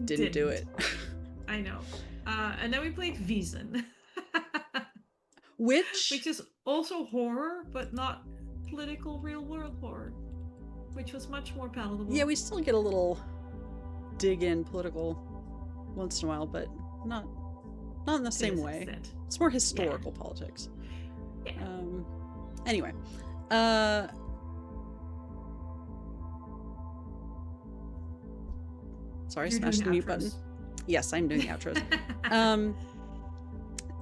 didn't do it. I know. And then we played Wiesen. Which is also horror, but not political real world horror, which was much more palatable. Yeah, we still get a little dig in political once in a while, but not in the same way. Extent. It's more historical politics. Yeah. Anyway, sorry, You're smashed the doing mute button. outros. Yes, I'm doing the outros.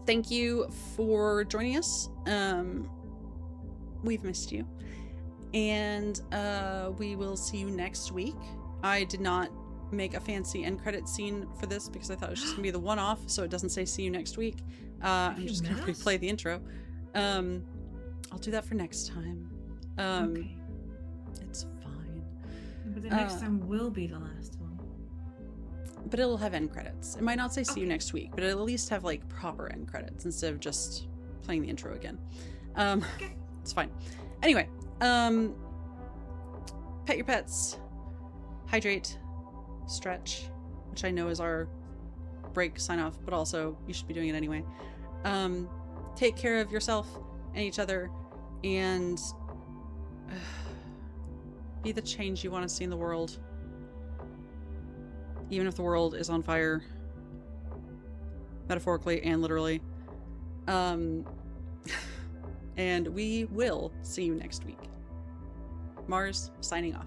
Thank you for joining us. We've missed you. And we will see you next week. I did not make a fancy end credit scene for this because I thought it was just going to be the one-off, so it doesn't say see you next week. I'm just going to replay the intro. I'll do that for next time. Okay. It's fine. But the next time will be the last one. But it'll have end credits. It might not say see you Okay. next week, but it'll at least have like proper end credits instead of just playing the intro again. Okay. It's fine. Anyway, pet your pets, hydrate, stretch, which I know is our break sign off, but also you should be doing it anyway. Take care of yourself and each other, and be the change you want to see in the world, even if the world is on fire, metaphorically and literally. And we will see you next week. Mars, signing off.